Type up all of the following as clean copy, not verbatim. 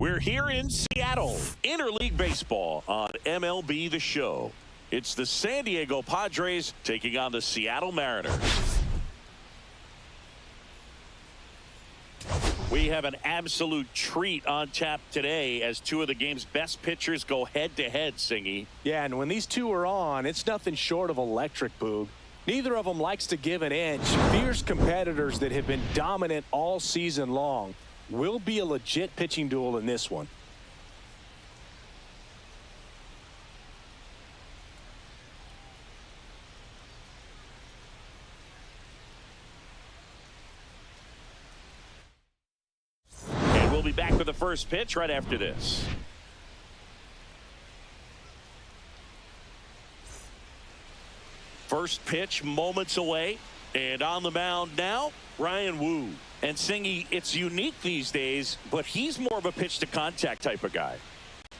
We're here in Seattle, interleague baseball on MLB The Show. It's the San Diego Padres taking on the Seattle Mariners. We have an absolute treat on tap today as two of the game's best pitchers go head-to-head, Singy. Yeah, and when these two are on, it's nothing short of electric, Boog. Neither of them likes to give an inch. Fierce competitors that have been dominant all season long. Will be a legit pitching duel in this one. And we'll be back with the first pitch right after this. First pitch moments away, and on the mound now, Ryan Wu. And Singy, it's unique these days, but he's more of a pitch to contact type of guy.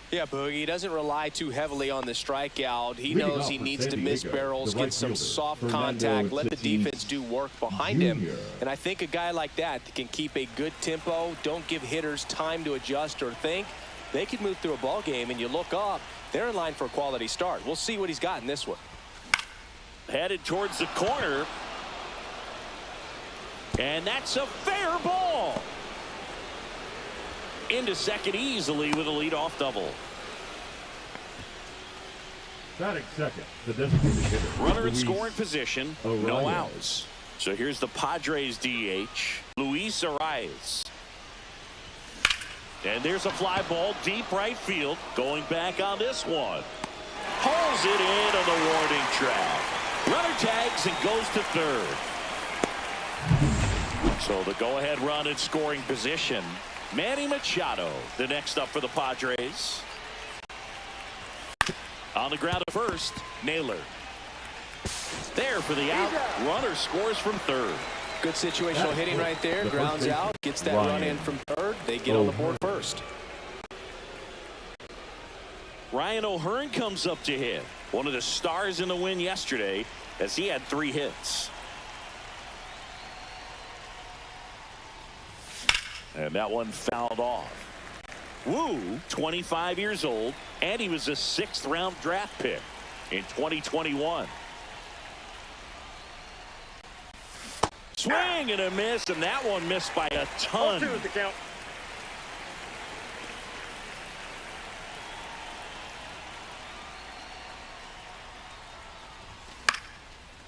Yeah, Boogie, he doesn't rely too heavily on the strikeout. He knows he needs to miss barrels, get some soft contact, let the defense do work behind him. And I think a guy like that can keep a good tempo, don't give hitters time to adjust or think. They could move through a ball game, and you look up, they're in line for a quality start. We'll see what he's got in this one. Headed towards the corner. And that's a fair ball. Into second easily with a leadoff double. Batting second, the designated hitter. Runner in scoring position, no Arraez. outs. So here's the Padres DH, Luis Arraez. And there's a fly ball deep right field. Going back on this one. Hauls it in on the warning track. Runner tags and goes to third. So the go-ahead run in scoring position. Manny Machado, the next up for the Padres. On the ground at first, Naylor. There for the out. Runner scores from third. Good situational hitting right there. Grounds out, gets that run in from third. They get on the board first. Ryan O'Hearn comes up to hit. One of the stars in the win yesterday as he had 3 hits. And that one fouled off. Wu, 25 years old, and he was a 6th-round draft pick in 2021. Swing and a miss, and that one missed by a ton. 0-2 is the count.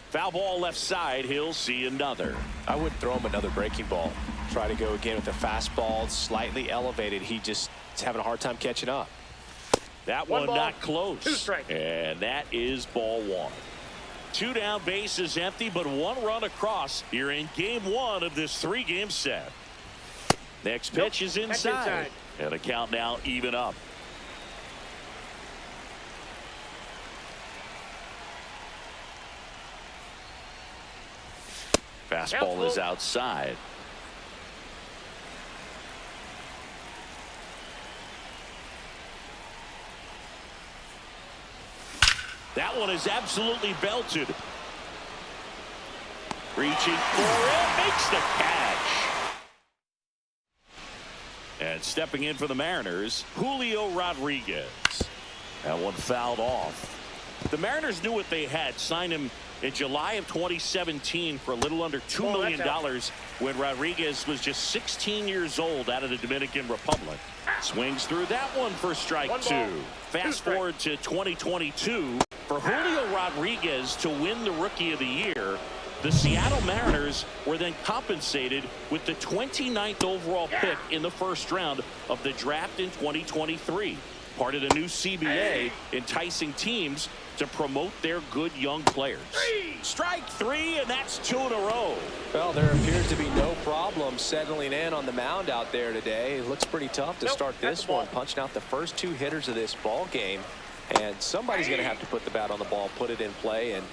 Foul ball left side. He'll see another. I would throw him another breaking ball. Try to go again with the fastball, slightly elevated. He just is having a hard time catching up. That One one ball, not close. 2 strikes. And that is ball 1. 2 down, bases empty, but 1 run across here in game 1 of this 3-game set. Next pitch is inside. And the count now even up. Fastball is outside. That one is absolutely belted. Reaching for it, makes the catch. And stepping in for the Mariners, Julio Rodriguez. That one fouled off. The Mariners knew what they had. Signed him in July of 2017 for a little under $2 million when Rodriguez was just 16 years old out of the Dominican Republic. Swings through that one for strike 2. Fast forward to 2022. For Julio Rodriguez to win the Rookie of the Year, the Seattle Mariners were then compensated with the 29th overall pick in the first round of the draft in 2023. Part of the new CBA enticing teams to promote their good young players. Strike 3, and that's 2 in a row. Well, there appears to be no problem settling in on the mound out there today. It looks pretty tough to start this one, punching out the first 2 hitters of this ball game. And somebody's going to have to put the bat on the ball, put it in play, and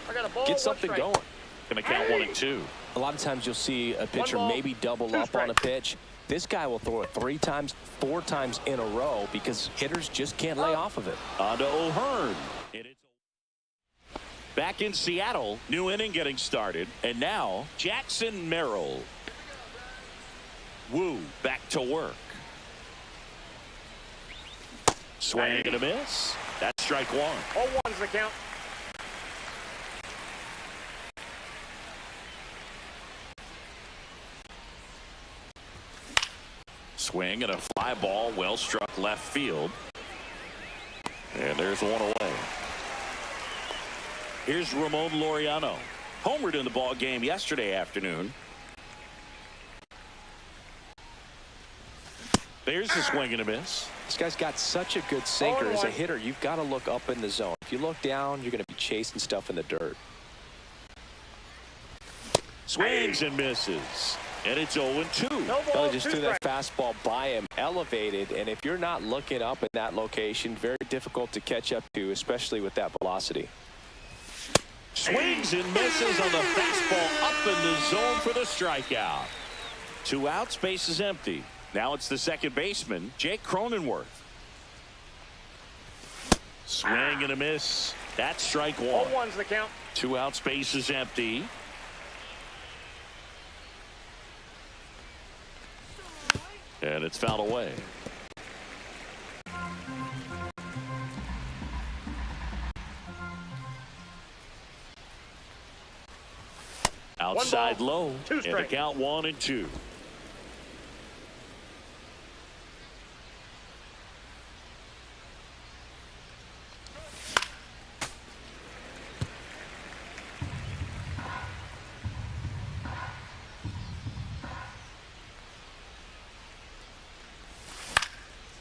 get something going. Going to count 1 and 2. A lot of times you'll see a pitcher maybe double up on a pitch. This guy will throw it 3 times, 4 times in a row because hitters just can't lay off of it. On to O'Hearn. Back in Seattle, new inning getting started. And now, Jackson Merrill. Wu back to work. Swing and a miss. That's strike one. 0-1's the count. Swing and a fly ball, well struck left field. And there's one away. Here's Ramon Laureano. Homered in the ball game yesterday afternoon. There's the swing and a miss. This guy's got such a good sinker. As a hitter, you've got to look up in the zone. If you look down, you're going to be chasing stuff in the dirt. Swings and misses. And it's 0-2. Well, just threw that fastball by him, elevated, and if you're not looking up in that location, very difficult to catch up to, especially with that velocity. Swings and misses on the fastball up in the zone for the strikeout. 2 outs, base is empty. Now it's the second baseman, Jake Cronenworth. Swing and a miss. That's strike one. 0-1's the count. 2 outs, base is empty. And it's fouled away. Outside low. And the count 1-2.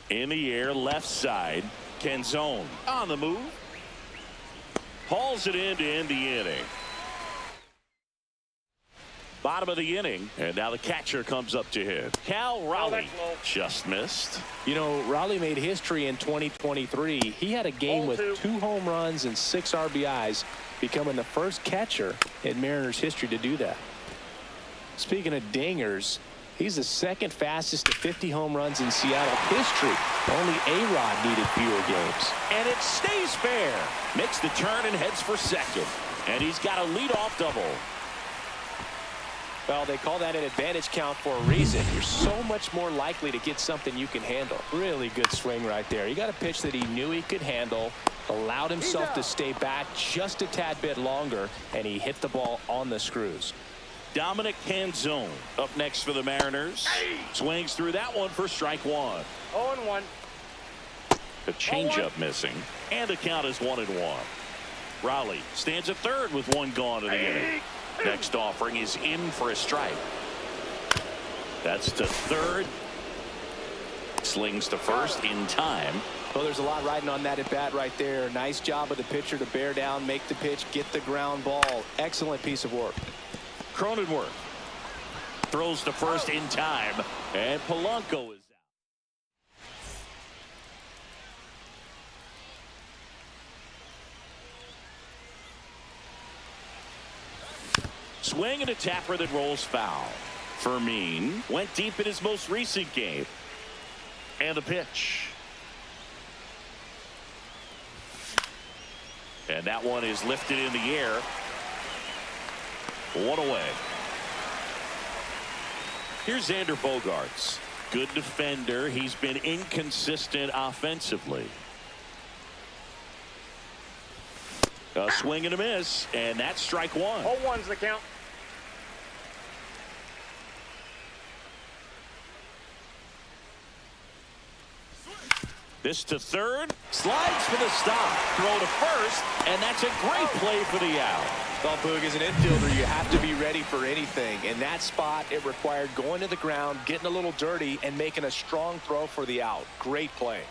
In the air, left side. Canzone on the move. Hauls it in to end the inning. Bottom of the inning, and now the catcher comes up to hit. Raley just missed. You know, Raley made history in 2023. He had a game with 2 home runs and 6 RBIs, becoming the first catcher in Mariners history to do that. Speaking of dingers, he's the second fastest to 50 home runs in Seattle history. Only A-Rod needed fewer games. And it stays fair. Makes the turn and heads for second. And he's got a leadoff double. Well, they call that an advantage count for a reason. You're so much more likely to get something you can handle. Really good swing right there. He got a pitch that he knew he could handle, allowed himself to stay back just a tad bit longer, and he hit the ball on the screws. Dominic Canzone up next for the Mariners. Swings through that one for strike one. 0-1. A changeup missing, and the count is 1-1. Raley stands at third with 1 gone in the inning. Next offering is in for a strike. That's to third. Slings to first in time. Well, there's a lot riding on that at bat right there. Nice job of the pitcher to bear down, make the pitch, get the ground ball. Excellent piece of work. Cronenworth throws to first in time, and Polanco is out. Swing and a tapper that rolls foul. Fermin went deep in his most recent game. And the pitch. And that one is lifted in the air. 1 away. Here's Xander Bogaerts. Good defender. He's been inconsistent offensively. A swing and a miss, and that's strike one. 0-1's the count. This to third, slides for the stop, throw to first, and that's a great play for the out. Well, Boog, as an infielder, you have to be ready for anything. In that spot, it required going to the ground, getting a little dirty, and making a strong throw for the out. Great play.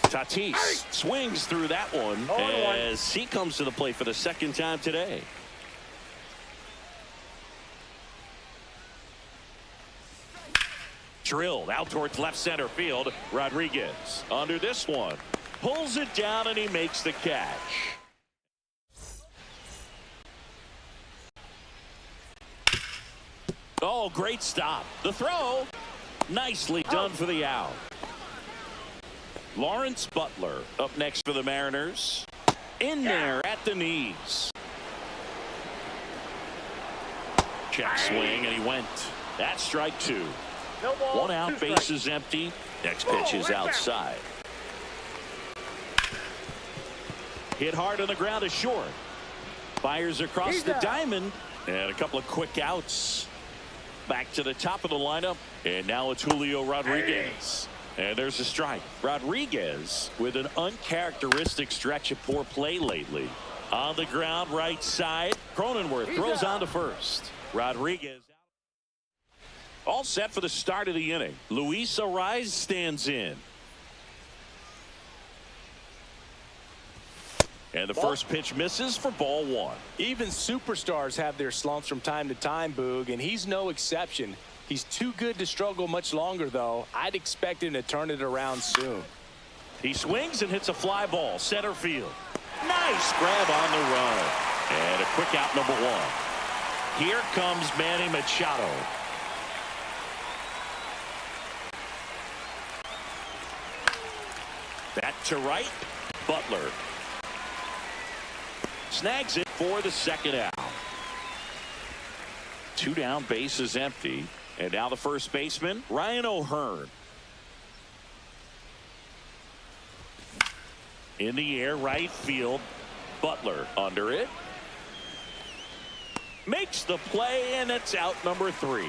Tatis swings through that one as he comes to the plate for the second time today. Drilled out towards left center field. Rodriguez under this one. Pulls it down and he makes the catch. Oh, great stop. The throw. Nicely done for the out. Lawrence Butler up next for the Mariners. In there at the knees. Check swing and he went. That's strike two. No ball, 1 out, base is empty. Next pitch is outside. Hit hard on the ground is short. Fires across the diamond. And a couple of quick outs. Back to the top of the lineup. And now it's Julio Rodriguez. And there's a strike. Rodriguez with an uncharacteristic stretch of poor play lately. On the ground, right side. Cronenworth throws on to first. Rodriguez all set for the start of the inning. Luis Arraez stands in. And the first pitch misses for ball one. Even superstars have their slumps from time to time, Boog, and he's no exception. He's too good to struggle much longer, though. I'd expect him to turn it around soon. He swings and hits a fly ball center field. Nice grab on the run. And a quick out, number one. Here comes Manny Machado. Back to right. Butler snags it for the second out. Two down, bases empty. And now the first baseman, Ryan O'Hearn. In the air, right field. Butler under it. Makes the play, and it's out number 3.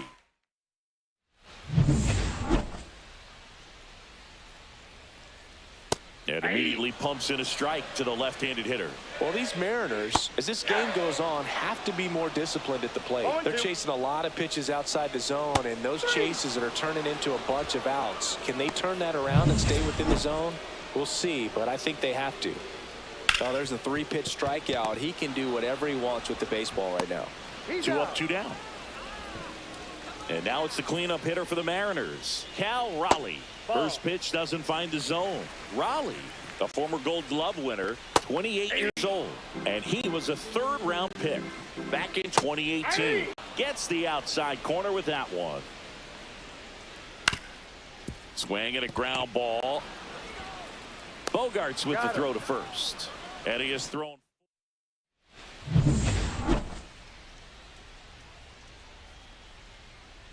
And immediately pumps in a strike to the left-handed hitter. Well, these Mariners, as this game goes on, have to be more disciplined at the plate. They're chasing a lot of pitches outside the zone, and those chases that are turning into a bunch of outs. Can they turn that around and stay within the zone? We'll see, but I think they have to. Oh, there's a 3-pitch strikeout. He can do whatever he wants with the baseball right now. 2 up, 2 down. And now it's the cleanup hitter for the Mariners, Cal Raleigh. First pitch doesn't find the zone. Raleigh, a former Gold Glove winner, 28 years old, and he was a 3rd-round pick back in 2018. Gets the outside corner with that one. Swing and a ground ball. Bogarts with the throw to first. And he is thrown.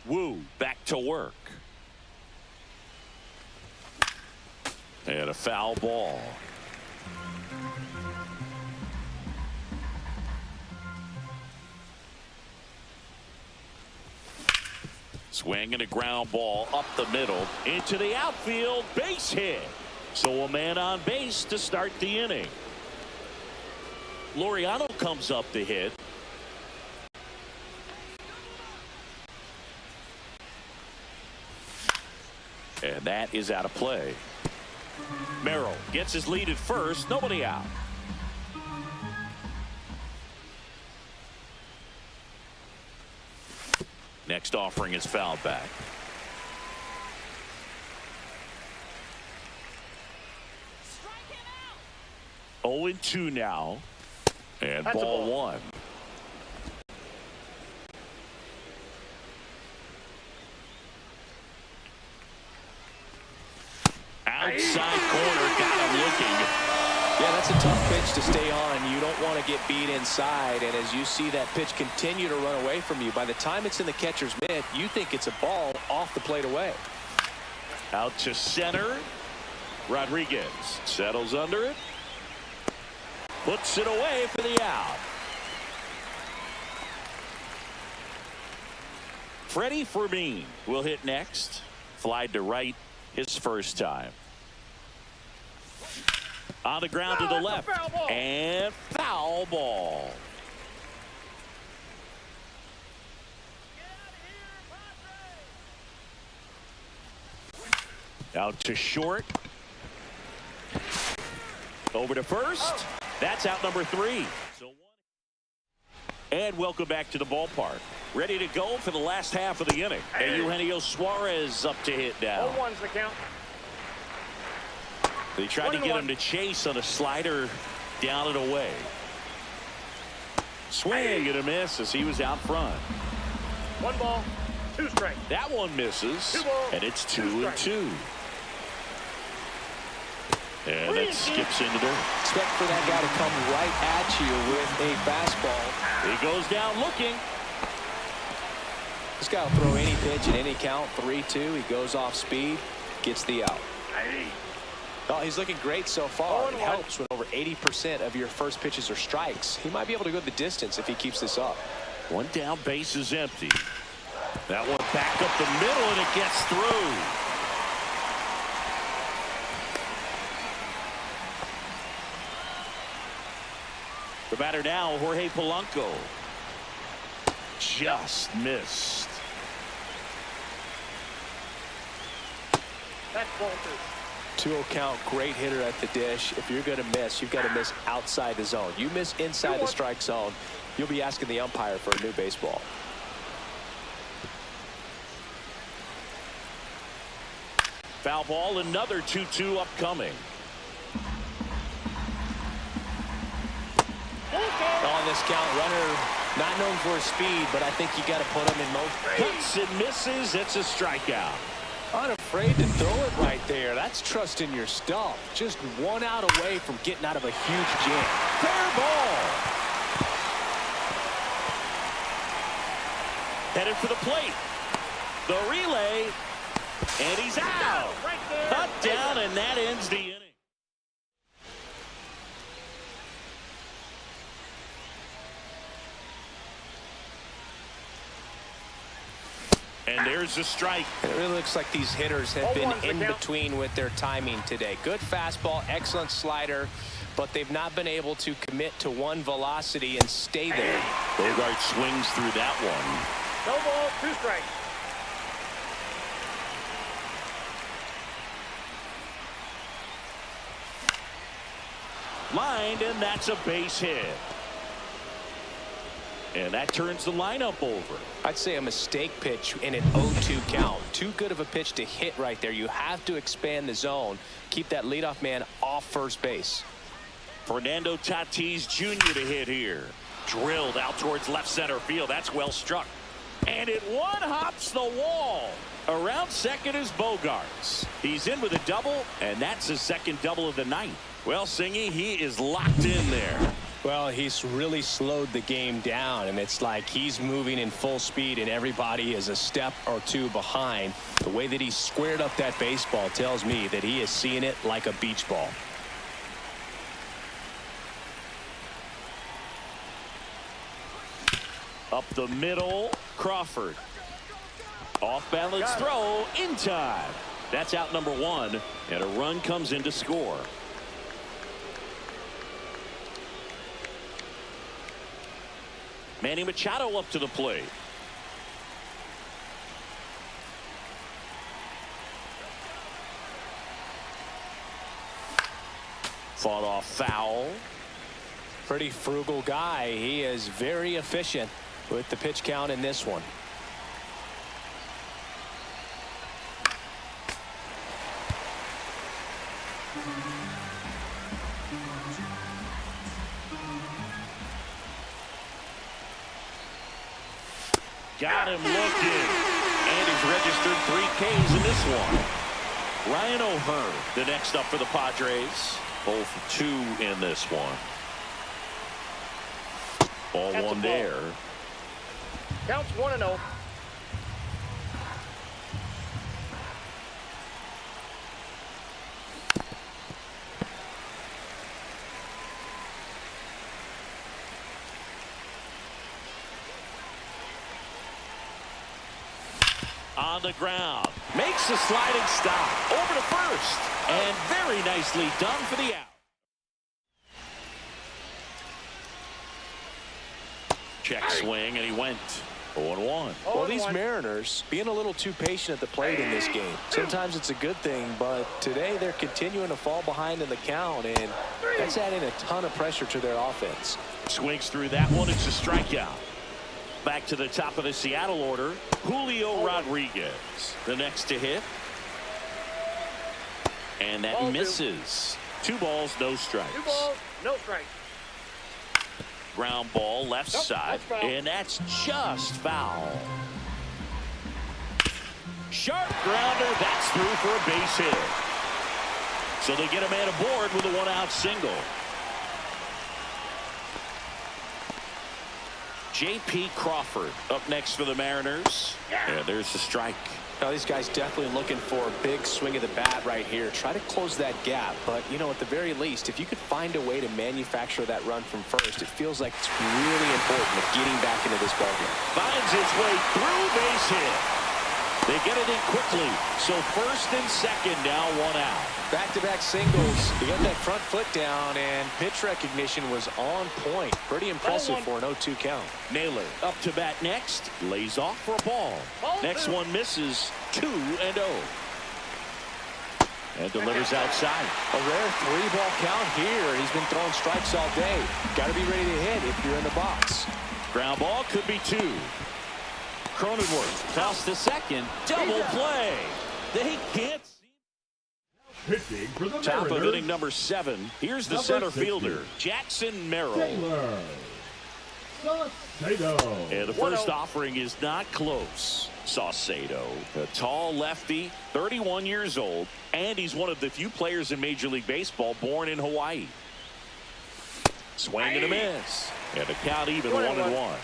Wu back to work. And a foul ball. Swing and a ground ball up the middle into the outfield. Base hit. So a man on base to start the inning. Laureano comes up to hit. And that is out of play. Merrill gets his lead at first. Nobody out. Next offering is fouled back. 0-2 now. And That's ball 1. Outside corner, got him looking. Yeah, that's a tough pitch to stay on. You don't want to get beat inside, and as you see that pitch continue to run away from you, by the time it's in the catcher's mitt, you think it's a ball off the plate away. Out to center. Rodriguez settles under it. Puts it away for the out. Freddy Fermin will hit next. Fly to right his first time. On the ground to the left. And foul ball. Out to short. Over to first. That's out number 3. And welcome back to the ballpark. Ready to go for the last half of the inning. And Eugenio Suarez up to hit now. 0-1's the count. They tried to get him to chase on a slider down and away. Swing and a miss as he was out front. 1 ball, 2 strikes. That one misses. 2 balls, and it's 2 2-2. And that skips into there. Expect for that guy to come right at you with a fastball. He goes down looking. This guy will throw any pitch at any count. 3-2. He goes off speed, gets the out. Oh, he's looking great so far. It helps when over 80% of your first pitches are strikes. He might be able to go the distance if he keeps this up. One down, base is empty. That one back up the middle, and it gets through. The batter now, Jorge Polanco. Just missed. That's ball 2-0 count, great hitter at the dish. If you're going to miss, you've got to miss outside the zone. You miss inside the strike zone, you'll be asking the umpire for a new baseball. Foul ball, another 2-2 upcoming. On this count, runner not known for his speed, but I think you got to put him in motion. Cuts and misses. It's a strikeout. Unafraid to throw it right there. That's trusting your stuff. Just one out away from getting out of a huge jam. Fair ball. Headed for the plate. The relay. And he's out. right there. Cut down, and that ends the inning. And there's a strike. It really looks like these hitters have been in between with their timing today. Good fastball, excellent slider, but they've not been able to commit to one velocity and stay there. Bogart swings through that one. No ball, 2 strikes. Lined, and that's a base hit. And that turns the lineup over. I'd say a mistake pitch in an 0-2 count. Too good of a pitch to hit right there. You have to expand the zone. Keep that leadoff man off first base. Fernando Tatis Jr. to hit here. Drilled out towards left center field. That's well struck. And it one-hops the wall. Around second is Bogarts. He's in with a double, and that's his second double of the night. Well, Singy, he is locked in there. Well, he's really slowed the game down, and it's like he's moving in full speed, and everybody is a step or two behind. The way that he squared up that baseball tells me that he is seeing it like a beach ball. Up the middle, Crawford. Off balance throw in time. That's out number 1, and a run comes in to score. Manny Machado up to the plate. Fought off foul. Pretty frugal guy. He is very efficient with the pitch count in this one. Got him looking. And he's registered 3 Ks in this one. Ryan O'Hearn, the next up for the Padres. Both 2 in this one. Ball 1 there. Counts 1-0. On the ground. Makes a sliding stop. Over to first. And very nicely done for the out. Check swing, and he went 0-1. Well, these Mariners being a little too patient at the plate in this game. Sometimes it's a good thing, but today they're continuing to fall behind in the count, and that's adding a ton of pressure to their offense. Swings through that one. It's a strikeout. Back to the top of the Seattle order, Julio Rodriguez, the next to hit. And that misses. 2 balls, no strikes. 2 balls, no strikes. Ground ball left side, and that's just foul. Sharp grounder, that's through for a base hit. So they get a man aboard with a 1-out single. J.P. Crawford up next for the Mariners. And there's the strike. Now, these guys definitely looking for a big swing of the bat right here. Try to close that gap. But, you know, at the very least, if you could find a way to manufacture that run from first, it feels like it's really important of getting back into this ballgame. Finds his way through, base hit. They get it in quickly. So first and second, now one out. Back-to-back singles. He got that front foot down, and pitch recognition was on point. Pretty impressive for an 0-2 count. Naylor up to bat next. Lays off for a ball. Next one misses. 2-0. And delivers outside. A rare 3-ball count here. He's been throwing strikes all day. Got to be ready to hit if you're in the box. Ground ball could be 2. Cronenworth toss to second. Double play. They can't. Pitching for the Top Mariners, of inning number 7. Here's the Number center 60. fielder, Jackson Merrill. Naylor Saucedo. And the first offering is not close. Saucedo, a tall lefty, 31 years old, and he's one of the few players in Major League Baseball born in Hawaii. Swing and a miss. And the count even 1-1.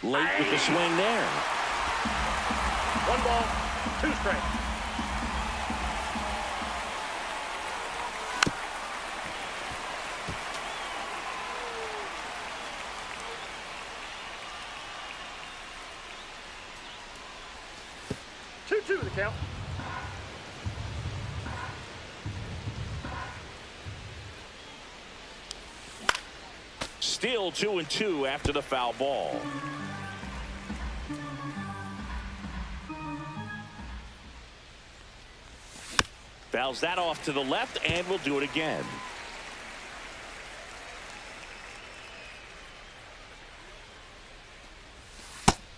Late with the swing there. 1 ball, 2 strikes. Two the count. Still 2-2 after the foul ball. Fouls that off to the left, and we'll do it again.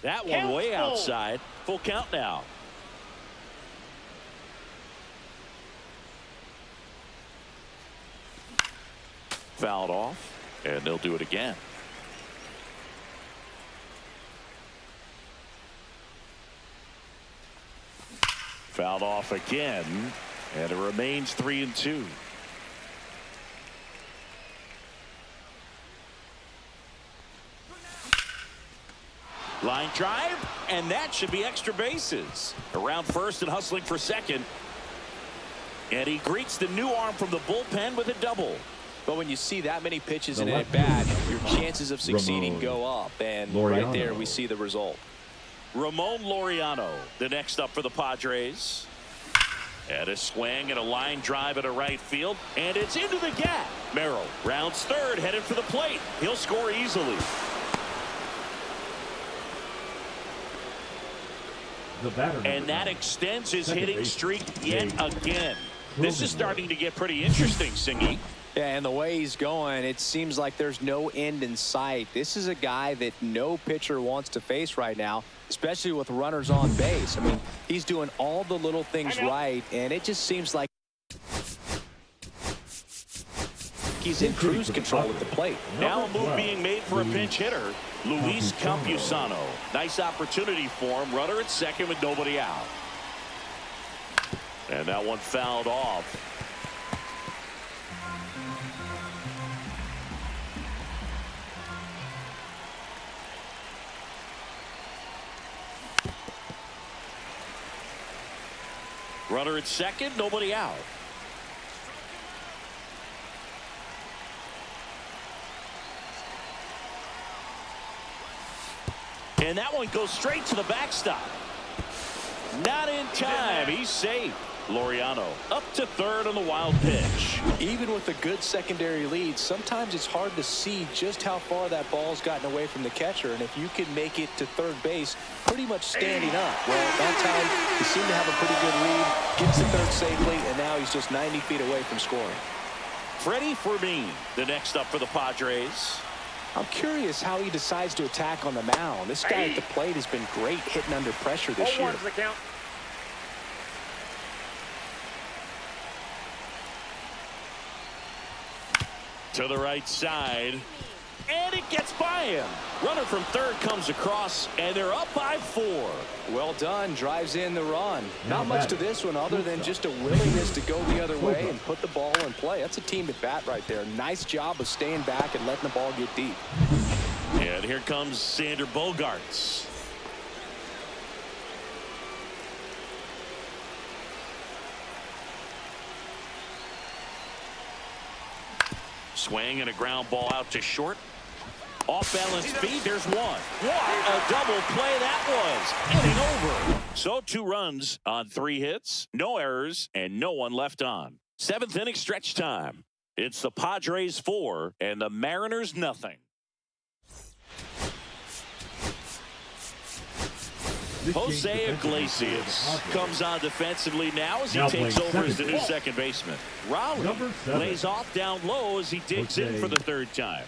That one way outside. Full count now. Fouled off, and they'll do it again. Fouled off again, and it remains 3-2. Line drive, and that should be extra bases. Around first and hustling for second. And he greets the new arm from the bullpen with a double. But when you see that many pitches in an at-bat, your chances of succeeding go up. And right there, we see the result. Ramon Laureano, the next up for the Padres. And a swing and a line drive at a right field. And it's into the gap. Merrill rounds third, headed for the plate. He'll score easily. And that extends his hitting streak yet again. This is starting to get pretty interesting, Singy. Yeah, and the way he's going, it seems like there's no end in sight. This is a guy that no pitcher wants to face right now, especially with runners on base. I mean, he's doing all the little things right, and it just seems like he's in cruise control at the plate. Now a move being made for a pinch hitter, Luis Campusano. Nice opportunity for him. Runner at second with nobody out. And that one fouled off. Runner at second, nobody out. And that one goes straight to the backstop. Not in time. He's safe. Laureano up to third on the wild pitch. Even with a good secondary lead, sometimes it's hard to see just how far that ball's gotten away from the catcher. And if you can make it to third base pretty much standing up. Well, that time he seemed to have a pretty good lead, gets to third safely, and now he's just 90 feet away from scoring. Freddy Fermin, the next up for the Padres. I'm curious how he decides to attack on the mound. This guy at the plate has been great hitting under pressure this year. 0-1's the count. To the right side. And it gets by him. Runner from third comes across, and they're up by 4. Well done. Drives in the run. Not much to this one other than just a willingness to go the other way and put the ball in play. That's a team at bat right there. Nice job of staying back and letting the ball get deep. And here comes Xander Bogaerts. Swing and a ground ball out to short. Off balance feet. There's one. What a double play that was. Inning over. So 2 runs on 3 hits, no errors, and no one left on. 7th inning stretch time. It's the Padres 4 and the Mariners nothing. Jose Iglesias comes on defensively now as he takes over as the new second baseman. Raleigh lays off down low as he digs in for the 3rd time.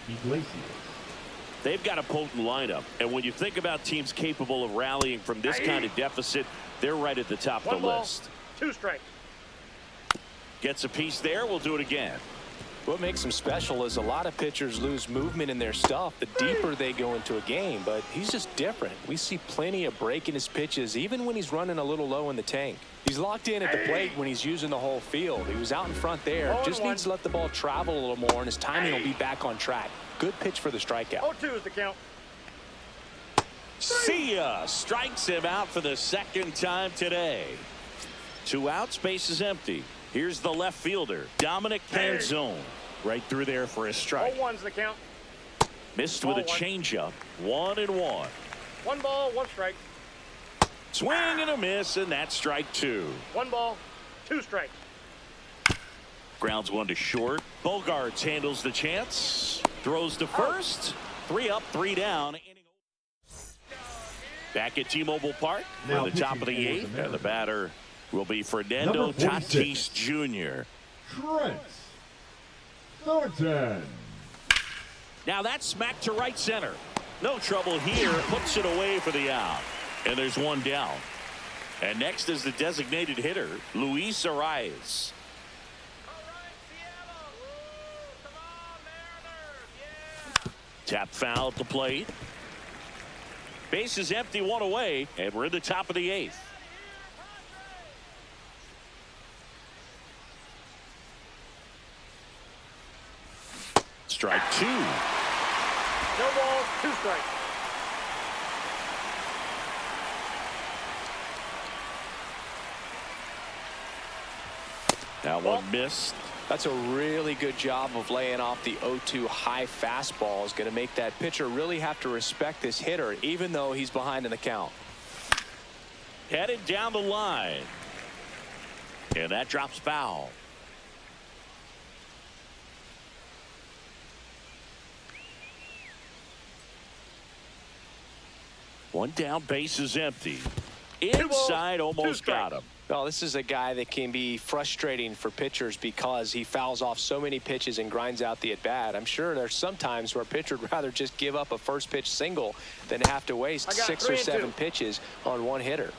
They've got a potent lineup, and when you think about teams capable of rallying from this kind of deficit, they're right at the top of the list. 2 strikes. Gets a piece there. We'll do it again. What makes him special is a lot of pitchers lose movement in their stuff the deeper they go into a game, but he's just different. We see plenty of break in his pitches, even when he's running a little low in the tank. He's locked in at the plate when he's using the whole field. He was out in front there. Just needs to let the ball travel a little more, and his timing will be back on track. Good pitch for the strikeout. 0-2 is the count. See ya. Strikes him out for the 2nd time today. 2 outs, base is empty. Here's the left fielder, Dominic Canzone. Right through there for a strike. 0-1's the count. Missed with a changeup. 1-1. 1 ball, 1 strike. Swing and a miss, and that's strike 2. 1 ball, 2 strikes. Grounds 1 to short. Bogaerts handles the chance. Throws to first. 3 up, 3 down. Back at T-Mobile Park for the top of the 8th. And the batter will be Fernando Tatis Jr. Now that's smacked to right center. No trouble here. Puts it away for the out. And there's 1 down. And next is the designated hitter, Luis Arraez. Tap foul at the plate. Base is empty, 1 away, and we're in the top of the 8th. Strike 2. No balls, 2 strikes. That one missed. That's a really good job of laying off the 0-2 high fastball. Is going to make that pitcher really have to respect this hitter, even though he's behind in the count. Headed down the line. And that drops foul. One down, base is empty. Inside, almost got him. Well, this is a guy that can be frustrating for pitchers because he fouls off so many pitches and grinds out the at-bat. I'm sure there's some times where a pitcher would rather just give up a first pitch single than have to waste 6 or 7 pitches on 1 hitter.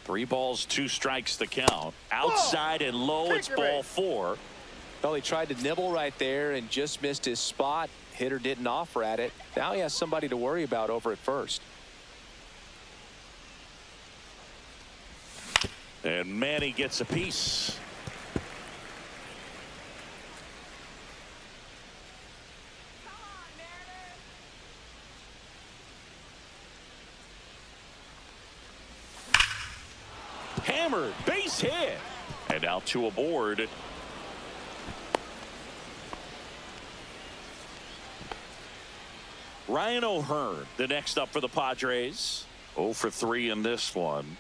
Three balls, 2 strikes the count. Outside and low, it's ball 4. Well, he tried to nibble right there and just missed his spot. Hitter didn't offer at it. Now he has somebody to worry about over at first. And Manny gets a piece. Hammered, base hit. And out 2 aboard. Ryan O'Hearn, the next up for the Padres. 0 for 3 in this one.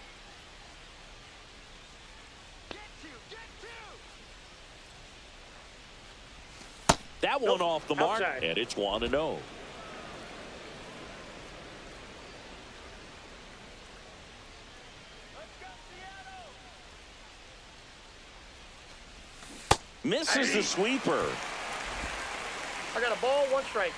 That one off the mark, and it's 1-0. Misses the sweeper. I got a ball, 1 strike.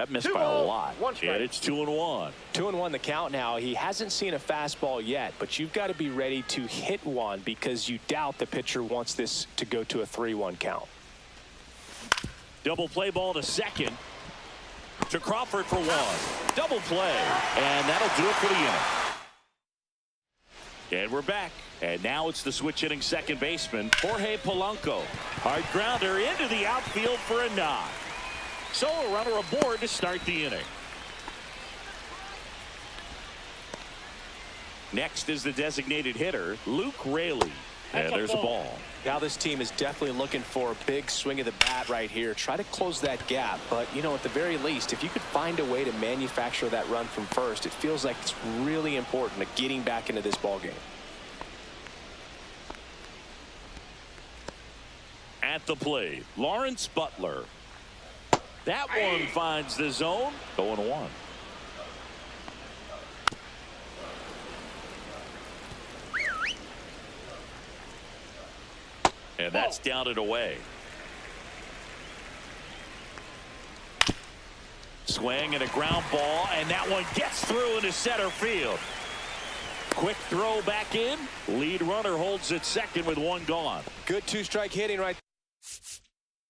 That missed 2 by a balls, lot. 1 strike. And it's 2-1. 2-1 the count now. He hasn't seen a fastball yet, but you've got to be ready to hit one because you doubt the pitcher wants this to go to a 3-1 count. Double play ball to second. To Crawford for 1. Double play. And that'll do it for the inning. And we're back. And now it's the switch hitting second baseman, Jorge Polanco. Hard grounder into the outfield for a knock. So a runner aboard to start the inning. Next is the designated hitter, Luke Raley. And there's a ball. Now this team is definitely looking for a big swing of the bat right here. Try to close that gap. But, you know, at the very least, if you could find a way to manufacture that run from first, it feels like it's really important to getting back into this ball game. At the plate, Lawrence Butler. That one finds the zone. 0-1. And that's down and away. Swing and a ground ball, and that one gets through into center field. Quick throw back in. Lead runner holds at second with 1 gone. Good 2-strike hitting right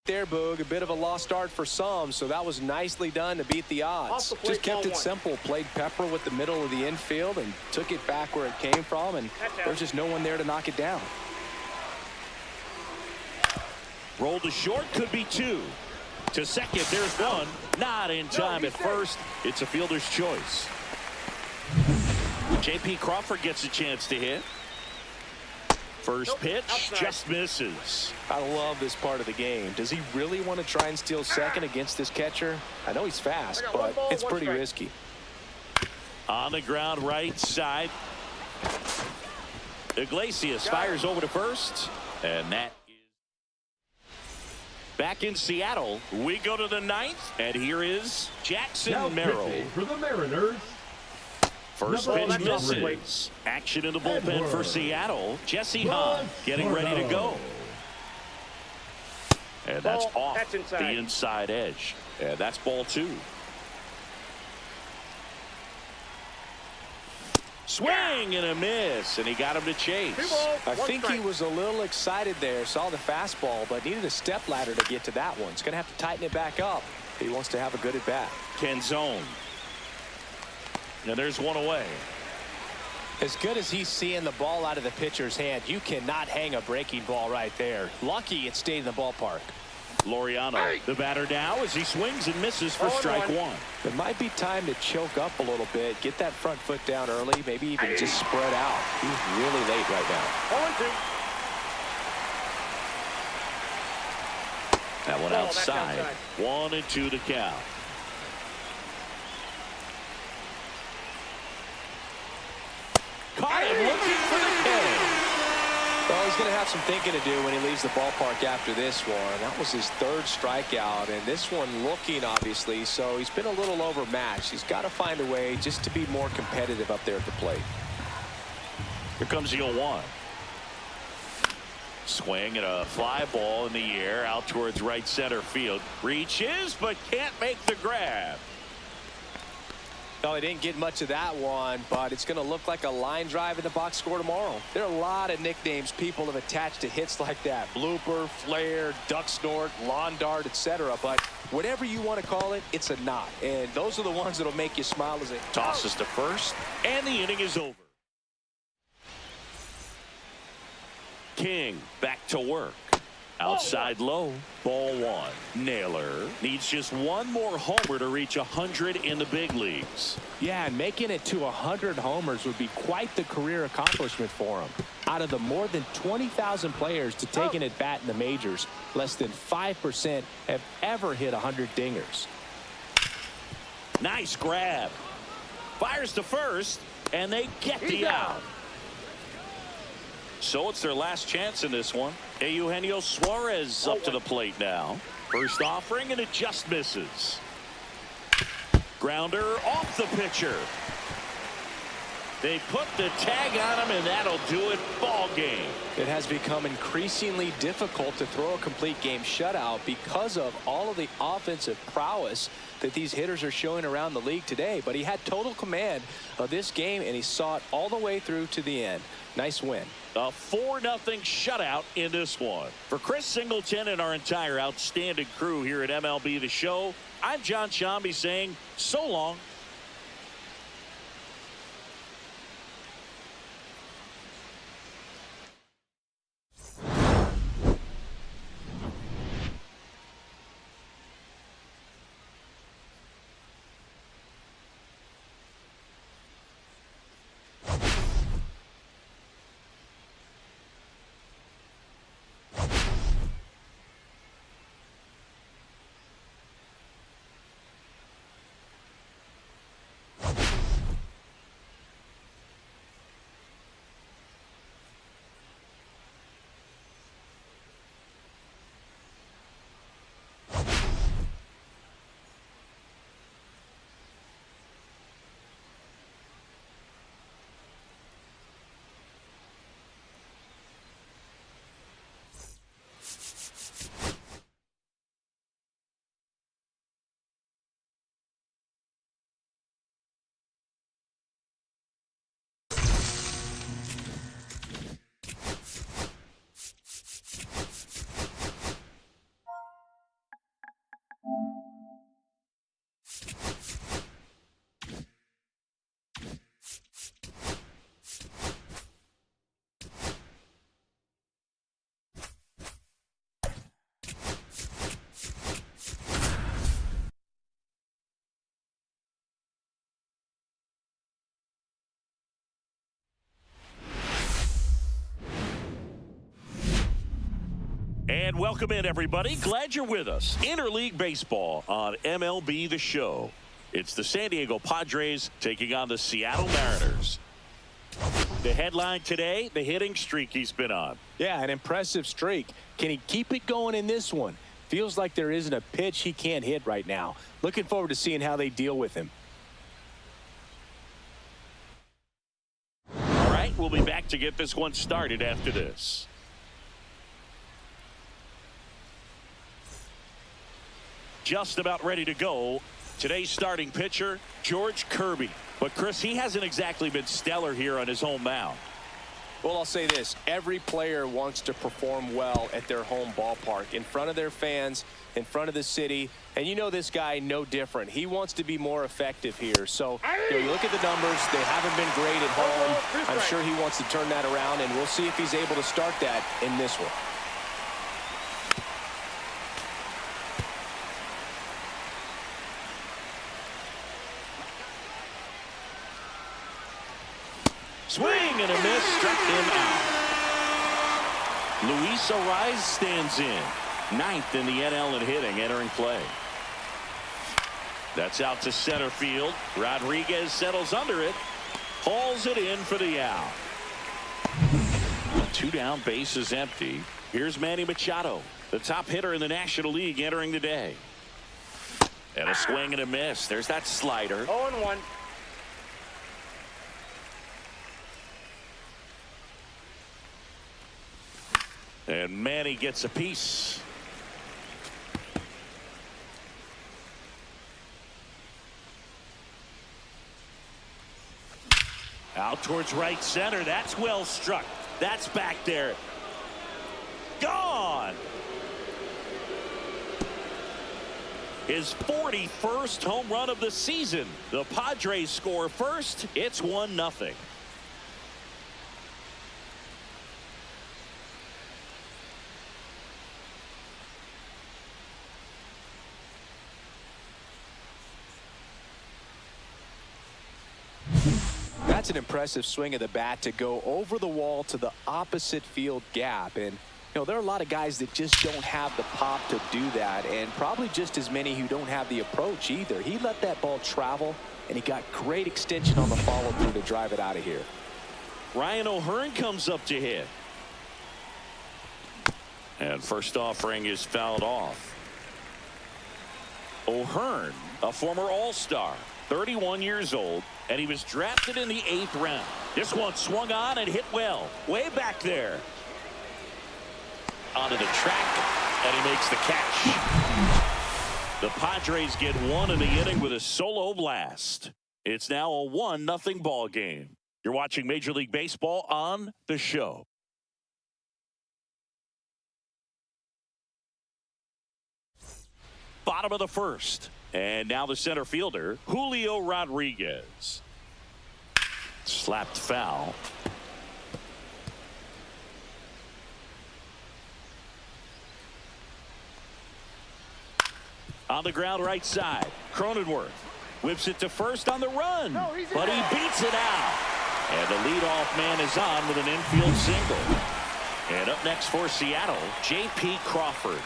there, Boog. A bit of a lost start for some, so that was nicely done to beat the odds. Just kept it simple. Played pepper with the middle of the infield and took it back where it came from, and there's just no one there to knock it down. Roll to short, could be 2. To second, there's 1. Not in time at first. It's a fielder's choice. J.P. Crawford gets a chance to hit. First pitch just misses. I love this part of the game. Does he really want to try and steal second against this catcher? I know he's fast, but it's pretty risky. On the ground right side. Iglesias fires over to first. And that is back in Seattle. We go to the 9th. And here is Jackson Merrill. For the Mariners. First pitch misses. Action in the bullpen for Seattle. Jesse Hahn getting ready to go. And that's off the inside edge. And that's ball 2. Swing and a miss, and he got him to chase. I think he was a little excited there, saw the fastball, but needed a step ladder to get to that one. He's going to have to tighten it back up if he wants to have a good at bat. Canzone. And there's 1 away. As good as he's seeing the ball out of the pitcher's hand, you cannot hang a breaking ball right there. Lucky it stayed in the ballpark. Laureano, the batter now as he swings and misses for strike 1. It might be time to choke up a little bit, get that front foot down early, maybe even just spread out. He's really late right now. 0-2. That one outside. 1-2 to count. Caught him looking for the K. Well, he's going to have some thinking to do when he leaves the ballpark after this one. That was his 3rd strikeout, and this one looking, obviously, so he's been a little overmatched. He's got to find a way just to be more competitive up there at the plate. Here comes the 0-1. Swing and a fly ball in the air out towards right center field. Reaches, but can't make the grab. No, he didn't get much of that one, but it's going to look like a line drive in the box score tomorrow. There are a lot of nicknames people have attached to hits like that. Blooper, flare, duck snort, lawn dart, etc. But whatever you want to call it, it's a knot. And those are the ones that'll make you smile as it tosses to first, and the inning is over. King back to work. Outside low, ball 1. Naylor needs just 1 more homer to reach 100 in the big leagues. Yeah, and making it to 100 homers would be quite the career accomplishment for him. Out of the more than 20,000 players to take an at bat in the majors, less than 5% have ever hit 100 dingers. Nice grab. Fires to first, and they get the out. So it's their last chance in this one. Eugenio Suarez up to the plate now. First offering, and it just misses. Grounder off the pitcher. They put the tag on him, and that'll do it. Ball game. It has become increasingly difficult to throw a complete game shutout because of all of the offensive prowess that these hitters are showing around the league today. But he had total command of this game, and he saw it all the way through to the end. Nice win. A 4-0 shutout in this one. For Chris Singleton and our entire outstanding crew here at MLB The Show, I'm John Shambi saying so long. And welcome in, everybody. Glad you're with us. Interleague Baseball on MLB The Show. It's the San Diego Padres taking on the Seattle Mariners. The headline today, the hitting streak he's been on. Yeah, an impressive streak. Can he keep it going in this one? Feels like there isn't a pitch he can't hit right now. Looking forward to seeing how they deal with him. All right, we'll be back to get this one started after this. Just about ready to go. Today's starting pitcher, George Kirby. But, Chris, he hasn't exactly been stellar here on his home mound. Well, I'll say this. Every player wants to perform well at their home ballpark, in front of their fans, in front of the city. And you know this guy no different. He wants to be more effective here. So, you look at the numbers. They haven't been great at home. I'm sure he wants to turn that around, and we'll see if he's able to start that in this one. Swing and a miss, struck him out. Luis Arraez stands in. 9th in the NL in hitting, entering play. That's out to center field. Rodriguez settles under it. Hauls it in for the out. 2 down, base is empty. Here's Manny Machado, the top hitter in the National League, entering the day. And a swing and a miss. There's that slider. 0-1. And Manny gets a piece. Out towards right center. That's well struck. That's back there. Gone. His 41st home run of the season. The Padres score first. It's 1-0. That's an impressive swing of the bat to go over the wall to the opposite field gap. And, there are a lot of guys that just don't have the pop to do that, and probably just as many who don't have the approach either. He let that ball travel, and he got great extension on the follow-through to drive it out of here. Ryan O'Hearn comes up to hit. And first offering is fouled off. O'Hearn, a former All-Star, 31 years old, and he was drafted in the 8th round. This one swung on and hit well, way back there. Onto the track, and he makes the catch. The Padres get one in the inning with a solo blast. It's now a 1-0 ball game. You're watching Major League Baseball on the show. Bottom of the first. And now the center fielder, Julio Rodriguez. Slapped foul. On the ground right side, Cronenworth whips it to first on the run, but he beats it out. And the leadoff man is on with an infield single. And up next for Seattle, J.P. Crawford.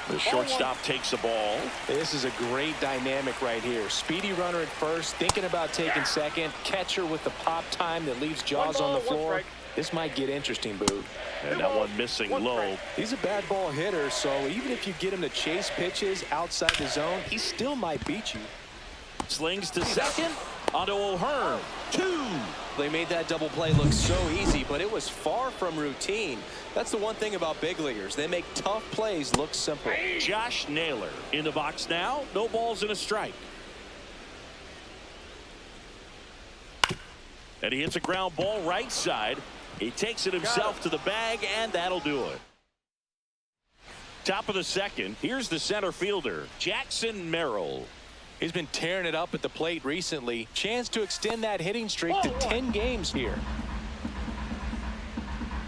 The shortstop takes the ball. This is a great dynamic right here. Speedy runner at first, thinking about taking second. Catcher with the pop time that leaves Jaws on the floor. This might get interesting, Boo. And that one missing low. He's a bad ball hitter, so even if you get him to chase pitches outside the zone, he still might beat you. Slings to second. Onto O'Hearn. 2. They made that double play look so easy, but it was far from routine. That's the one thing about big leaguers. They make tough plays look simple. Josh Naylor in the box now. No balls and a strike. And he hits a ground ball right side. He takes it himself to the bag, and that'll do it. Top of the second. Here's the center fielder, Jackson Merrill. He's been tearing it up at the plate recently. Chance to extend that hitting streak to 10 games here.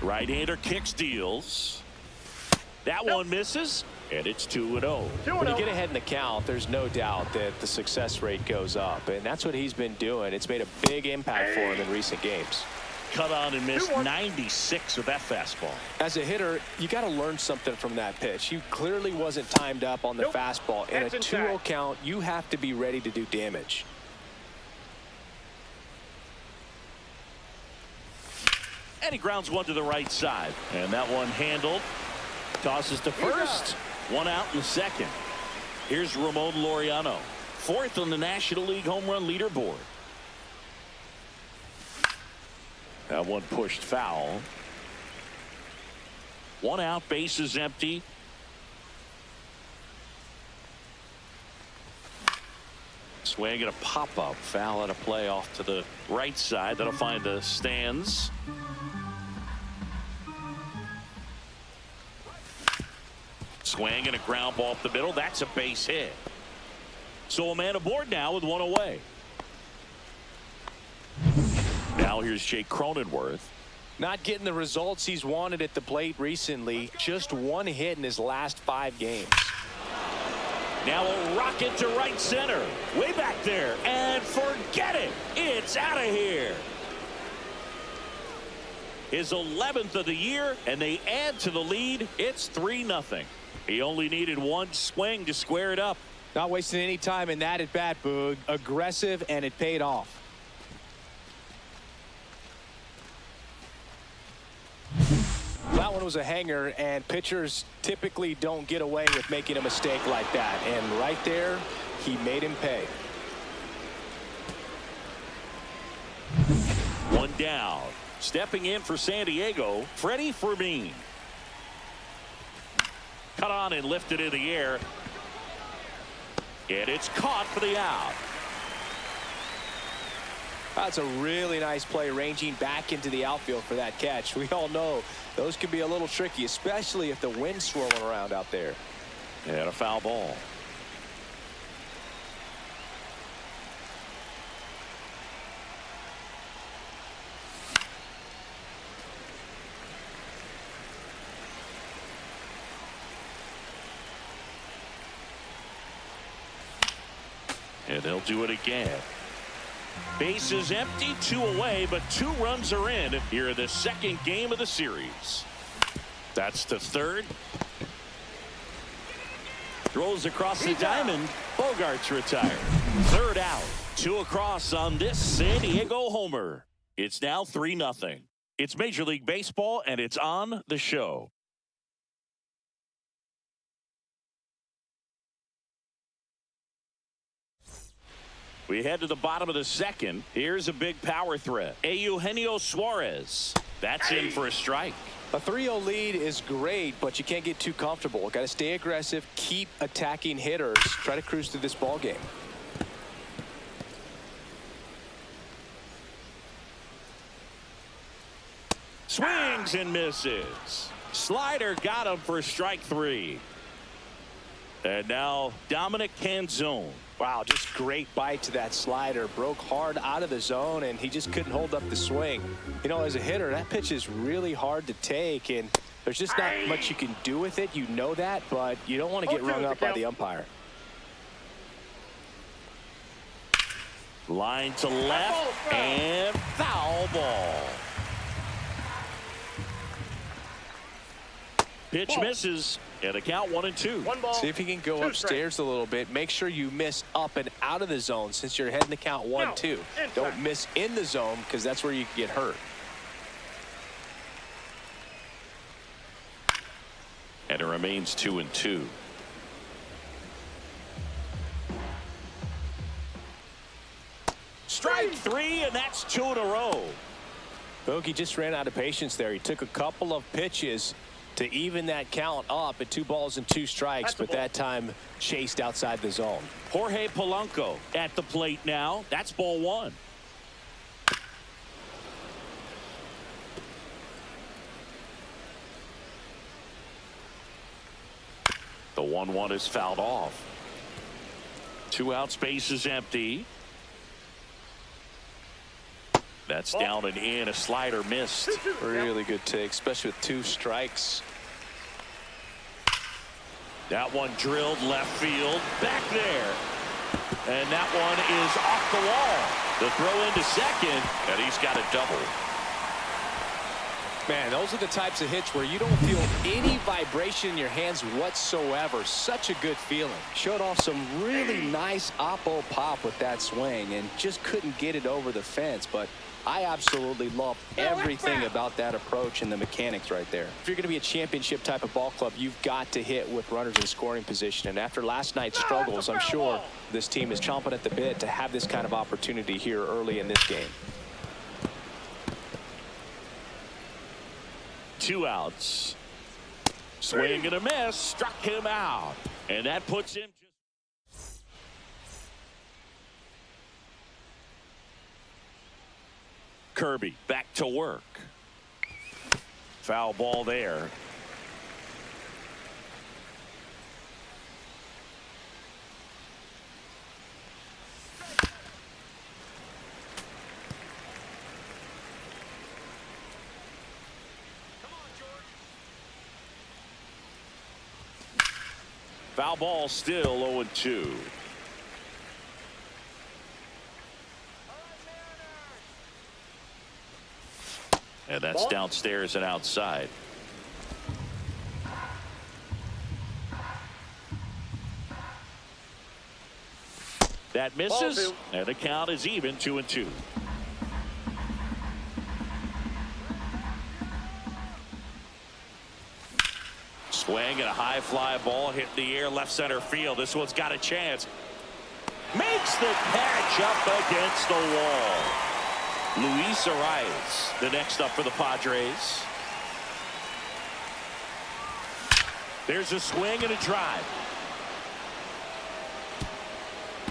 Right-hander kicks, deals. That one misses, and it's 2-0. When you get ahead in the count, there's no doubt that the success rate goes up, and that's what he's been doing. It's made a big impact for him in recent games. Cut on and missed 96 with that fastball. As a hitter, you got to learn something from that pitch. He clearly wasn't timed up on the fastball. In a 2-0 count, you have to be ready to do damage. And he grounds one to the right side. And that one handled. Tosses to first. One out in the second. Here's Ramon Laureano, 4th on the National League home run leaderboard. That one pushed foul. One out, bases empty. Swing and a pop-up. Foul at a play off to the right side. That'll find the stands. Swing and a ground ball up the middle. That's a base hit. So a man aboard now with one away. Now here's Jake Cronenworth. Not getting the results he's wanted at the plate recently. Just one hit in his last 5 games. Now a rocket to right center. Way back there. And forget it. It's out of here. His 11th of the year, and they add to the lead. It's 3-0. He only needed one swing to square it up. Not wasting any time in that at bat, Boog. Aggressive, and it paid off. That one was a hanger, and pitchers typically don't get away with making a mistake like that. And right there, he made him pay. One down. Stepping in for San Diego, Freddy Fermin. Cut on and lifted in the air. And it's caught for the out. That's a really nice play, ranging back into the outfield for that catch. We all know those can be a little tricky, especially if the wind's swirling around out there. And a foul ball. And they'll do it again. Bases empty, 2 away, but 2 runs are in here in the second game of the series. That's the third. Throws across the diamond. Bogart's retired. Third out. 2 across on this San Diego homer. It's now 3-0. It's Major League Baseball, and it's on the show. We head to the bottom of the second. Here's a big power threat. Eugenio Suarez. That's in for a strike. A 3-0 lead is great, but you can't get too comfortable. Got to stay aggressive, keep attacking hitters, try to cruise through this ball game. Swings and misses. Slider got him for strike 3. And now Dominic Canzone. Wow, just great bite to that slider. Broke hard out of the zone, and he just couldn't hold up the swing. You know, as a hitter, that pitch is really hard to take, and there's just not much you can do with it. You know that, but you don't want to get rung up by the umpire. Line to left and foul ball. Pitch misses, and a count 1-2. 1 ball. See if he can go upstairs a little bit. Make sure you miss up and out of the zone since you're heading to count 1-2. Don't miss in the zone because that's where you can get hurt. And it remains 2-2. Strike 3, and that's 2 in a row. Bogey just ran out of patience there. He took a couple of pitches to even that count up at 2 balls and 2 strikes, but that time chased outside the zone. Jorge Polanco at the plate now. That's ball 1. The 1-1 is fouled off. 2 out, space is empty. That's down and in. A slider missed. Really good take, especially with 2 strikes. That one drilled left field. Back there. And that one is off the wall. The throw into second, and he's got a double. Man, those are the types of hits where you don't feel any vibration in your hands whatsoever. Such a good feeling. Showed off some really nice oppo pop with that swing and just couldn't get it over the fence. But I absolutely love everything about that approach and the mechanics right there. If you're going to be a championship type of ball club, you've got to hit with runners in scoring position. And after last night's struggles, I'm sure this team is chomping at the bit to have this kind of opportunity here early in this game. 2 outs. Swing and a miss. Struck him out. And that puts him. Kirby back to work. Foul ball there. Foul ball still 0-2. And that's downstairs and outside. That misses, and the count is even 2-2. Swing and a high fly ball hit the air left center field. This one's got a chance. Makes the catch up against the wall. Luis Arraez, the next up for the Padres. There's a swing and a drive.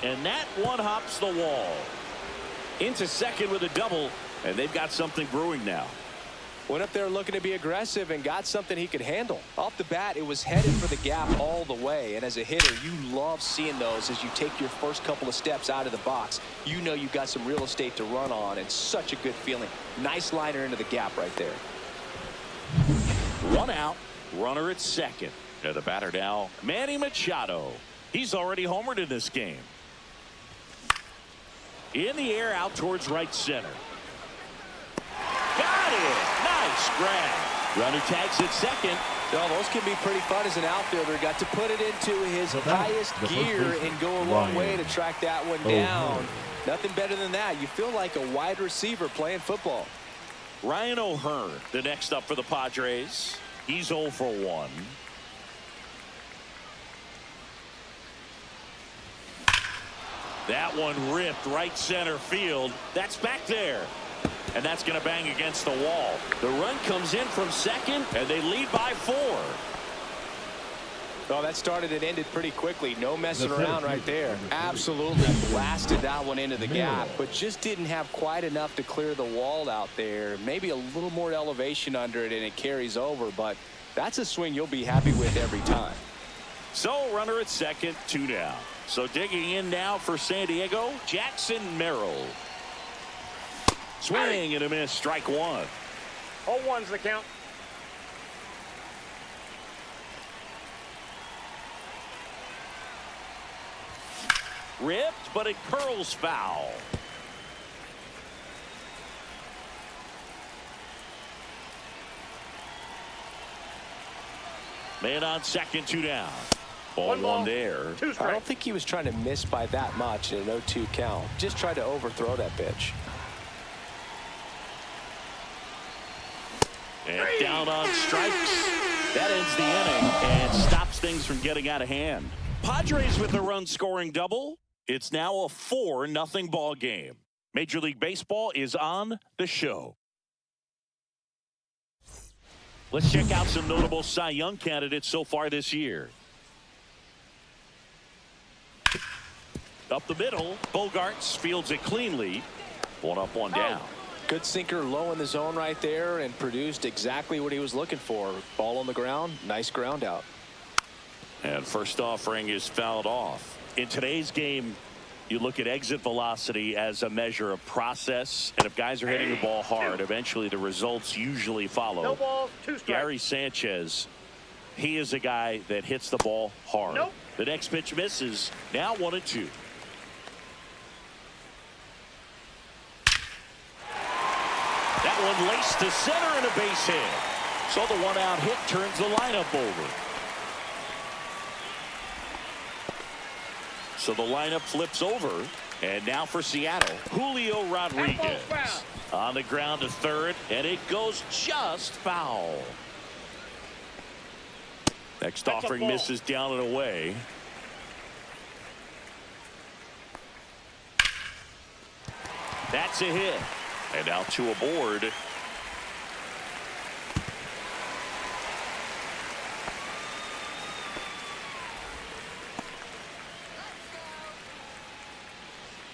And that one hops the wall. Into second with a double, and they've got something brewing now. Went up there looking to be aggressive and got something he could handle. Off the bat, it was headed for the gap all the way. And as a hitter, you love seeing those as you take your first couple of steps out of the box. You know you've got some real estate to run on, and such a good feeling. Nice liner into the gap right there. 1 out, runner at second. And the batter now, Manny Machado. He's already homered in this game. In the air, out towards right center. Got it. Nice grab. Runner tags at second. Well, those can be pretty fun as an outfielder. Got to put it into his highest gear and go a long way to track that one down. Nothing better than that. You feel like a wide receiver playing football. Ryan O'Hearn, the next up for the Padres. He's 0 for 1. That one ripped right center field. That's back there. And that's going to bang against the wall. The run comes in from second, and they lead by 4. Well, that started and ended pretty quickly. No messing around right there. Absolutely blasted that one into the gap, but just didn't have quite enough to clear the wall out there. Maybe a little more elevation under it, and it carries over, but that's a swing you'll be happy with every time. So runner at second, 2 down. So digging in now for San Diego, Jackson Merrill. Swing and a miss, strike 1. 0-1's the count. Ripped, but it curls foul. Man on second, 2 down. Ball 1 there. 2 strikes. I don't think he was trying to miss by that much in an 0-2 count. Just tried to overthrow that pitch. And down on strikes. That ends the inning and stops things from getting out of hand. Padres with the run scoring double. It's now a 4-0 ball game. Major League Baseball is on the show. Let's check out some notable Cy Young candidates so far this year. Up the middle, Bogarts fields it cleanly. 1 up, 1 down. Good sinker low in the zone right there and produced exactly what he was looking for. Ball on the ground, nice ground out. And first offering is fouled off. In today's game, you look at exit velocity as a measure of process, and if guys are hitting the ball hard, eventually the results usually follow. No balls, 2 strikes. Gary Sanchez, he is a guy that hits the ball hard. Nope. The next pitch misses. Now 1-2. That one laced to center and a base hit. So the 1-out hit turns the lineup over. So the lineup flips over, and now for Seattle, Julio Rodriguez on the ground to third, and it goes just foul. Next offering misses down and away. That's a hit, and now 2 aboard.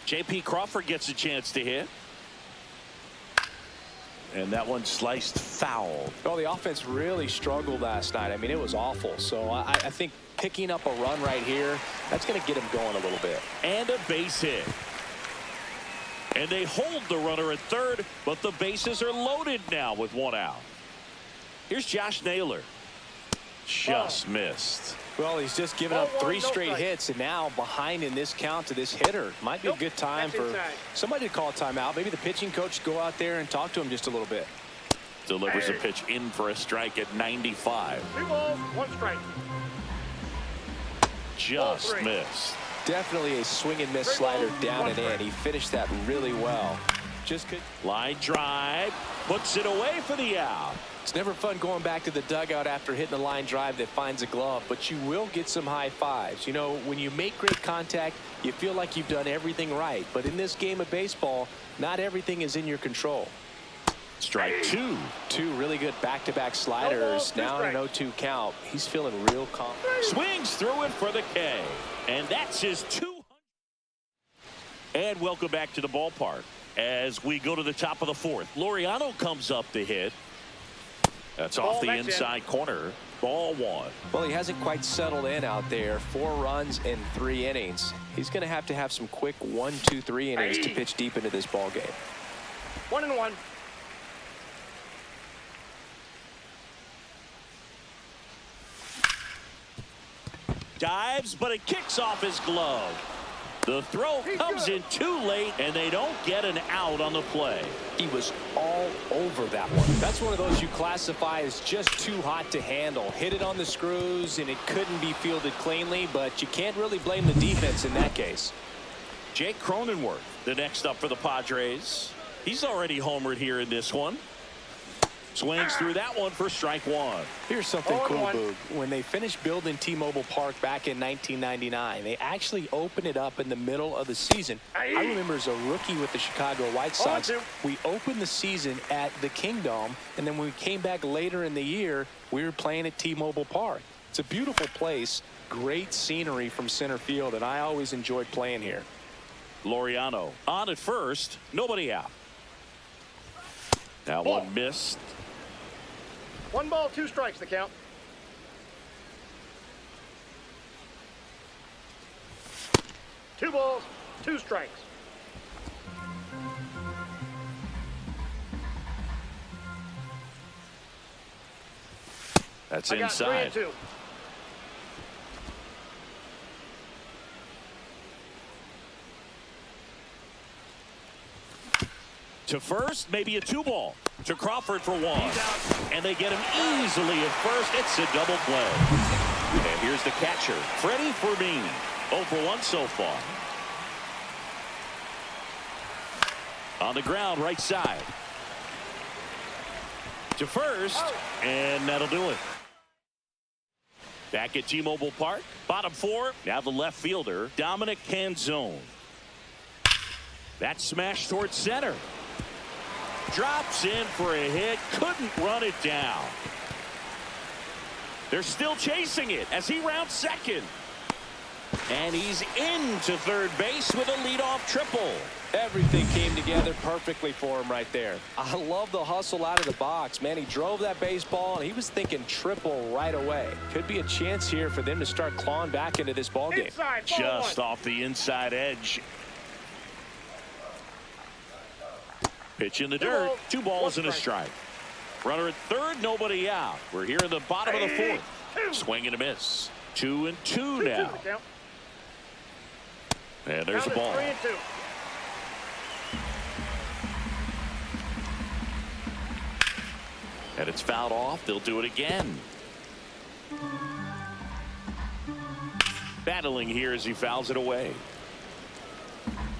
J.P. Crawford gets a chance to hit. And that one sliced foul. Well, the offense really struggled last night. I mean, it was awful. So I think picking up a run right here, that's going to get him going a little bit. And a base hit. And they hold the runner at third, but the bases are loaded now with 1 out. Here's Josh Naylor. Just missed. Well, he's just given up 3 straight hits, and now behind in this count to this hitter. Might be a good time for somebody to call a timeout. Maybe the pitching coach go out there and talk to him just a little bit. Delivers a pitch in for a strike at 95. 3 balls, 1 strike. Just missed. Definitely a swing and miss slider down and in. He finished that really well. Just could. Line drive, puts it away for the out. It's never fun going back to the dugout after hitting a line drive that finds a glove, but you will get some high fives. You know, when you make great contact, you feel like you've done everything right. But in this game of baseball, not everything is in your control. Strike 2. 2 really good back-to-back sliders. Now in an 0-2 count. He's feeling real confident. Swings through it for the K. And that's his 200. And welcome back to the ballpark as we go to the top of the 4th. Laureano comes up to hit. That's off the inside corner. Ball 1. Well, he hasn't quite settled in out there. 4 runs in 3 innings. He's going to have some quick 1, 2, 3 innings to pitch deep into this ball game. 1-1. Dives, but it kicks off his glove. The throw comes in too late, and they don't get an out on the play. He was all over that one. That's one of those you classify as just too hot to handle. Hit it on the screws, and it couldn't be fielded cleanly, but you can't really blame the defense in that case. Jake Cronenworth, the next up for the Padres. He's already homered here in this one. Swings through that one for strike one. Here's something cool, 0-1. Boog. When they finished building T-Mobile Park back in 1999, they actually opened it up in the middle of the season. I remember as a rookie with the Chicago White Sox, 0-2. we opened the season at the Kingdome, and then when we came back later in the year, we were playing at T-Mobile Park. It's a beautiful place, great scenery from center field, and I always enjoyed playing here. Laureano on at first, nobody out. That Ball. one missed. 1 ball, 2 strikes, the count. Two balls, 2 strikes. That's I got inside. 3-2. To first, maybe a 2-ball. To Crawford for 1. And they get him easily at first. It's a double play. And here's the catcher, Freddy Fermin. 0 for 1 so far. On the ground, right side. To first, and that'll do it. Back at T-Mobile Park, bottom 4. Now the left fielder, Dominic Canzone. That smash towards center. Drops in for a hit, couldn't run it down. They're still chasing it as he rounds second. And he's into third base with a leadoff triple. Everything came together perfectly for him right there. I love the hustle out of the box, man. He drove that baseball, and he was thinking triple right away. Could be a chance here for them to start clawing back into this ball game. Inside, Just off the inside edge. Pitch in the dirt. 2 balls and a strike. Runner at third, nobody out. We're here in the bottom of the 4th. Swing and a miss. 2-2 now. And there's a ball. 3-2. And it's fouled off. They'll do it again. Battling here as he fouls it away.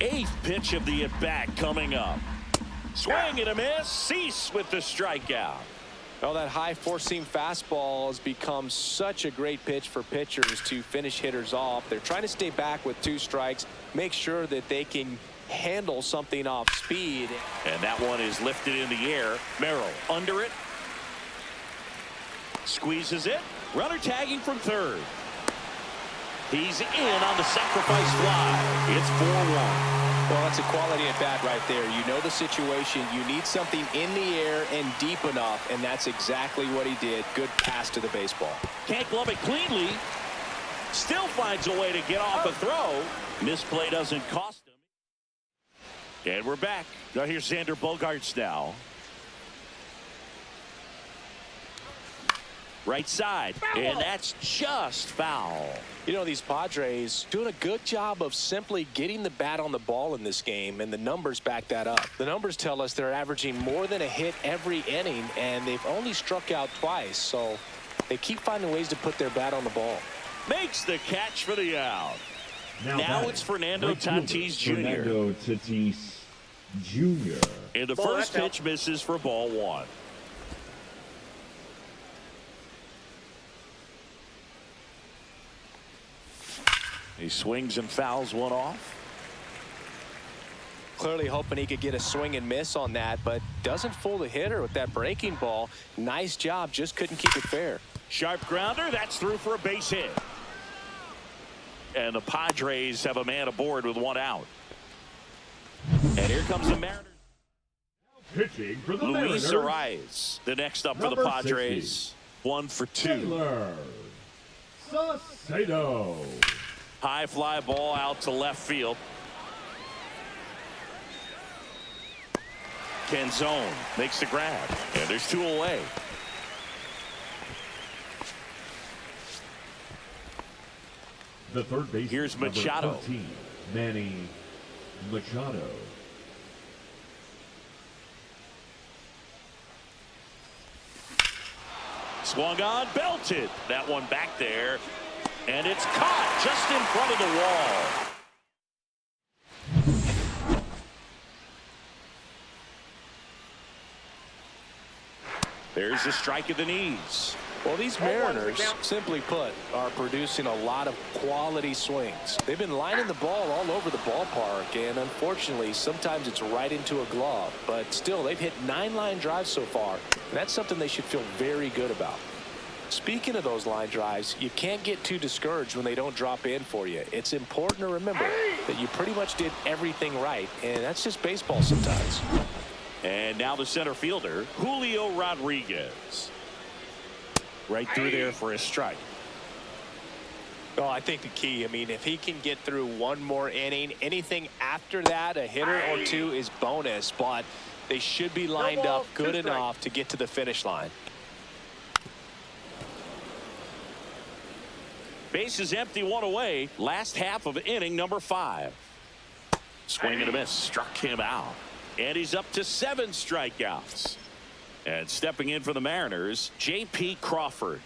8th pitch of the at-bat coming up. Swing and a miss. Cease with the strikeout. Well, that high four-seam fastball has become such a great pitch for pitchers to finish hitters off. They're trying to stay back with 2 strikes, make sure that they can handle something off speed. And that one is lifted in the air. Merrill under it. Squeezes it. Runner tagging from third. He's in on the sacrifice fly. It's 4-1. Well, that's a quality at bat right there. You know the situation. You need something in the air and deep enough, and that's exactly what he did. Good pass to the baseball. Can't glove it cleanly. Still finds a way to get off a throw. Misplay doesn't cost him. And we're back. Now here's Xander Bogaerts now. Right side. And that's just foul. You know, these Padres doing a good job of simply getting the bat on the ball in this game, and the numbers back that up. The numbers tell us they're averaging more than a hit every inning, and they've only struck out twice, so they keep finding ways to put their bat on the ball. Makes the catch for the out. Now it's Fernando Tatis Jr. Fernando Tatis Jr. And the first pitch misses for ball 1. He swings and fouls one off. Clearly hoping he could get a swing and miss on that, but doesn't fool the hitter with that breaking ball. Nice job, just couldn't keep it fair. Sharp grounder, that's through for a base hit. And the Padres have a man aboard with 1 out. And here comes the Mariners. Pitching for the Luis Mariners. Arraez, the next up for the Number Padres. 60. 1 for 2. Naylor Saucedo. High fly ball out to left field. Canzone makes the grab. And there's 2 away. The third base. Here's Machado. 13, Manny Machado. Swung on, belted. That one back there. And it's caught just in front of the wall. There's a strike at the knees. Well, these Mariners, simply put, are producing a lot of quality swings. They've been lining the ball all over the ballpark, and unfortunately, sometimes it's right into a glove. But still, they've hit 9 line drives so far, and that's something they should feel very good about. Speaking of those line drives, you can't get too discouraged when they don't drop in for you. It's important to remember that you pretty much did everything right, and that's just baseball sometimes. And now the center fielder, Julio Rodriguez. Right through there for a strike. Well, I think the key, if he can get through one more inning, anything after that, a hitter or two is bonus, but they should be lined up good enough to get to the finish line. Base is empty, 1 away. Last half of inning number 5. Swing and a miss, struck him out. And he's up to 7 strikeouts. And stepping in for the Mariners, J.P. Crawford.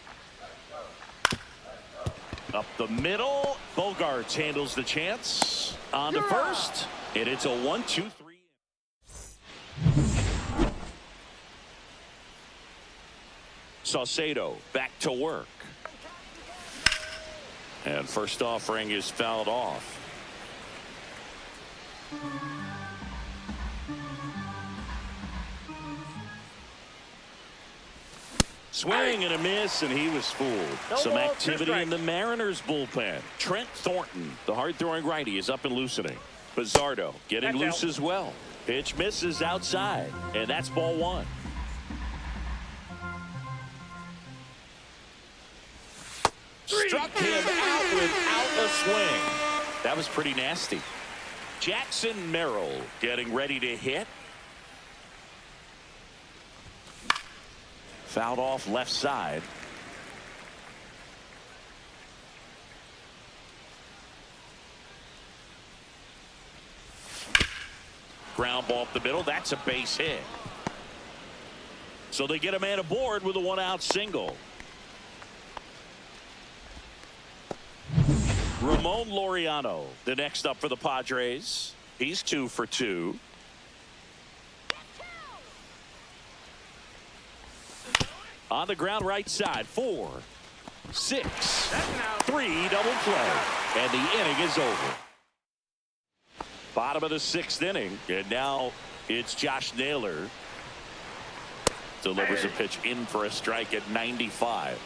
Up the middle, Bogaerts handles the chance. On to first, and it's a 1-2-3. Saucedo back to work. And first offering is fouled off. Swing and a miss, and he was fooled. Some activity in the Mariners bullpen. Trent Thornton, the hard-throwing righty, is up and loosening. Pizzardo getting loose as well. Pitch misses outside, and that's ball 1. Struck him out without a swing. That was pretty nasty. Jackson Merrill getting ready to hit. Fouled off left side. Ground ball up the middle. That's a base hit. So they get a man aboard with a 1-out single. Ramon Laureano, the next up for the Padres. He's 2 for 2. On the ground right side, 4, 6, 3 double play. And the inning is over. Bottom of the 6th inning. And now it's Josh Naylor. Delivers a pitch in for a strike at 95.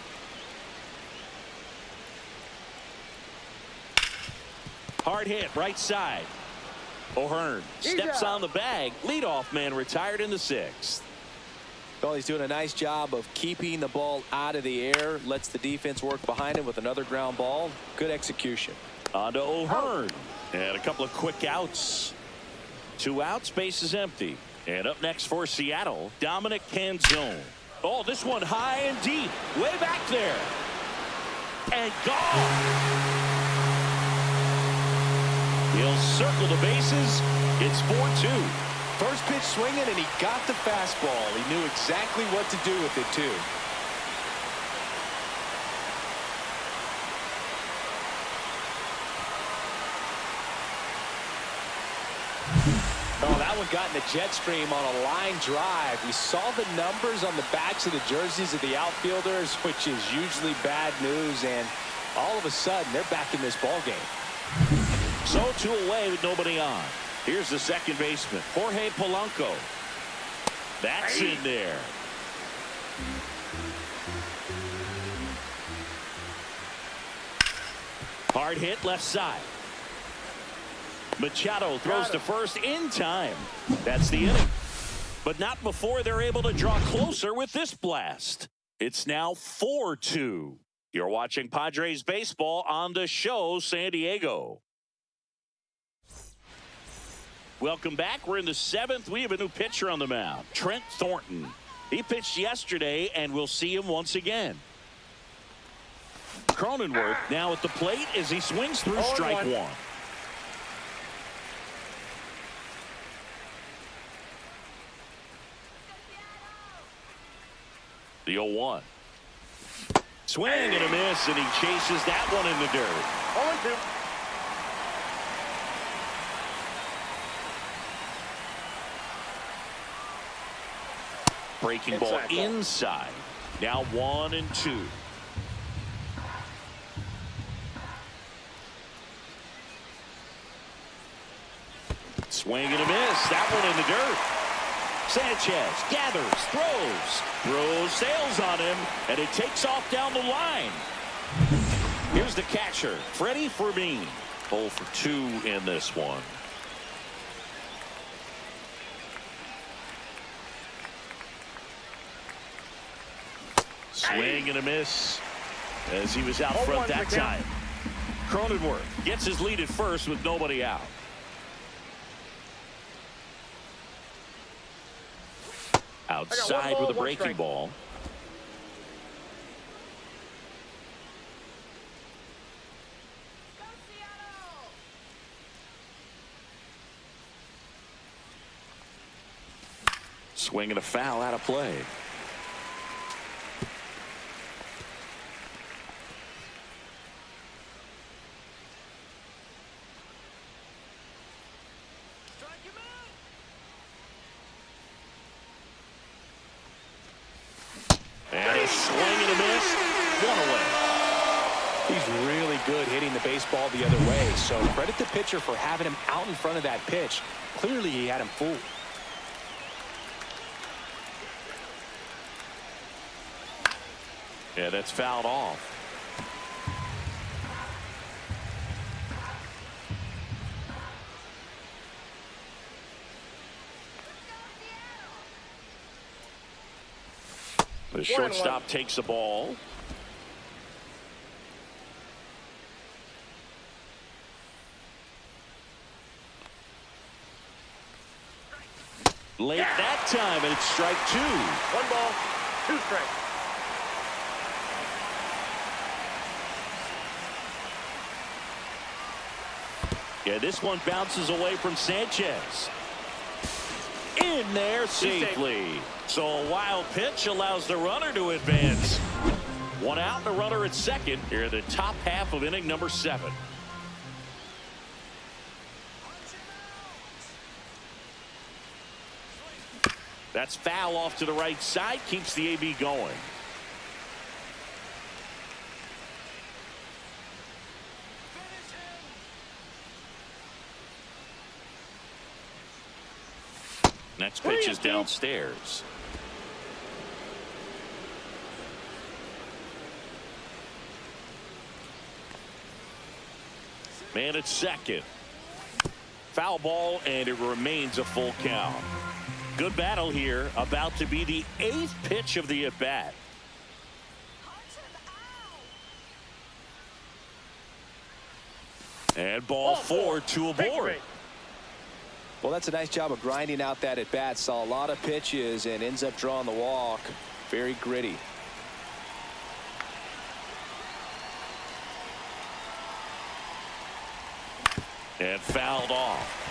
Hard hit right side. O'Hearn steps on the bag. Leadoff man retired in the 6th. Well, he's doing a nice job of keeping the ball out of the air. Lets the defense work behind him with another ground ball. Good execution. On to O'Hearn. And a couple of quick outs. 2 outs, base is empty. And up next for Seattle, Dominic Canzone. Oh, this one high and deep. Way back there. And gone. He'll circle the bases. It's 4-2. First pitch swinging, and he got the fastball. He knew exactly what to do with it, too. Oh, that one got in the jet stream on a line drive. We saw the numbers on the backs of the jerseys of the outfielders, which is usually bad news, and all of a sudden, they're back in this ball game. So 2 away with nobody on. Here's the second baseman, Jorge Polanco. That's in there. Hard hit left side. Machado throws to first in time. That's the inning. But not before they're able to draw closer with this blast. It's now 4-2. You're watching Padres baseball on the show, San Diego. Welcome back. We're in the 7th. We have a new pitcher on the mound, Trent Thornton. He pitched yesterday, and we'll see him once again. Cronenworth now at the plate as he swings through strike 1. The 0-1. Swing and a miss, and he chases that one in the dirt. 0-2. Breaking ball inside. Now 1-2. Swing and a miss. That one in the dirt. Sanchez gathers, throws, sails on him, and it takes off down the line. Here's the catcher, Freddy Fermin. 0 for 2 in this one. Swing and a miss as he was out front that time. Cronenworth gets his lead at first with nobody out. Outside with a breaking ball. Swing and a foul out of play. And a swing and a miss. One away. He's really good hitting the baseball the other way, so credit the pitcher for having him out in front of that pitch. Clearly he had him fooled. Yeah, that's fouled off. The shortstop takes the ball. Late that time, and it's strike 2. 1 ball, 2 strikes. Yeah, this one bounces away from Sanchez. In there safely. So a wild pitch allows the runner to advance. 1 out, the runner at second here in the top half of inning number 7. That's foul off to the right side, keeps the AB going. Next pitch is downstairs. Man at second. Foul ball, and it remains a full count. Good battle here. About to be the 8th pitch of the at-bat. And ball 4, 2 aboard. Well, that's a nice job of grinding out that at bat. Saw a lot of pitches and ends up drawing the walk. Very gritty. And fouled off.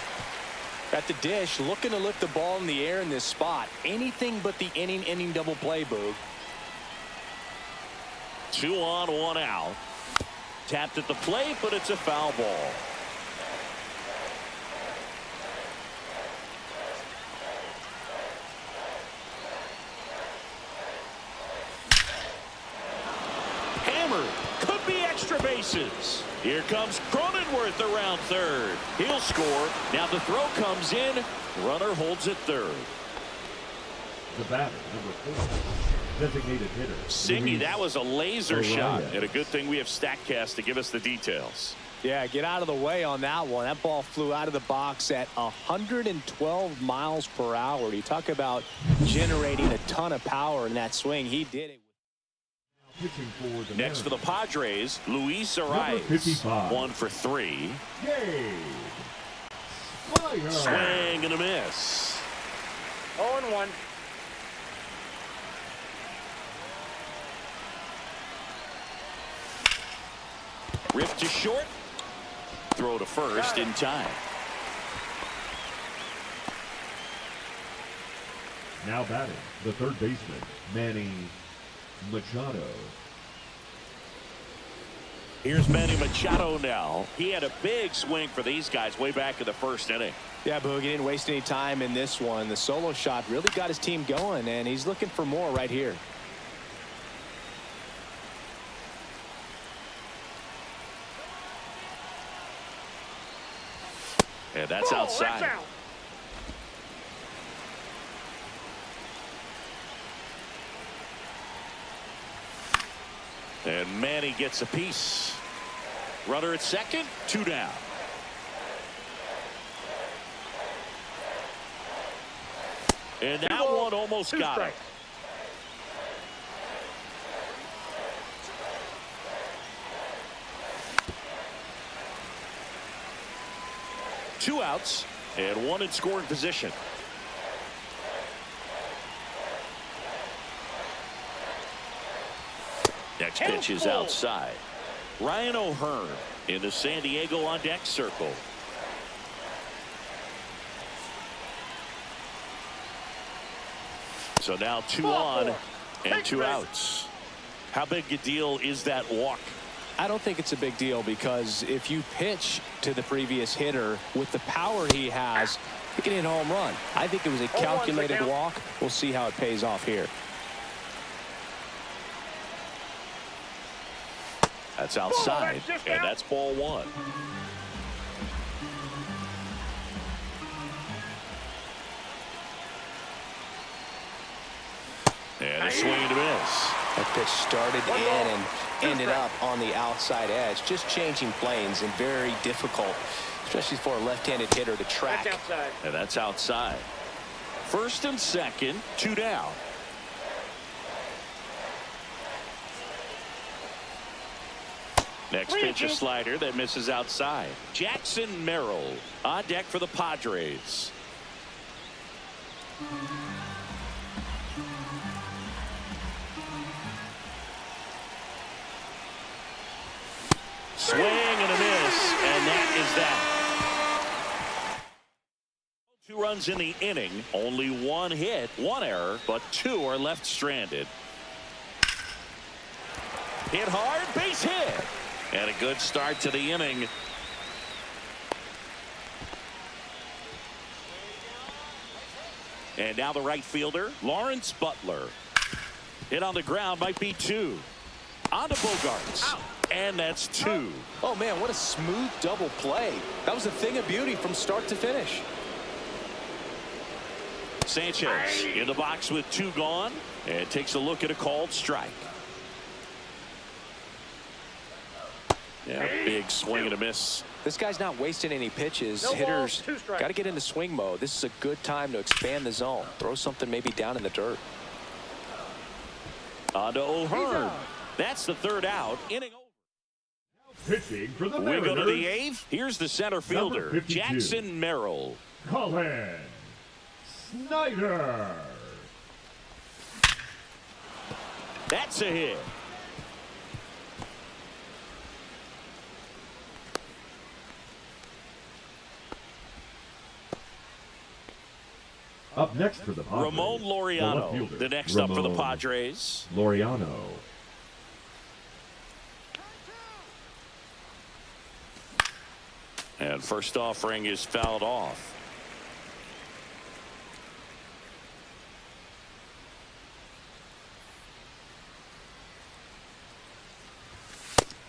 At the dish, looking to lift the ball in the air in this spot. Anything but the inning double play, Boog. 2 on, 1 out. Tapped at the plate, but it's a foul ball. Hammered. Could be extra bases. Here comes Cronenworth around third. He'll score. Now the throw comes in. Runner holds at third. The batter, number 4. Designated hitter. Singy, that was a laser shot. And a good thing we have StatCast to give us the details. Yeah, get out of the way on that one. That ball flew out of the box at 112 miles per hour. You talk about generating a ton of power in that swing. He did it. Next for the Padres, Luis Arraez. 1 for 3. Swing and a miss. 0-1. Rift to short. Throw to first in time. Now batting, the third baseman, Manny Machado. Here's Manny Machado now. He had a big swing for these guys way back in the first inning. Yeah, Boog, he didn't waste any time in this one. The solo shot really got his team going, and he's looking for more right here. And that's outside. That's out. And Manny gets a piece. Runner at second, 2 down. And that one almost got him. Two outs and one in scoring position. Next pitch is outside. Ryan O'Hearn in the San Diego on deck circle. So now 2 on and 2 outs. How big a deal is that walk? I don't think it's a big deal, because if you pitch to the previous hitter with the power he has, he can hit a home run. I think it was a calculated walk. We'll see how it pays off here. That's outside, and that's ball 1. And a swing and a miss. That pitch started in and ended up on the outside edge. Just changing planes, and very difficult, especially for a left-handed hitter to track. That's outside. And that's outside. First and second, 2 down. Next pitch, a slider that misses outside. Jackson Merrill on deck for the Padres. Swing and a miss, and that is that. 2 runs in the inning, only 1 hit, 1 error, but 2 are left stranded. Hit hard, base hit. And a good start to the inning. And now the right fielder, Lawrence Butler. Hit on the ground, might be 2. On to Bogarts. Ow. And that's 2. Oh, man, what a smooth double play. That was a thing of beauty from start to finish. Sanchez in the box with 2 gone, and takes a look at a called strike. Yeah, big swing and a miss. This guy's not wasting any pitches. Hitters got to get into swing mode. This is a good time to expand the zone. Throw something maybe down in the dirt. On to O'Hearn. That's the 3rd out. Inning over. Pitching for the We Mariners. go to the 8th. Here's the center fielder, Jackson Merrill. Colin Snyder. That's a hit. Up next for the Padres, Ramon Laureano, the next up for the Padres. Laureano. And first offering is fouled off.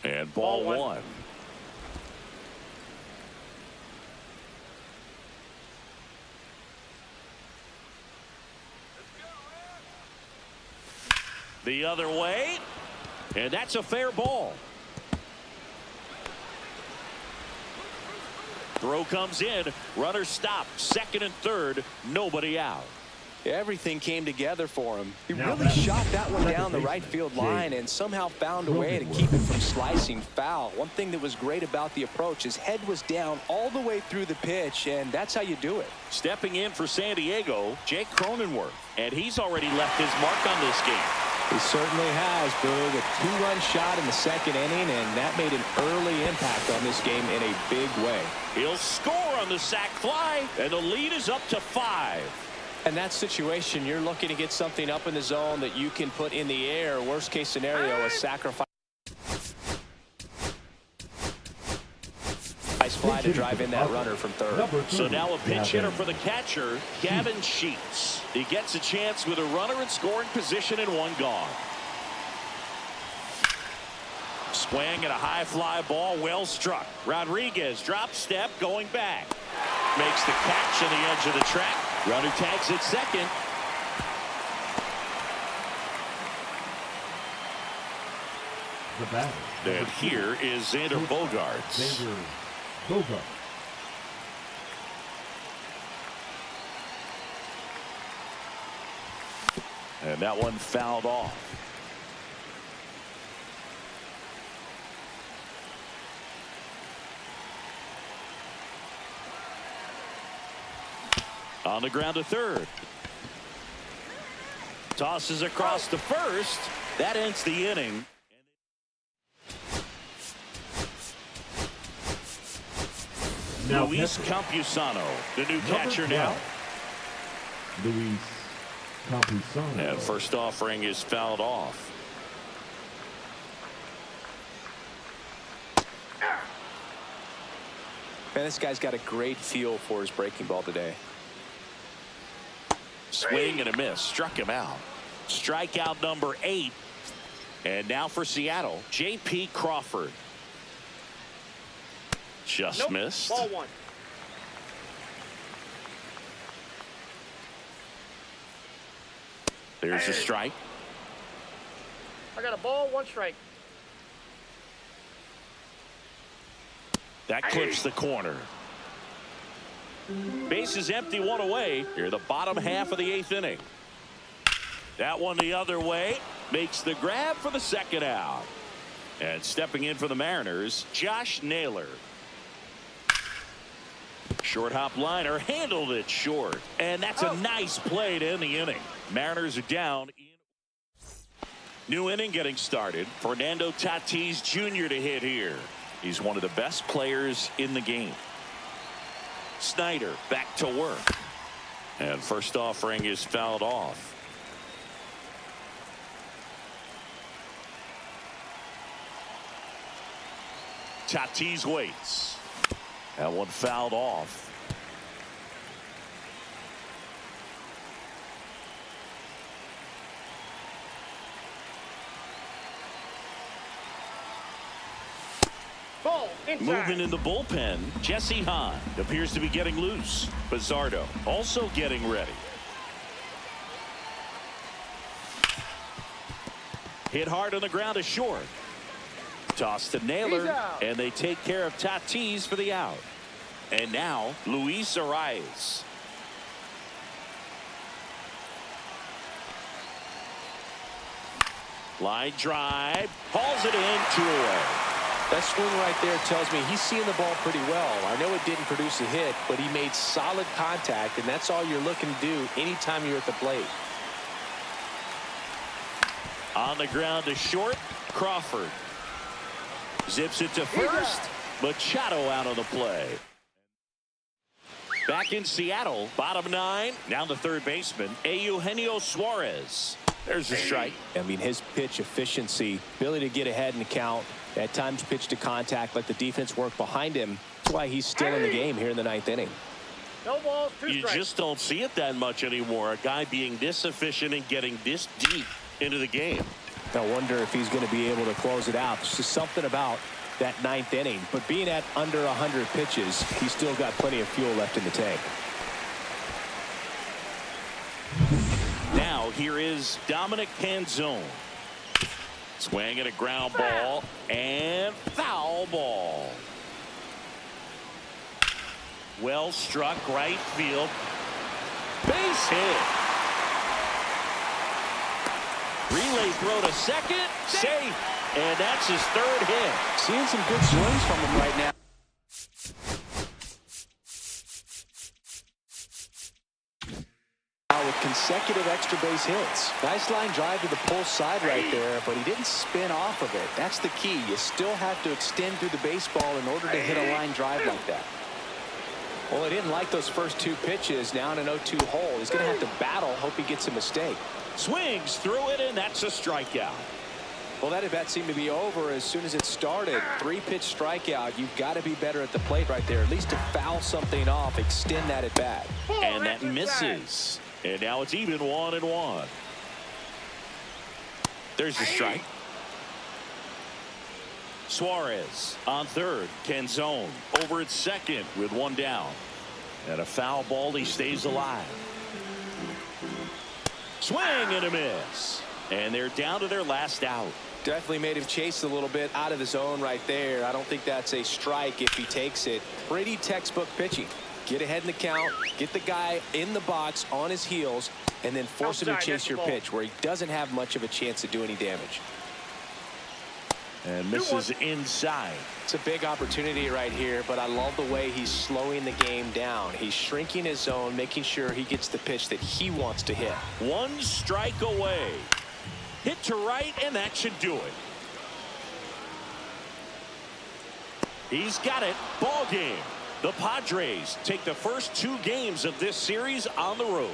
And ball 1. The other way, and that's a fair ball. Throw comes in, runner stop, 2nd and 3rd, nobody out. Everything came together for him. He really shot that one down the right field line and somehow found a way to keep it from slicing foul. One thing that was great about the approach, his head was down all the way through the pitch, and that's how you do it. Stepping in for San Diego, Jake Cronenworth, and he's already left his mark on this game. He certainly has, Boog. A 2-run shot in the 2nd inning, and that made an early impact on this game in a big way. He'll score on the sac fly, and the lead is up to 5. In that situation, you're looking to get something up in the zone that you can put in the air. Worst case scenario, a sacrifice. fly to drive in that runner from third. So now a pinch hitter for the catcher, Gavin Sheets. He gets a chance with a runner in scoring position and one gone. Swing and a high fly ball, well struck. Rodriguez drop step going back. Makes the catch on the edge of the track. Runner tags at second. The batter. And here is Xander Bogaerts. Xander Bogaerts. And that one fouled off. On the ground to third. Tosses across to first. That ends the inning. Now Luis Campusano, the new catcher now. Luis Campusano. And first offering is fouled off. Man, this guy's got a great feel for his breaking ball today. Swing and a miss. Struck him out. Strikeout number 8. And now for Seattle, J.P. Crawford. Just missed. Ball one. There's a strike. I got a ball, one strike. That clips the corner. Base is empty, one away. Here, the bottom half of the 8th inning. That one the other way. Makes the grab for the second out. And stepping in for the Mariners, Josh Naylor. Short hop liner, handled it short. And that's a nice play to end the inning. Mariners are down. New inning getting started. Fernando Tatis Jr. to hit here. He's one of the best players in the game. Snyder back to work. And first offering is fouled off. Tatis waits. That one fouled off. Ball inside. Movement in the bullpen. Jesse Hahn appears to be getting loose. Bizzardo also getting ready. Hit hard on the ground to short. Toss to Naylor, and they take care of Tatis for the out. And now Luis Arraez. Line drive, hauls it in, 2 away. That swing right there tells me he's seeing the ball pretty well. I know it didn't produce a hit, but he made solid contact, and that's all you're looking to do anytime you're at the plate. On the ground to short, Crawford. Zips it to first. Machado out on the play. Back in Seattle, bottom 9. Now the third baseman, Eugenio Suarez. There's a strike. I mean, his pitch efficiency, ability to get ahead in the count, at times pitch to contact, let the defense work behind him. That's why he's still in the game here in the 9th inning. No balls, 2 You strikes. just don't see it that much anymore. A guy being this efficient and getting this deep into the game. I wonder if he's going to be able to close it out. There's just something about that 9th inning. But being at under 100 pitches, he's still got plenty of fuel left in the tank. Now here is Dominic Canzone. Swing and a ground ball and foul ball. Well struck, right field. Base hit. Relay throw to second. Safe. And that's his 3rd hit. Seeing some good swings from him right now. With consecutive extra base hits. Nice line drive to the pull side right there, but he didn't spin off of it. That's the key. You still have to extend through the baseball in order to hit a line drive like that. Well, he didn't like those first 2 pitches. Now in an 0-2 hole. He's going to have to battle. Hope he gets a mistake. Swings through it, and that's a strikeout. Well, that at-bat seemed to be over as soon as it started. 3-pitch strikeout. You've got to be better at the plate right there, at least to foul something off, extend that at-bat. And that misses. And now it's even 1-1. There's the strike. Suarez on third. Canzone over at second with one down. And a foul ball. He stays alive. Swing and a miss. And they're down to their last out. Definitely made him chase a little bit out of his zone right there. I don't think that's a strike if he takes it. Pretty textbook pitching. Get ahead in the count, get the guy in the box on his heels, and then force him to chase your pitch where he doesn't have much of a chance to do any damage. And misses inside. It's a big opportunity right here, but I love the way he's slowing the game down. He's shrinking his zone, making sure he gets the pitch that he wants to hit. 1 strike away. Hit to right, and that should do it. He's got it. Ball game. The Padres take the first 2 games of this series on the road.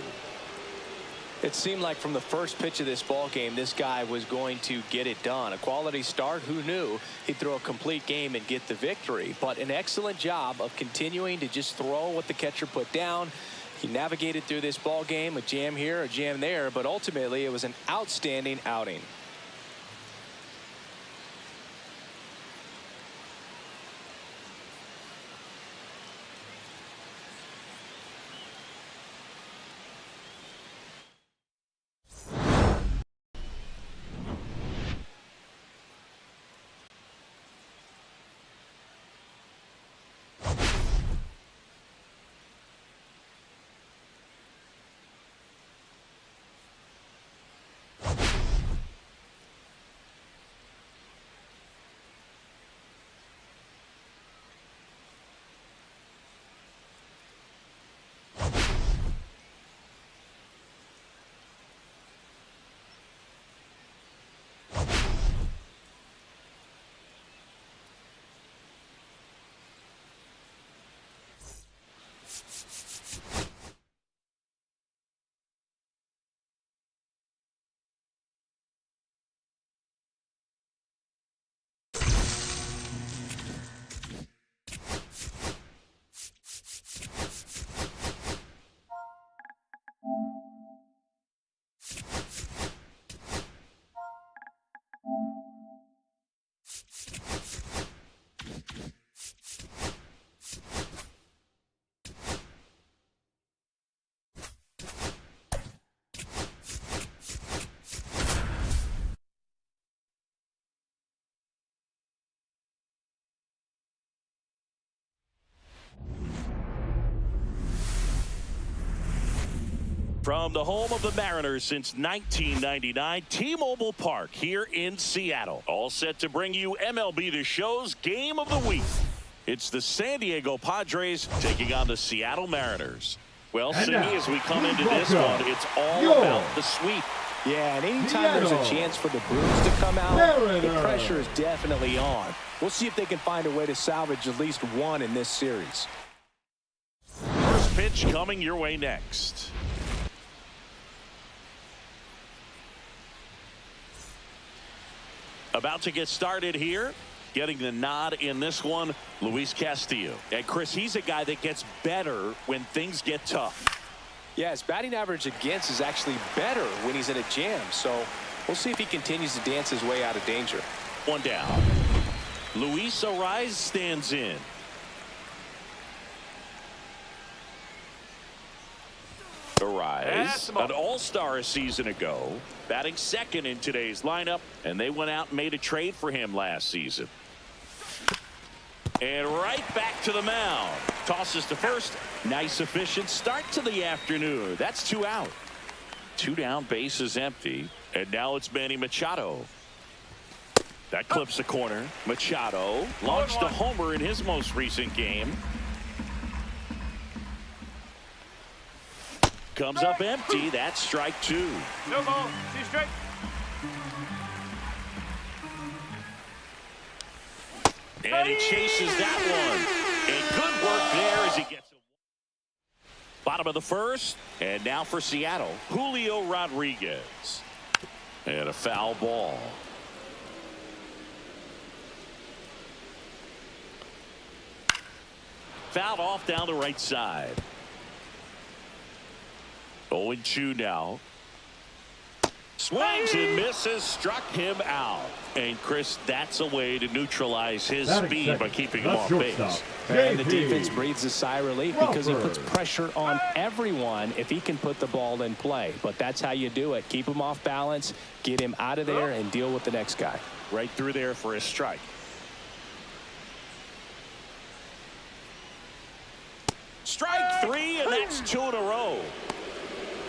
It seemed like from the first pitch of this ball game, this guy was going to get it done. A quality start. Who knew he'd throw a complete game and get the victory? But an excellent job of continuing to just throw what the catcher put down. He navigated through this ball game, a jam here, a jam there, but ultimately it was an outstanding outing. From the home of the Mariners since 1999, T-Mobile Park here in Seattle. All set to bring you MLB The Show's Game of the Week. It's the San Diego Padres taking on the Seattle Mariners. Well, Simi, as we come into this one, it's all about the sweep. Yeah, and anytime there's a chance for the Bruins to come out, the pressure is definitely on. We'll see if they can find a way to salvage at least one in this series. First pitch coming your way next. About to get started here. Getting the nod in this one, Luis Castillo. And Chris, he's a guy that gets better when things get tough. Yeah, his batting average against is actually better when he's in a jam. So we'll see if he continues to dance his way out of danger. One down. Luis Arraez stands in. Arraez, an all-star a season ago, batting second in today's lineup, and they went out and made a trade for him last season. And right back to the mound. Tosses to first. Nice efficient start to the afternoon. That's 2 out. 2 down, base is empty. And now it's Manny Machado. That clips the corner. Machado launched a homer in his most recent game. Comes up empty. That's strike 2. No ball. 2 strike. And he chases that one. And good work there as he gets it. Bottom of the first. And now for Seattle, Julio Rodriguez. And a foul ball. Fouled off down the right side. 0-2 now. Swings and misses, struck him out. And Chris, that's a way to neutralize his speed by keeping him off base. And the defense breathes a sigh of relief because he puts pressure on everyone if he can put the ball in play. But that's how you do it. Keep him off balance, get him out of there, and deal with the next guy. Right through there for a strike. Strike 3, and that's 2 in a row.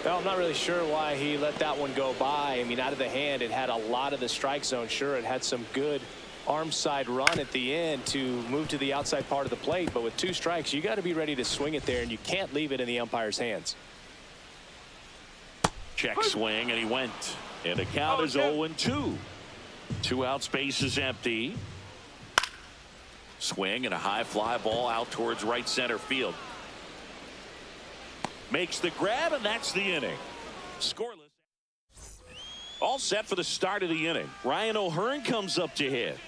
Well, I'm not really sure why he let that one go by. I mean, out of the hand, it had a lot of the strike zone. Sure, it had some good arm side run at the end to move to the outside part of the plate. But with 2 strikes, you got to be ready to swing it there, and you can't leave it in the umpire's hands. Check swing, and he went. And the count is 0-2. 2 outs, base is empty. Swing and a high fly ball out towards right center field. Makes the grab, and that's the inning. Scoreless. All set for the start of the inning. Ryan O'Hearn comes up to hit.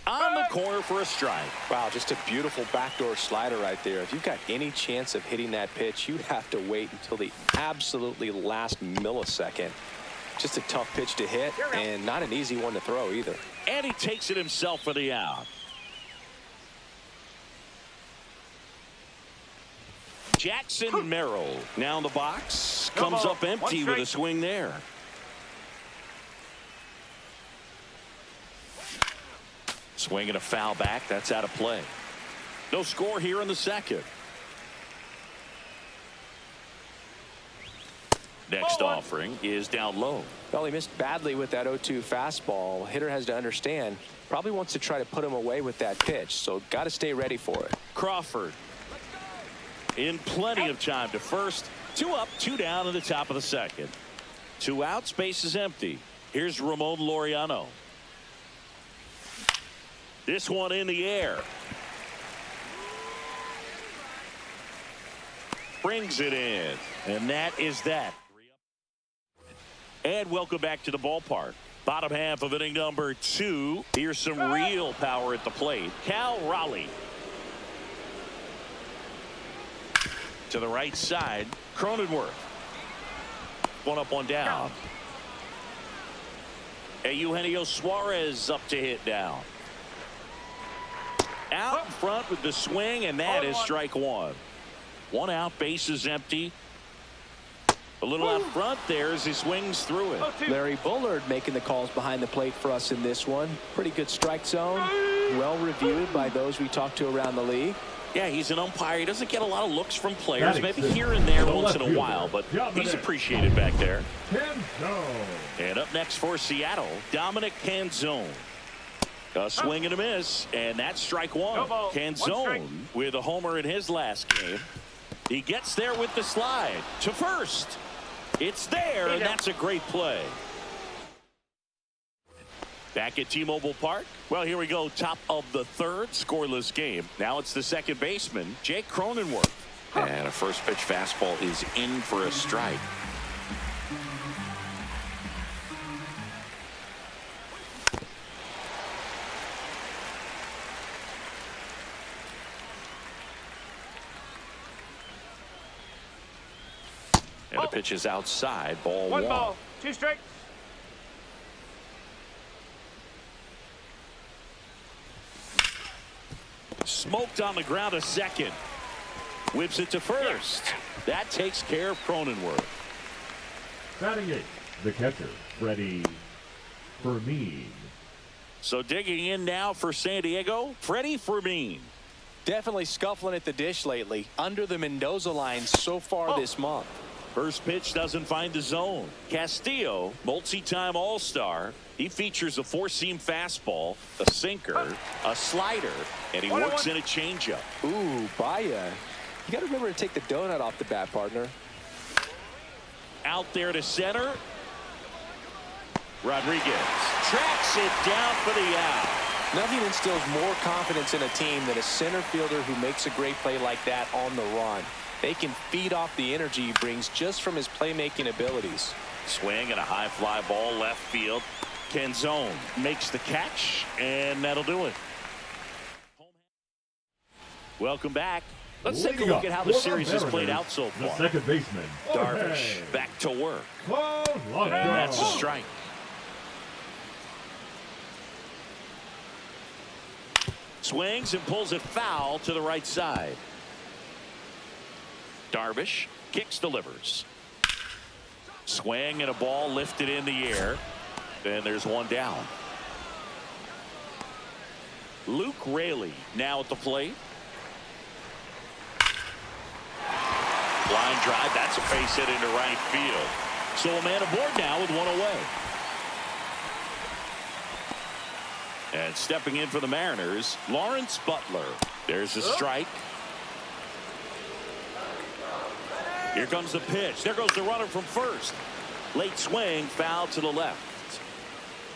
On the corner for a strike. Wow, just a beautiful backdoor slider right there. If you've got any chance of hitting that pitch, you have to wait until the absolutely last millisecond. Just a tough pitch to hit, and not an easy one to throw either. And he takes it himself for the out. Jackson Merrill now in the box, comes up empty with a swing there. Swing and a foul back. That's out of play. No score here in the second. Next offering is down low. Well, he missed badly with that 0-2 fastball. Hitter has to understand, probably wants to try to put him away with that pitch, so got to stay ready for it. Crawford in plenty of time to first. 2 up, 2 down in the top of the second. 2 outs, base is empty. Here's Ramon Laureano. This one in the air. Brings it in, and that is that. And welcome back to the ballpark. Bottom half of inning number 2. Here's some real power at the plate. Cal Raleigh. To the right side, Cronenworth. 1 up, 1 down. Eugenio Suarez up to hit now. Out in front with the swing, and that is strike 1. 1 out, base is empty. A little out front there as he swings through it. Larry Bullard making the calls behind the plate for us in this one. Pretty good strike zone. Well reviewed by those we talked to around the league. Yeah, he's an umpire. He doesn't get a lot of looks from players, maybe here and there once in a while, but he's appreciated back there. And up next for Seattle, Dominic Canzone. A swing and a miss, and that's strike 1. Canzone with a homer in his last game. He gets there with the slide to first. It's there, and that's a great play. Back at T-Mobile Park. Well, here we go. Top of the 3rd, scoreless game. Now it's the second baseman, Jake Cronenworth. And a first pitch fastball is in for a strike. And the pitch is outside. Ball 1. 1 ball, 2 strikes. Smoked on the ground a second. Whips it to first. That takes care of Cronenworth. Batting 8, the catcher, Freddy Fermin. So digging in now for San Diego, Freddy Fermin. Definitely scuffling at the dish lately. Under the Mendoza line so far this month. First pitch doesn't find the zone. Castillo, multi-time All-Star. He features a 4-seam fastball, a sinker, a slider, and he works in a changeup. Ooh, Baya. You got to remember to take the donut off the bat, partner. Out there to center. Rodriguez tracks it down for the out. Nothing instills more confidence in a team than a center fielder who makes a great play like that on the run. They can feed off the energy he brings just from his playmaking abilities. Swing and a high fly ball left field. Canzone makes the catch, and that'll do it. Welcome back. Let's take a look at how the series has played out so The far. second baseman, Darvish O'Hearn. back to work. And And that's a strike. Swings and pulls it foul to the right side. Darvish kicks, delivers. Swing and a ball lifted in the air. And there's one down. Luke Raley now at the plate. Line drive. That's a base hit into right field. So a man aboard now with one away. And stepping in for the Mariners, Lawrence Butler. There's a strike. Here comes the pitch. There goes the runner from first. Late swing, foul to the left.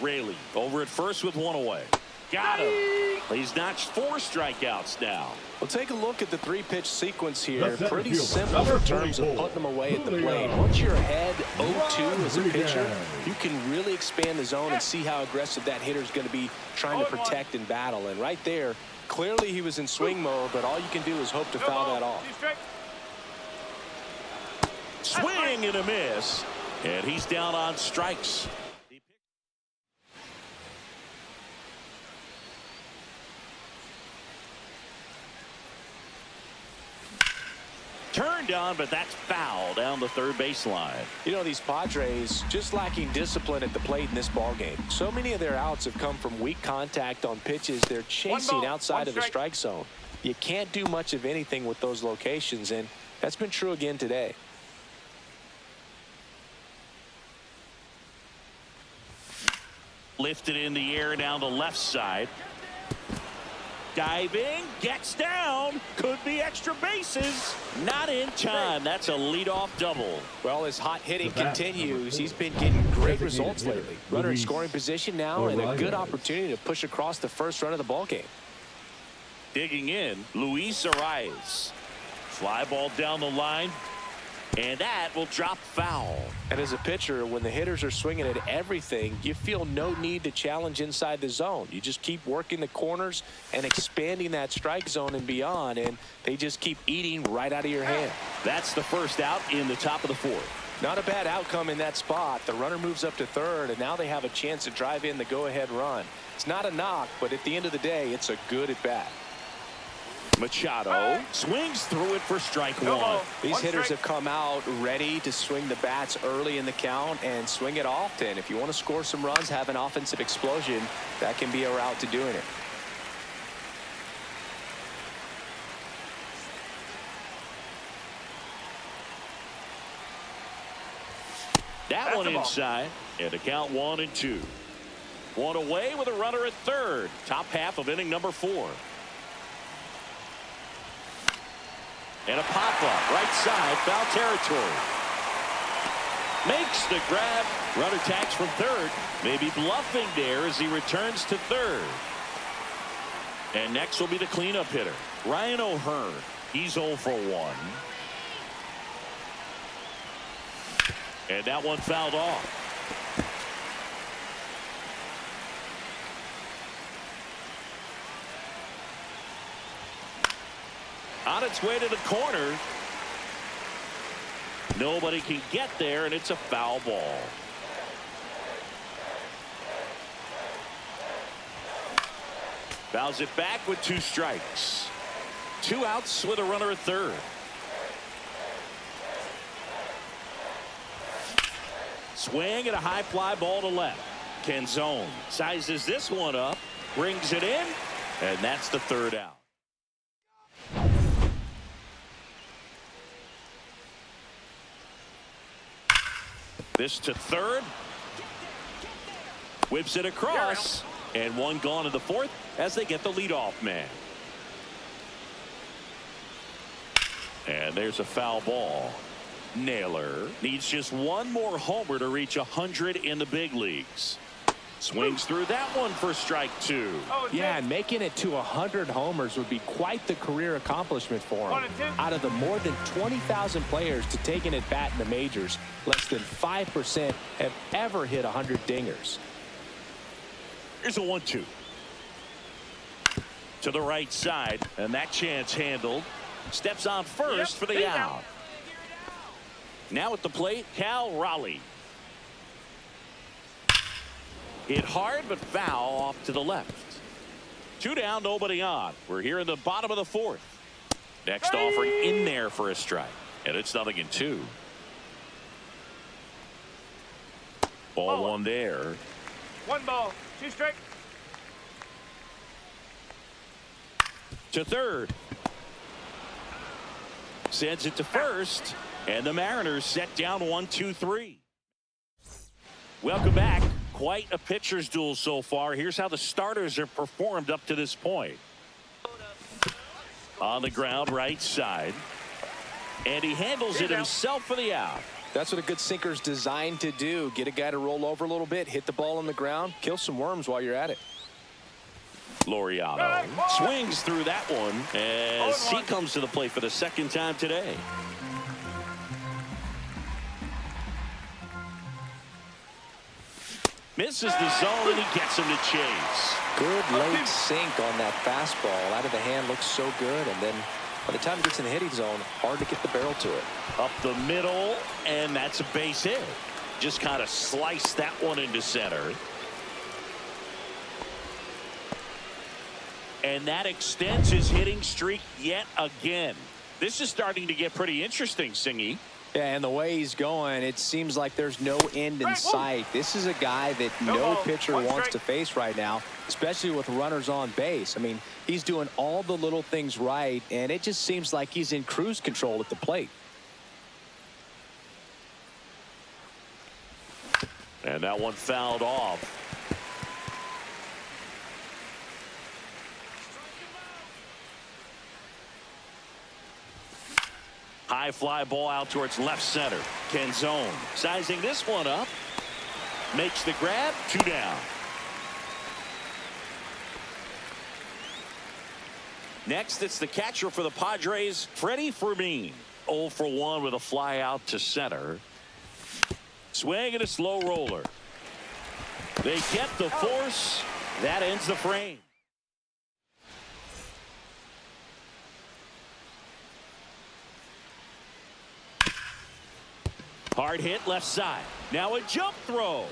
Raley over at first with one away. Got him. He's notched 4 strikeouts now. Well, take a look at the 3-pitch sequence here. The Pretty fielder, simple in number terms of 44, putting them away at the Julio plate. Once you're ahead 0-2 as a pitcher, Rodriguez. you can really expand the zone and see how aggressive that hitter is going to be trying to protect and battle. And right there, clearly he was in swing mode, but all you can do is hope to foul that off. Swing and a miss. And he's down on strikes. Turned on, but that's foul down the third baseline. You know, these Padres just lacking discipline at the plate in this ballgame. So many of their outs have come from weak contact on pitches they're chasing outside of the strike zone. You can't do much of anything with those locations, and that's been true again today. Lifted in the air down the left side. Diving, gets down, could be extra bases. Not in time. That's a leadoff double. Well, as hot hitting continues, he's been getting great results lately. Runner in scoring position now, and a good opportunity to push across the first run of the ballgame. Digging in, Luis Arraez. Fly ball down the line, and that will drop foul. And as a pitcher, when the hitters are swinging at everything, you feel no need to challenge inside the zone. You just keep working the corners and expanding that strike zone and beyond, and they just keep eating right out of your hand. That's the first out in the top of the fourth. Not a bad outcome in that spot. The runner moves up to third, and now they have a chance to drive in the go-ahead run. It's not a knock, but at the end of the day, it's a good at-bat. Machado swings through it for strike one. These hitters have come out ready to swing the bats early in the count and swing it often. If you want to score some runs, have an offensive explosion, that can be a route to doing it. That one inside, and a count 1-2. One away with a runner at third. Top half of inning number 4. And a pop-up, right side, foul territory. Makes the grab. Runner tags from third. Maybe bluffing there as he returns to third. And next will be the cleanup hitter, Ryan O'Hearn. He's 0 for 1. And that one fouled off. On its way to the corner. Nobody can get there, and it's a foul ball. Fouls it back with 2 strikes. 2 outs with a runner at third. Swing and a high fly ball to left. Canzone sizes this one up, brings it in, and that's the third out. This to third. Whips it across. And one gone in the fourth as they get the leadoff man. And there's a foul ball. Naylor needs just one more homer to reach 100 in the big leagues. Swings through that one for strike 2. Yeah, and making it to 100 homers would be quite the career accomplishment for him. Out of the more than 20,000 players to take an at-bat in the majors, less than 5% have ever hit 100 dingers. Here's a 1-2. to the right side, and that chance handled. Steps on first for the out. Now at the plate, Cal Raleigh. Hit hard, but foul off to the left. 2 down, nobody on. We're here in the bottom of the 4th. Next offering in there for a strike, and it's 0-2. Ball 1 there. 1 ball, 2 strikes. To third. Sends it to first, and the Mariners set down 1-2-3. Welcome back. Quite a pitcher's duel so far. Here's how the starters have performed up to this point. On the ground, right side. And he handles it himself for the out. That's what a good sinker's designed to do. Get a guy to roll over a little bit, hit the ball on the ground, kill some worms while you're at it. Laureano swings through that one as he comes to the plate for the 2nd time today. Misses the zone, and he gets him to chase. Good late sink on that fastball. Out of the hand, looks so good. And then by the time it gets in the hitting zone, hard to get the barrel to it. Up the middle, and that's a base hit. Just kind of sliced that one into center. And that extends his hitting streak yet again. This is starting to get pretty interesting, Singy. Yeah, and the way he's going, it seems like there's no end in sight. This is a guy that no pitcher wants to face right now, especially with runners on base. I mean, he's doing all the little things right, and it just seems like he's in cruise control at the plate. And that one fouled off. High fly ball out towards left center. Canzone sizing this one up. Makes the grab. 2 down. Next, it's the catcher for the Padres, Freddy Fermin. 0 for 1 with a fly out to center. Swing and a slow roller. They get the force. That ends the frame. Hard hit left side. Now a jump throw.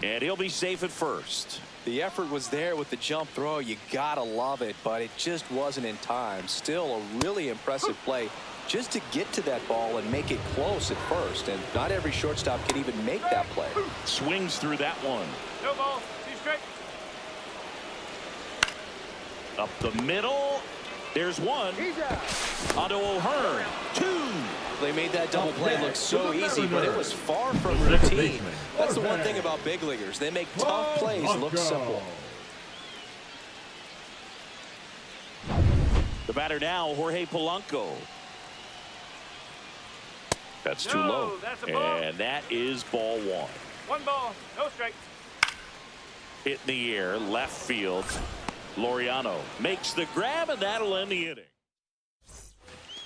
And he'll be safe at first. The effort was there with the jump throw. You gotta love it, but it just wasn't in time. Still a really impressive play just to get to that ball and make it close at first. And not every shortstop can even make that play. Swings through that one. No ball, 2 strikes. Up the middle. There's 1. Onto O'Hearn. 2. They made that double play look so easy, but it was far from routine. That's the one thing about big leaguers. They make tough plays look simple. The batter now, Jorge Polanco. That's too low. And that is ball 1. 1 ball, no strikes. Hit in the air, left field. Laureano makes the grab, and that'll end the inning.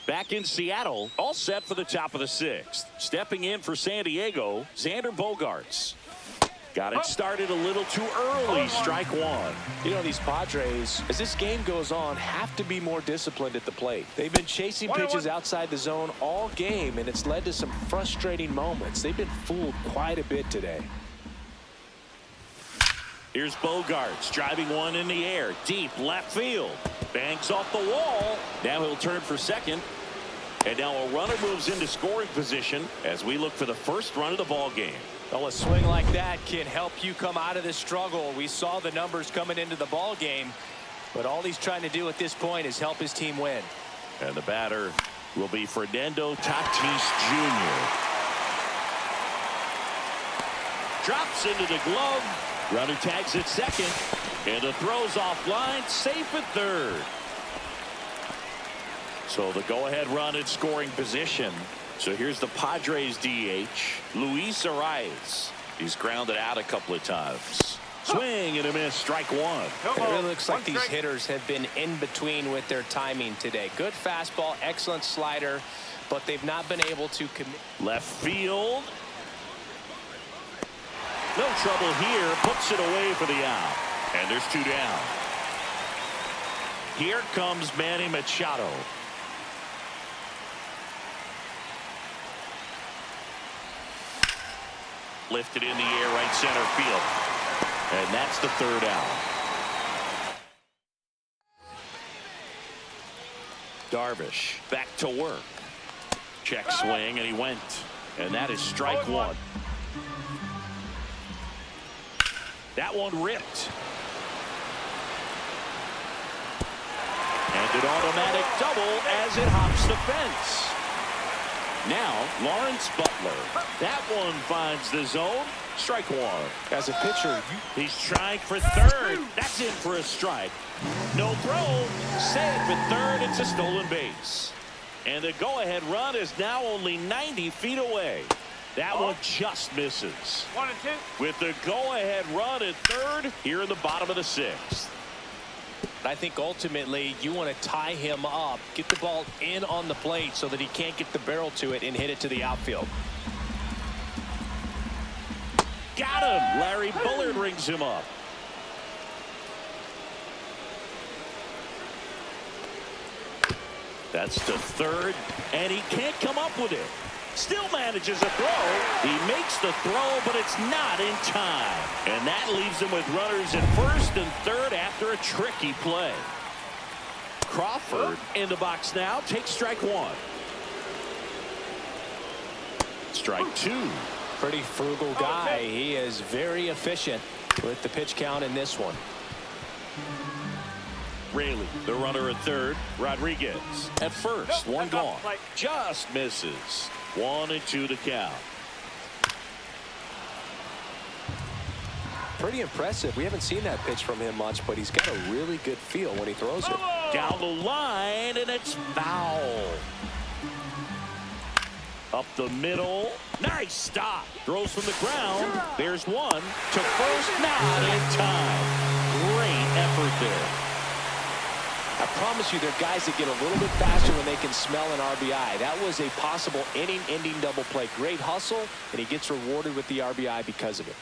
Back in Seattle, all set for the top of the 6th. Stepping in for San Diego, Xander Bogaerts. Got it started a little too early. Strike 1. You know, these Padres, as this game goes on, have to be more disciplined at the plate. They've been chasing pitches outside the zone all game, and it's led to some frustrating moments. They've been fooled quite a bit today. Here's Bogaerts driving one in the air. Deep left field. Banks off the wall. Now he'll turn for second. And now a runner moves into scoring position as we look for the first run of the ball game. Well, a swing like that can help you come out of this struggle. We saw the numbers coming into the ball game, but all he's trying to do at this point is help his team win. And the batter will be Fernando Tatis Jr. Drops into the glove. Runner tags at second, and the throw's offline, safe at third. So the go-ahead run in scoring position. So here's the Padres DH, Luis Arraez. He's grounded out a couple of times. Swing and a miss, strike 1. It really looks like these hitters have been in between with their timing today. Good fastball, excellent slider, but they've not been able to commit. Left field. No trouble here, puts it away for the out. And there's 2 down. Here comes Manny Machado. Lifted in the air, right center field. And that's the third out. Darvish back to work. Check swing, and he went. And that is strike one. That one ripped. And an automatic double as it hops the fence. Now Lawrence Butler. That one finds the zone. Strike one. As a pitcher, he's trying for third. That's in for a strike. No throw. Safe at third. It's a stolen base. And the go-ahead run is now only 90 feet away. That one just misses. 1 and 2. With the go-ahead run at third here in the bottom of the sixth. I think ultimately you want to tie him up, get the ball in on the plate so that he can't get the barrel to it and hit it to the outfield. Got him. Larry Bullard rings him up. That's to third, and he can't come up with it. Still manages a throw. He makes the throw, but it's not in time. And that leaves him with runners at first and third after a tricky play. Crawford in the box now. Takes strike one. Strike two. Pretty frugal guy. He is very efficient with the pitch count in this one. Raley, the runner at third. Rodriguez at first. One gone. Just misses. 1 and 2 to count. Pretty impressive. We haven't seen that pitch from him much, but he's got a really good feel when he throws it. Down the line, and it's foul. Up the middle. Nice stop. Throws from the ground. There's one. To first, not in time. Great effort there. I promise you, there are guys that get a little bit faster when they can smell an RBI. That was a possible inning-ending double play. Great hustle, and he gets rewarded with the RBI because of it.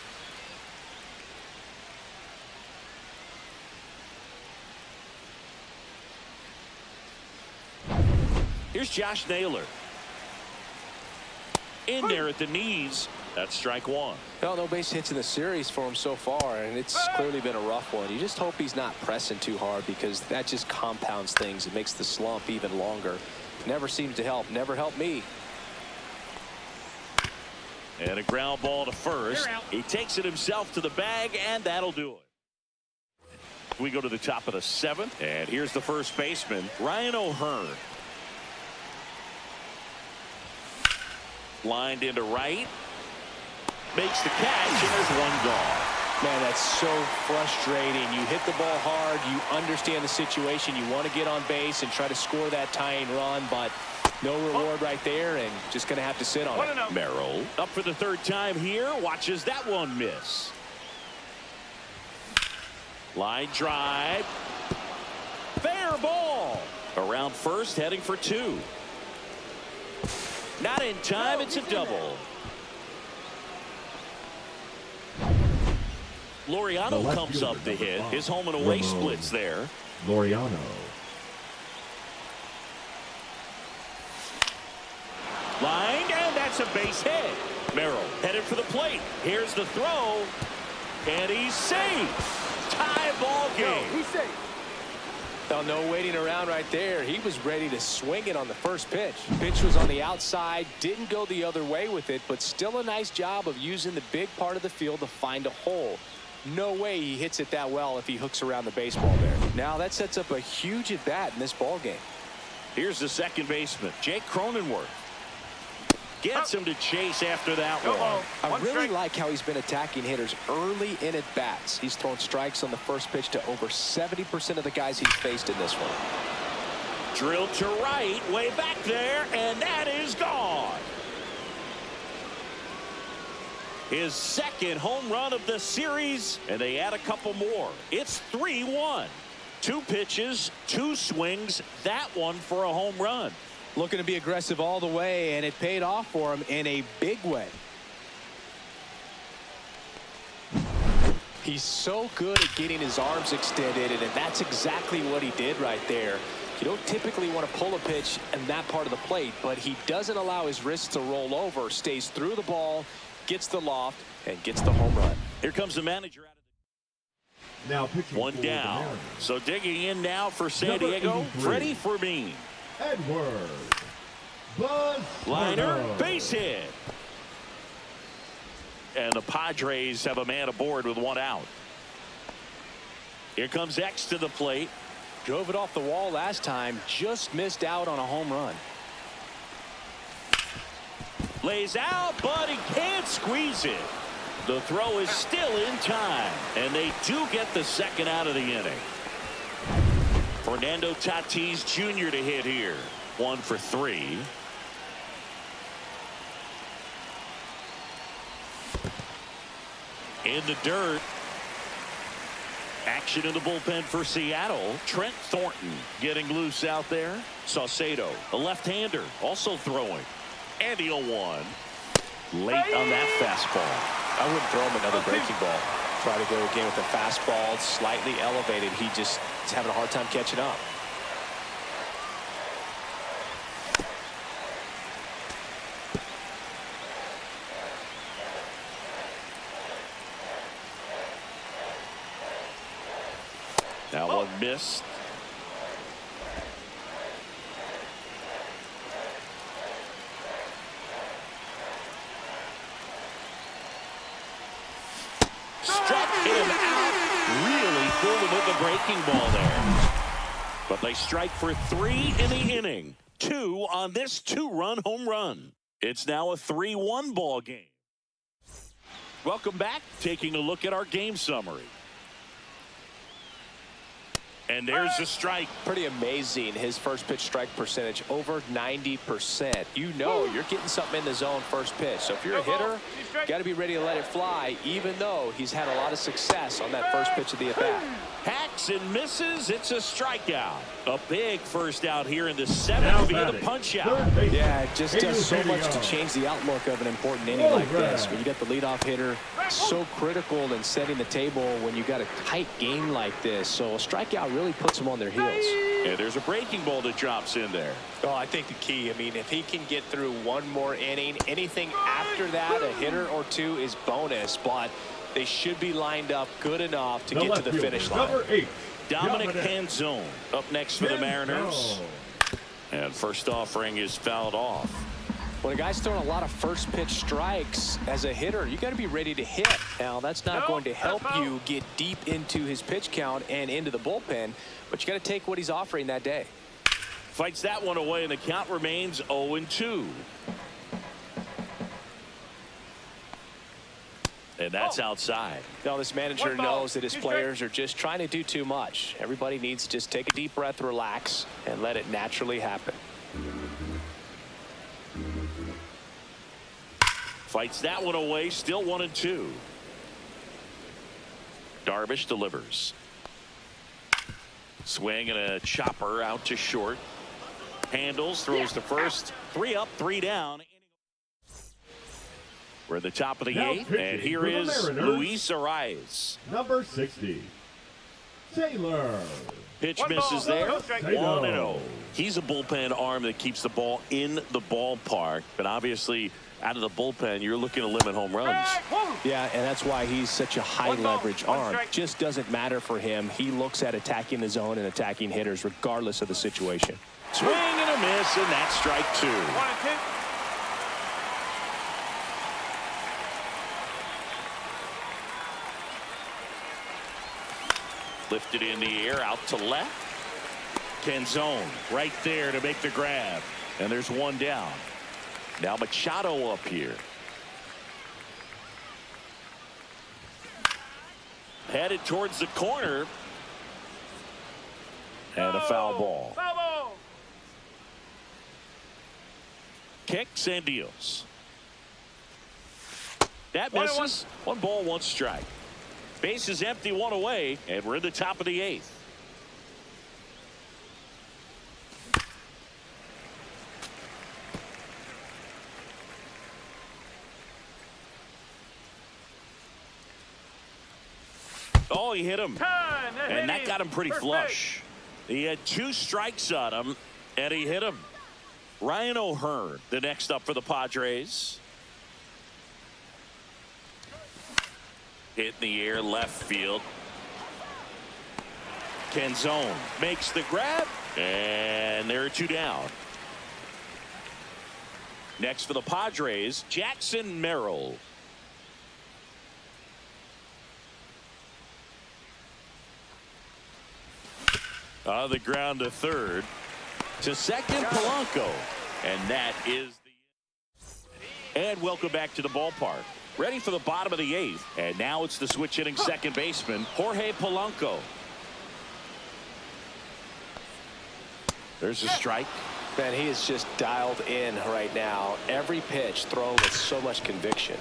Here's Josh Naylor. In there at the knees. That's strike one. Well, no base hits in the series for him so far, and it's clearly been a rough one. You just hope he's not pressing too hard, because that just compounds things. It makes the slump even longer. Never seems to help. Never helped me. And a ground ball to first. He takes it himself to the bag, and that'll do it. We go to the top of the seventh, and here's the first baseman, Ryan O'Hearn. Lined into right. Makes the catch, and there's one gone. Man, that's so frustrating. You hit the ball hard. You understand the situation. You want to get on base and try to score that tying run, but no reward right there, and just going to have to sit on it. Merrill up for the third time here. Watches that one miss. Line drive. Fair ball. Around first, heading for two. Not in time. It's a double. Laureano comes up to hit. His home and away splits there. Laureano. Lined, and that's a base hit. Merrill headed for the plate. Here's the throw, and he's safe. Tie ball game. He's safe. Well, no waiting around right there. He was ready to swing it on the first pitch. Pitch was on the outside, didn't go the other way with it, but still a nice job of using the big part of the field to find a hole. No way he hits it that well if he hooks around the baseball there. Now that sets up a huge at bat in this ball game. Here's the second baseman, Jake Cronenworth. Gets him to chase after that one. I really like how he's been attacking hitters early in at bats. He's thrown strikes on the first pitch to over 70% of the guys he's faced in this one. Drilled to right, way back there, and that is gone. His second home run of the series, and they add a couple more. It's 3-1. 2 pitches, 2 swings, that one for a home run. Looking to be aggressive all the way, and it paid off for him in a big way. He's so good at getting his arms extended, and that's exactly what he did right there. You don't typically want to pull a pitch in that part of the plate, but he doesn't allow his wrists to roll over, stays through the ball, gets the loft, and gets the home run. Here comes the manager out of Now pitching one for down. the Mariners. So digging in now for San Number Diego, 83. Freddy Fermin. Edward Buzz Liner, Harder. base hit. And the Padres have a man aboard with one out. Here comes X to the plate. Drove it off the wall last time, just missed out on a home run. Lays out, but he can't squeeze it. The throw is still in time, and they do get the second out of the inning. Fernando Tatis Jr. to hit here. 1 for 3. In the dirt. Action in the bullpen for Seattle. Trent Thornton getting loose out there. Saucedo, a left-hander, also throwing. And the 0-1. Late on that fastball. I wouldn't throw him another breaking ball. Try to go again with the fastball, slightly elevated. He just is having a hard time catching up. That one missed. Struck him out. Really fooled him with the breaking ball there. But they strike for 3 in the inning. 2 on this 2-run home run. It's now a 3-1 ball game. Welcome back. Taking a look at our game summary. And there's a strike. Pretty amazing, his first pitch strike percentage, over 90%. You know you're getting something in the zone first pitch. So if you're a hitter, you got to be ready to let it fly, even though he's had a lot of success on that first pitch of the at-bat. Hacks and misses. It's a strikeout. A big first out here in the 7th via the punch-out. Yeah, it just does so much to change the outlook of an important inning like this. When you got the leadoff hitter, so critical in setting the table when you got a tight game like this. So a strikeout really puts them on their heels. And there's a breaking ball that drops in there. Oh, I think the key, I mean, if he can get through one more inning, anything after that, a hitter or two is bonus, but they should be lined up good enough to get to the finish line. Number 8. Dominic Canzone up next for the Mariners. And first offering is fouled off. When a guy's throwing a lot of first pitch strikes as a hitter, you got to be ready to hit. Now, that's not going to help you get deep into his pitch count and into the bullpen, but you got to take what he's offering that day. Fights that one away, and the count remains 0-2. And that's outside. Now, this manager knows that his players are just trying to do too much. Everybody needs to just take a deep breath, relax, and let it naturally happen. Fights that one away, still 1-2. Darvish delivers. Swing and a chopper out to short. Handles, throws to first. 3 up, 3 down. We're at the top of the 8th, and here is Luis Arraez. Number 60. Taylor. Pitch One misses ball, there. no strike. 1-0. He's a bullpen arm that keeps the ball in the ballpark, but obviously out of the bullpen, you're looking to limit home runs. Yeah, and that's why he's such a high leverage arm. Just doesn't matter for him. He looks at attacking the zone and attacking hitters regardless of the situation. Swing and a miss, and that's strike 2. 1-2. Lifted in the air, out to left. Canzone right there to make the grab. And there's one down. Now Machado up here. Headed towards the corner. And a foul ball. Foul ball. Kicks and deals. That misses. 1 ball, 1 strike. Base is empty, 1 away, and we're in the top of the 8th. he hit him. Time. And that got him pretty Perfect. flush. He had 2 strikes on him, and he hit him. Ryan O'Hearn, the next up for the Padres. Hit in the air, left field. Canzone makes the grab, and there are 2 down. Next for the Padres, Jackson Merrill. On the ground to third. To second, Polanco. And that is the... And welcome back to the ballpark. Ready for the bottom of the 8th. And now it's the switch hitting second baseman, Jorge Polanco. There's a strike. Man, he is just dialed in right now. Every pitch thrown with so much conviction.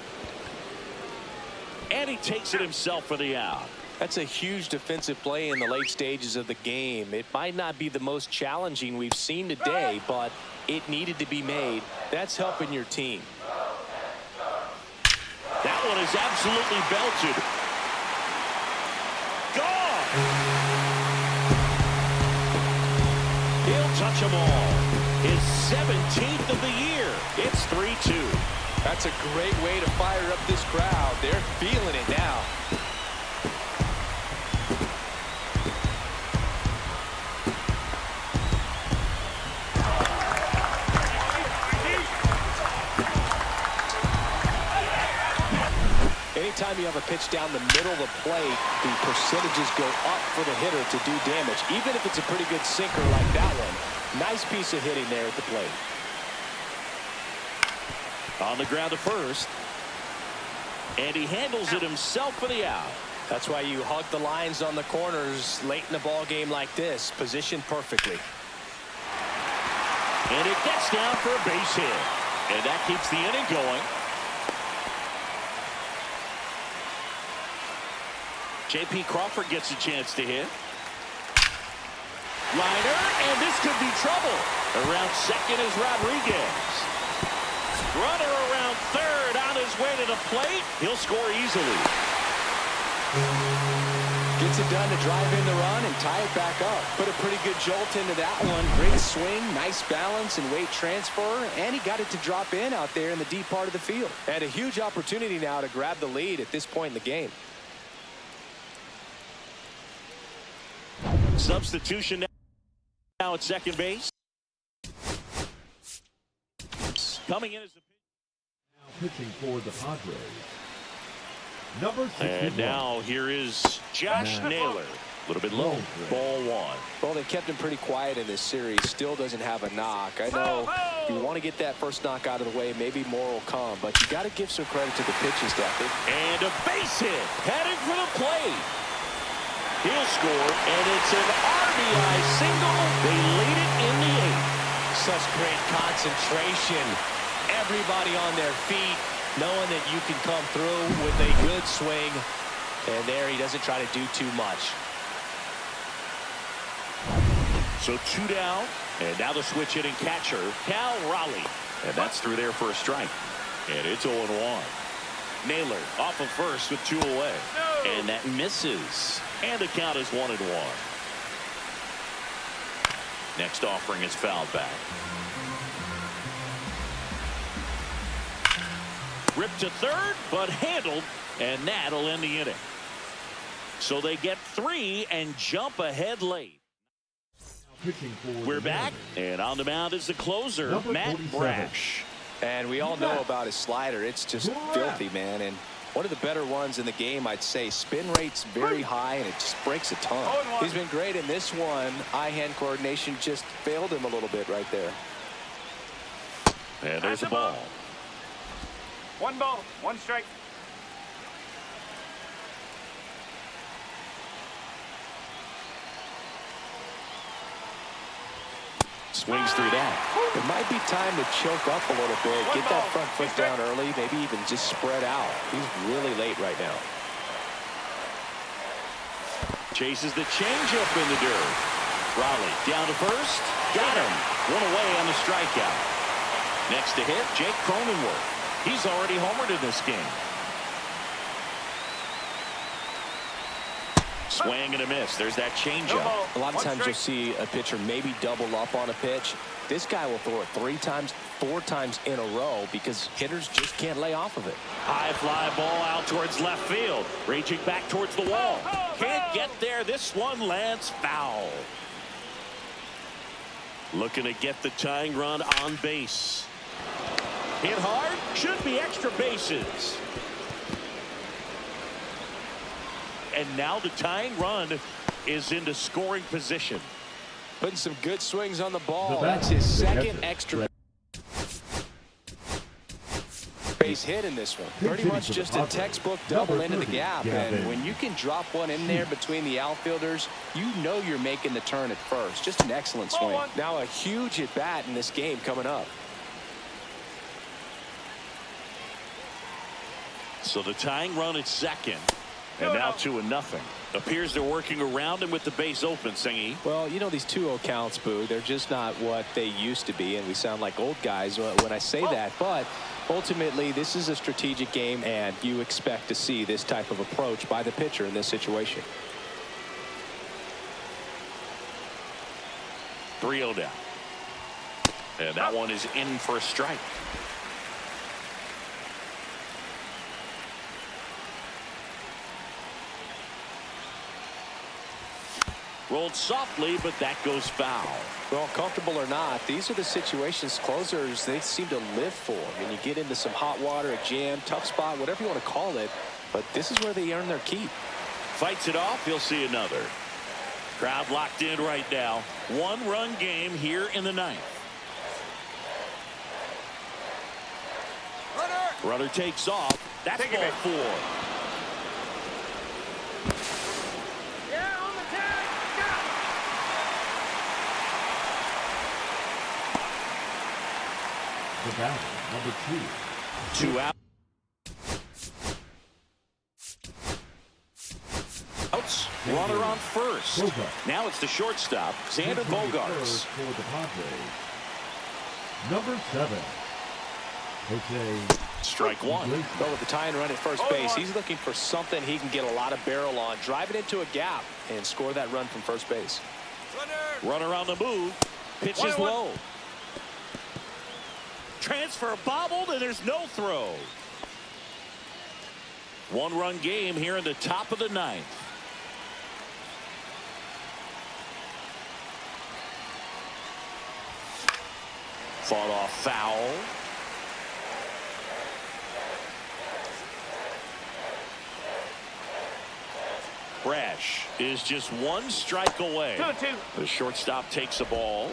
And he takes it himself for the out. That's a huge defensive play in the late stages of the game. It might not be the most challenging we've seen today, but it needed to be made. That's helping your team. That one is absolutely belted. Gone! He'll touch them all. His 17th of the year. It's 3-2. That's a great way to fire up this crowd. They're feeling it now. Anytime you have a pitch down the middle of the plate, the percentages go up for the hitter to do damage, even if it's a pretty good sinker like that one. Nice piece of hitting there at the plate. On the ground to first. And he handles it himself for the out. That's why you hug the lines on the corners late in a ball game like this, positioned perfectly. And it gets down for a base hit. And that keeps the inning going. J.P. Crawford gets a chance to hit. Liner, and this could be trouble. Around second is Rodriguez. Runner around third on his way to the plate. He'll score easily. Gets it done to drive in the run and tie it back up. Put a pretty good jolt into that one. Great swing, nice balance and weight transfer, and he got it to drop in out there in the deep part of the field. And a huge opportunity now to grab the lead at this point in the game. Substitution now at second base. Coming in as a pitching for the Padres. Number 61. And now here is Josh Naylor. A little bit low. Ball 1. Well, they kept him pretty quiet in this series. Still doesn't have a knock. I know you want to get that first knock out of the way. Maybe more will come, but you got to give some credit to the pitching staff. And a base hit. Heading for the plate. He'll score, and it's an RBI single. They lead it in the 8th. Such great concentration. Everybody on their feet, knowing that you can come through with a good swing. And there he doesn't try to do too much. So 2 down, and now the switch hitting catcher, Cal Raleigh. And that's through there for a strike. And it's 0-1. Naylor off of first with 2 away. No. And that misses. And the count is 1-1. Next offering is fouled back. Ripped to third, but handled, and that'll end the inning. So they get 3 and jump ahead late. We're back, and on the mound is the closer, Number Matt 47. Brash. And we all know about his slider. It's just Brash. filthy, man. And one of the better ones in the game, I'd say. Spin rate's very high, and it just breaks a ton. 0-1. He's been great in this one. Eye-hand coordination just failed him a little bit right there. And there's the ball. 1 ball, 1 strike. Swings through that. It might be time to choke up a little bit, get that front foot down early, maybe even just spread out. He's really late right now. Chases the changeup in the dirt. Raleigh down to first. Got him. 1 away on the strikeout. Next to hit, Jake Cronenworth. He's already homered in this game. Swing and a miss. There's that changeup. A lot of times you'll see a pitcher maybe double up on a pitch. This guy will throw it 3 times, 4 times in a row because hitters just can't lay off of it. High fly ball out towards left field. Reaching back towards the wall. Can't get there. This one lands foul. Looking to get the tying run on base. Hit hard. Should be extra bases. And now the tying run is into scoring position. Putting some good swings on the ball. That's his second extra base hit in this one. Pretty much just a textbook double into the gap. And when you can drop one in there between the outfielders, you know you're making the turn at first. Just an excellent swing. Now a huge at bat in this game coming up. So the tying run at second. And now 2-0. Appears they're working around him with the base open, Singy. Well, you know, these 2-0 counts, Boo, they're just not what they used to be, and we sound like old guys when I say that. But ultimately, this is a strategic game, and you expect to see this type of approach by the pitcher in this situation. 3-0 down. And that one is in for a strike. Rolled softly, but that goes foul. Well, comfortable or not, these are the situations closers they seem to live for. I mean, you get into some hot water, a jam, tough spot, whatever you want to call it, but this is where they earn their keep. Fights it off. He'll see another. Crowd locked in right now. 1-run game here in the 9th. Runner takes off. That's ball 4. The batter, number 2. 2 out. Outs. Runner on first. Now it's the shortstop, Xander Bogaerts. For the Padres, number 7. Strike 1. Well, with the tying run at first base, he's looking for something he can get a lot of barrel on. Drive it into a gap and score that run from first base. Runner on the move. Pitch is low. Transfer bobbled, and there's no throw. 1-run game here in the top of the 9th. Fought off foul. Brash is just 1 strike away. 2-2. The shortstop takes the ball.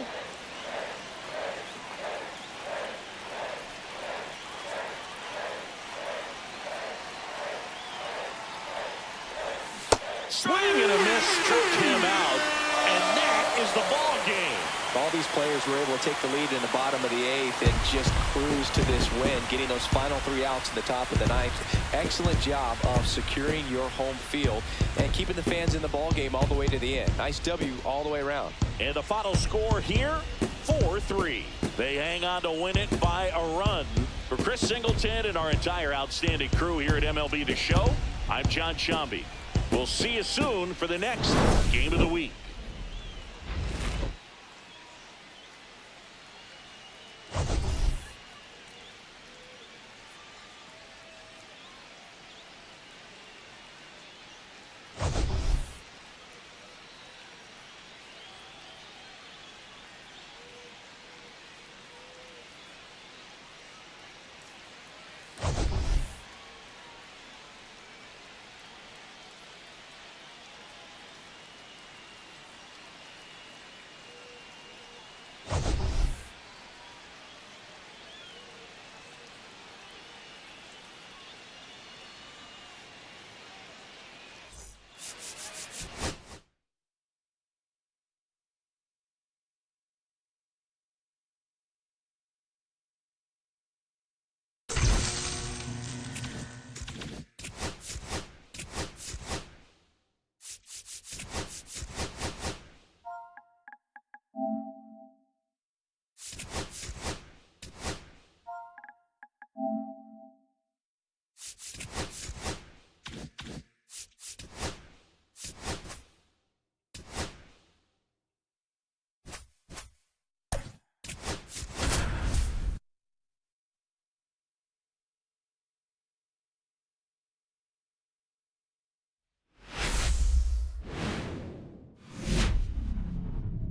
Swing and a miss, struck him out, and that is the ball game. All these players were able to take the lead in the bottom of the 8th and just cruise to this win, getting those final 3 outs in the top of the 9th. Excellent job of securing your home field and keeping the fans in the ball game all the way to the end. Nice W all the way around. And the final score here, 4-3. They hang on to win it by a run. For Chris Singleton and our entire outstanding crew here at MLB The Show, I'm John Shambi. We'll see you soon for the next Game of the Week.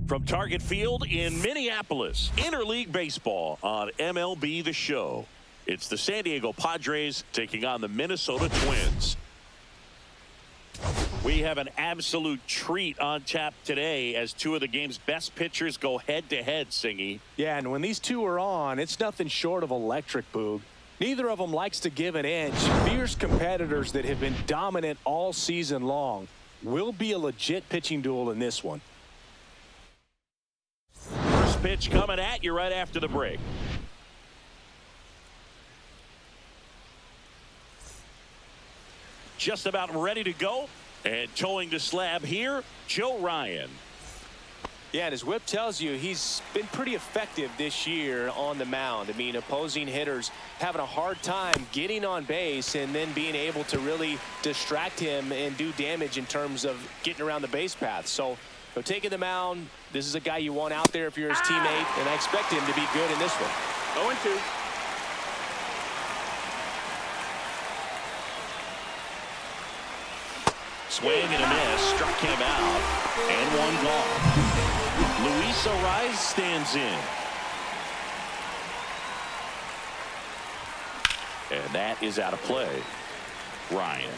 From Target Field in Minneapolis, interleague baseball on MLB The Show. It's the San Diego Padres taking on the Minnesota Twins. We have an absolute treat on tap today as two of the game's best pitchers go head-to-head, Singy. Yeah, and when these two are on, it's nothing short of electric, Boog. Neither of them likes to give an inch. Fierce competitors that have been dominant all season long. Will be a legit pitching duel in this one. First pitch coming at you right after the break. Just about ready to go. And towing the slab here, Joe Ryan. Yeah, and his whip tells you he's been pretty effective this year on the mound. I mean, opposing hitters having a hard time getting on base and then being able to really distract him and do damage in terms of getting around the base path. So, taking the mound, this is a guy you want out there if you're his teammate, and I expect him to be good in this one. 0-2. Swing and a miss, struck him out, and one gone. Luis Arraez stands in. And that is out of play. Ryan,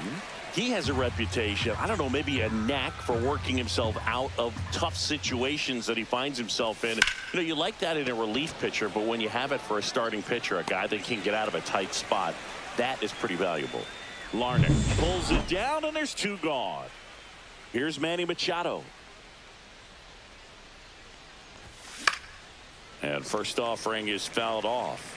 he has a reputation, I don't know, maybe a knack for working himself out of tough situations that he finds himself in. You know, you like that in a relief pitcher, but when you have it for a starting pitcher, a guy that can get out of a tight spot, that is pretty valuable. Larnach pulls it down, and there's two gone. Here's Manny Machado. And first offering is fouled off.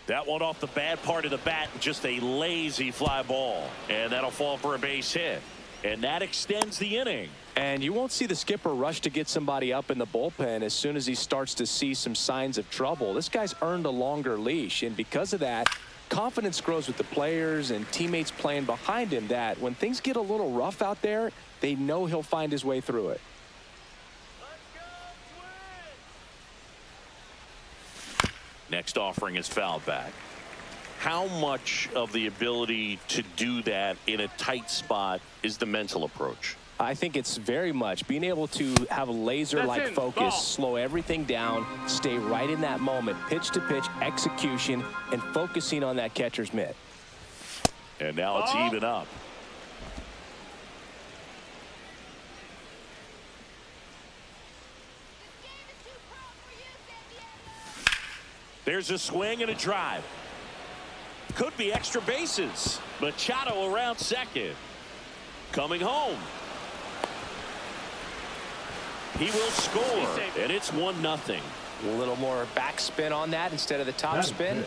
That one off the bad part of the bat, just a lazy fly ball. And that'll fall for a base hit. And that extends the inning. And you won't see the skipper rush to get somebody up in the bullpen as soon as he starts to see some signs of trouble. This guy's earned a longer leash, and because of that, confidence grows with the players and teammates playing behind him, that when things get a little rough out there, they know he'll find his way through it. Next offering is fouled back. How much of the ability to do that in a tight spot is the mental approach? I think it's very much being able to have a laser-like focus, slow everything down, stay right in that moment, pitch-to-pitch execution, and focusing on that catcher's mitt. And now it's even up. There's a swing and a drive. Could be extra bases. Machado around second. Coming home. He will score, and it's 1-0. A little more backspin on that instead of the top spin.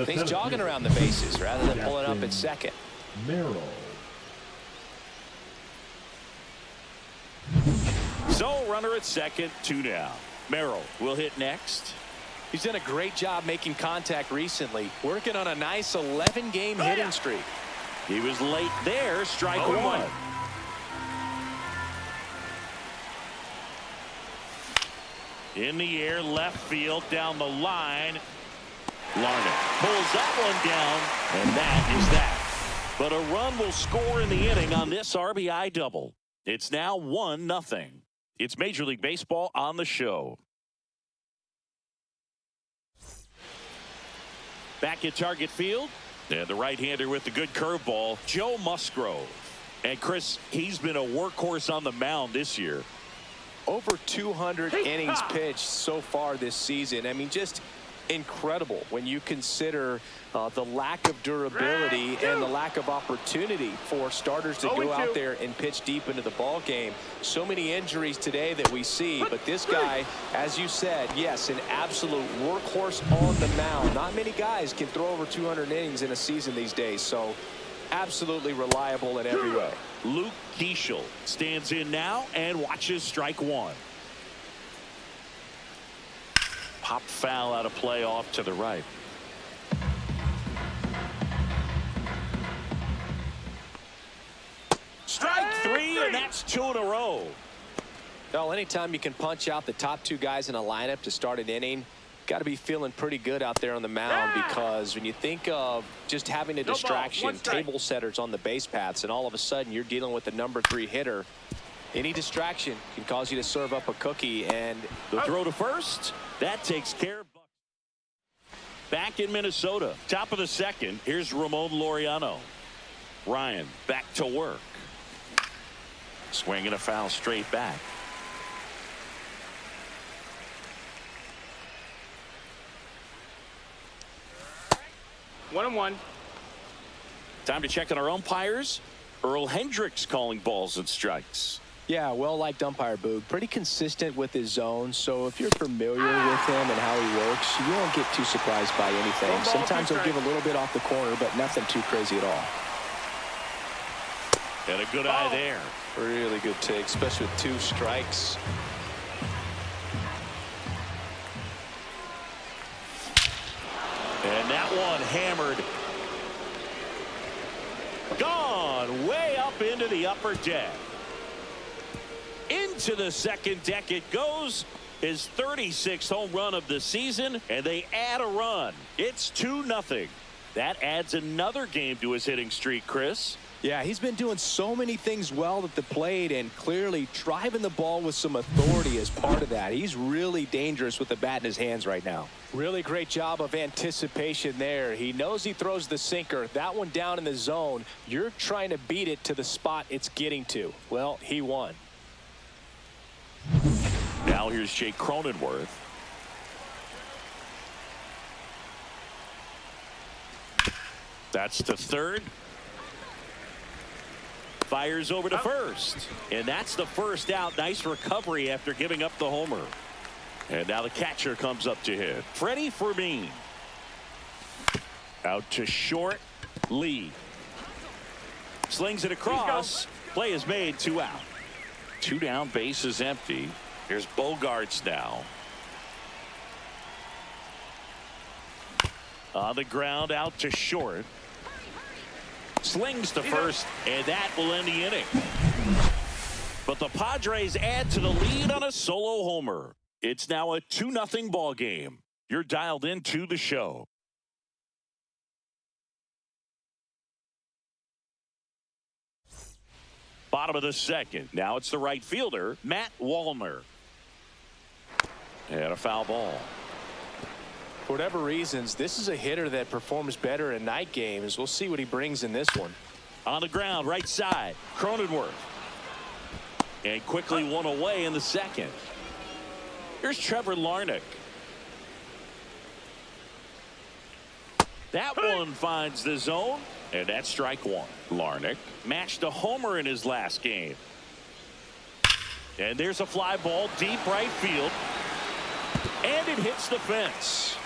Things jogging around the bases rather than pulling up at second. Merrill. So runner at second, 2 down. Merrill will hit next. He's done a great job making contact recently, working on a nice 11-game hitting streak. He was late there, strike one. In the air, left field, down the line. Larnach pulls that one down, and that is that. But a run will score in the inning on this RBI double. It's now 1-0. It's Major League Baseball on the show. Back at Target Field, and the right-hander with the good curveball, Joe Musgrove. And Chris, he's been a workhorse on the mound this year. Over 200 innings pitched so far this season. I mean, just incredible when you consider the lack of durability and the lack of opportunity for starters to go out there and pitch deep into the ball game. So many injuries today that we see, but this guy, as you said, yes, an absolute workhorse on the mound. Not many guys can throw over 200 innings in a season these days, so absolutely reliable in every way. Luke Keaschall stands in now and watches strike one. Pop foul out of play off to the right. Strike three, and that's 2 in a row. Well, anytime you can punch out the top two guys in a lineup to start an inning, Got to be feeling pretty good out there on the mound, because when you think of just having a distraction, table setters on the base paths, and all of a sudden you're dealing with the #3 hitter, any distraction can cause you to serve up a cookie. And the throw to first, that takes care of Buxton. Back in Minnesota, top of the second, here's Ramon Laureano. Ryan back to work. Swinging a foul straight back. One and one. Time to check on our umpires. Earl Hendricks calling balls and strikes. Yeah, well-liked umpire, Boog. Pretty consistent with his zone, so if you're familiar with him and how he works, you won't get too surprised by anything. Sometimes he'll give a little bit off the corner, but nothing too crazy at all. And a good eye there. Really good take, especially with 2 strikes. And that one hammered. Gone way up into the upper deck. Into the second deck it goes. His 36th home run of the season, and they add a run. It's 2-0. That adds another game to his hitting streak, Chris. Yeah, he's been doing so many things well at the plate, and clearly driving the ball with some authority as part of that. He's really dangerous with the bat in his hands right now. Really great job of anticipation there. He knows he throws the sinker. That one down in the zone. You're trying to beat it to the spot it's getting to. Well, he won. Now here's Jake Cronenworth. That's to third. Fires over to first. And that's the first out. Nice recovery after giving up the homer. And now the catcher comes up to hit. Freddy Fermin. Out to short. Lee. Slings it across. Play is made. 2 out. 2 down. Base is empty. Here's Bogarts now. On the ground, out to short. Slings to first, and that will end the inning. But the Padres add to the lead on a solo homer. It's now a 2-0 ball game. You're dialed into the show. Bottom of the second. Now it's the right fielder, Matt Wallner. And a foul ball. For whatever reasons, this is a hitter that performs better in night games. We'll see what he brings in this one. On the ground, right side, Cronenworth. And quickly one away in the second. Here's Trevor Larnach. That one finds the zone, and that's strike one. Larnach matched a homer in his last game. And there's a fly ball deep right field. And it hits the fence.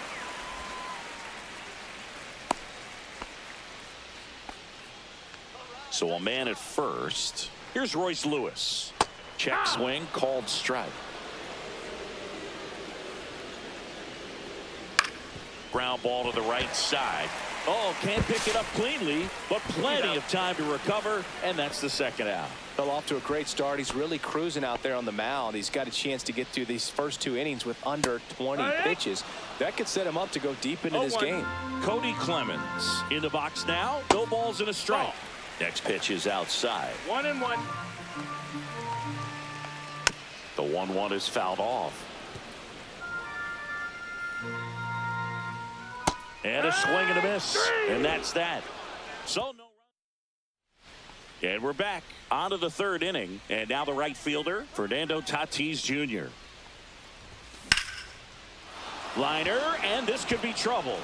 So a man at first. Here's Royce Lewis. Check swing, called strike. Ground ball to the right side. Oh, can't pick it up cleanly, but plenty of time to recover, and that's the second out. Fell off to a great start. He's really cruising out there on the mound. He's got a chance to get through these first 2 innings with under 20 pitches. That could set him up to go deep into this game. Kody Clemens in the box now. No balls and a strike. Next pitch is outside. 1-1. The 1-1 is fouled off. And a swing and a miss. And that's that. So no run. And we're back onto the third inning. And now the right fielder, Fernando Tatis Jr. Liner, and this could be trouble.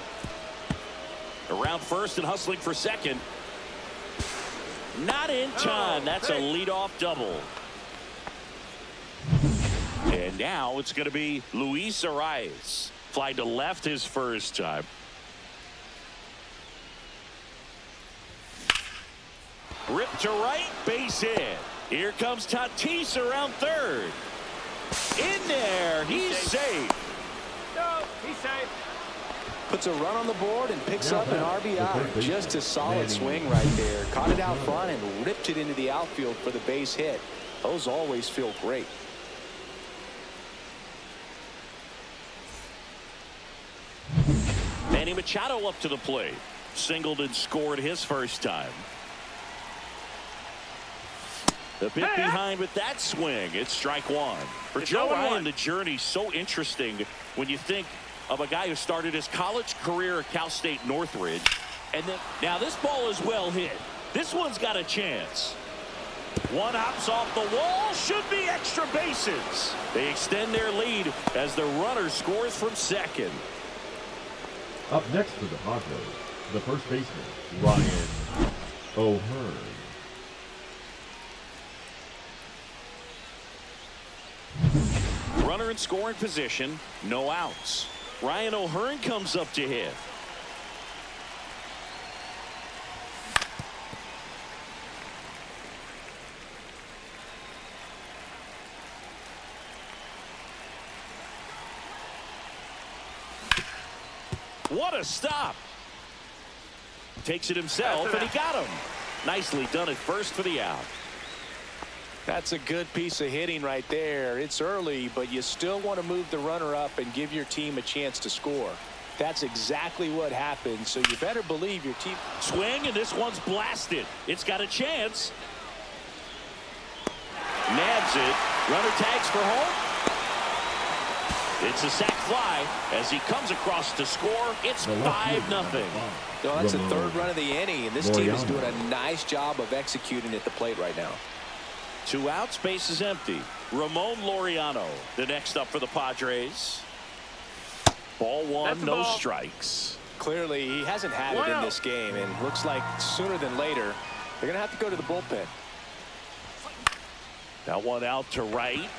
Around first and hustling for second. Not in time. That's a leadoff double. And now it's going to be Luis Arraez. Fly to left his first time. Rip to right, base hit. Here comes Tatis around third. In there, he's safe. No, he's safe. Puts a run on the board and picks up an RBI. Just a solid swing right there. Caught it out front and ripped it into the outfield for the base hit. Those always feel great. Manny Machado up to the plate. Singled and scored his first time. The pitch behind with that swing. It's strike one. For Joe Ryan, the journey's so interesting when you think of a guy who started his college career at Cal State Northridge. And then now this ball is well hit. This one's got a chance. One hops off the wall. Should be extra bases. They extend their lead as the runner scores from second. Up next for the Padres, the first baseman, Ryan O'Hearn. Runner in scoring position, no outs. Ryan O'Hearn comes up to hit. What a stop. Takes it himself, and he got him. Nicely done at first for the out. That's a good piece of hitting right there. It's early, but you still want to move the runner up and give your team a chance to score. That's exactly what happened, so you better believe your team. Swing, and this one's blasted. It's got a chance. Nabs it. Runner tags for home. It's a sac fly as he comes across to score. It's 5-0. No, that's the third run of the inning, and this team is doing a nice job of executing at the plate right now. 2 outs, base is empty. Ramon Laureano, the next up for the Padres. Ball one, no strikes. Clearly, he hasn't had it in this game, and looks like sooner than later, they're going to have to go to the bullpen. That one out to right.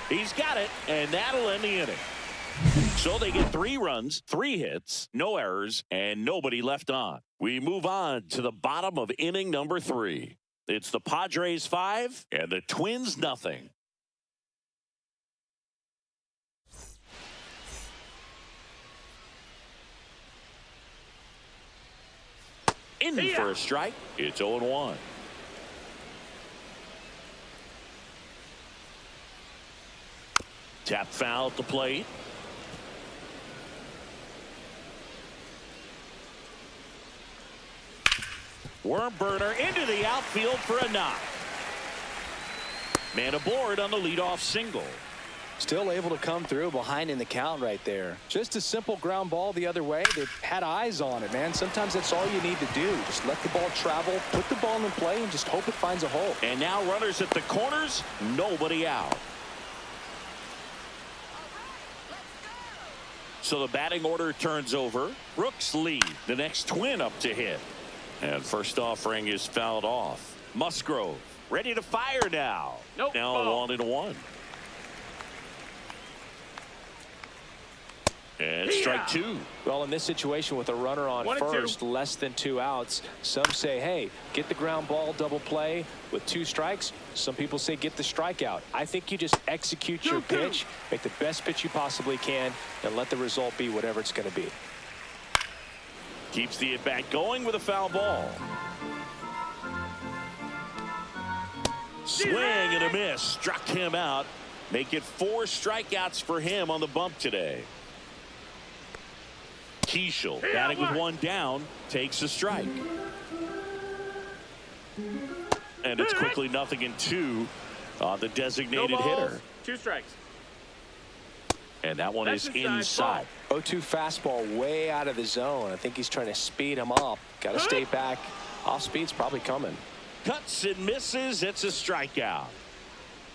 He's got it, and that'll end the inning. So they get 3 runs, 3 hits, no errors, and nobody left on. We move on to the bottom of inning number 3. It's the Padres 5 and the Twins nothing. In for a strike. It's 0-1. Tap foul at the plate. Worm burner into the outfield for a knock. Man aboard on the leadoff single. Still able to come through behind in the count right there. Just a simple ground ball the other way. They had eyes on it, man. Sometimes that's all you need to do. Just let the ball travel, put the ball in play, and just hope it finds a hole. And now runners at the corners, nobody out. So the batting order turns over. Brooks lead. The next Twin up to hit. And first offering is fouled off. Musgrove ready to fire now. Nope. Now 1-1. And strike 2. Well, in this situation with a runner on first, less than 2 outs, some say, hey, get the ground ball double play with 2 strikes. Some people say get the strikeout. I think you just execute your pitch, make the best pitch you possibly can, and let the result be whatever it's going to be. Keeps the at-bat going with a foul ball. Swing and a miss. Struck him out. Make it 4 strikeouts for him on the bump today. Keaschall, batting with 1 down, takes a strike. And it's quickly 0-2 on the designated hitter. 2 strikes. And that one is inside. 0-2 fastball way out of the zone. I think he's trying to speed him up. Got to stay back. Off speed's probably coming. Cuts and misses. It's a strikeout.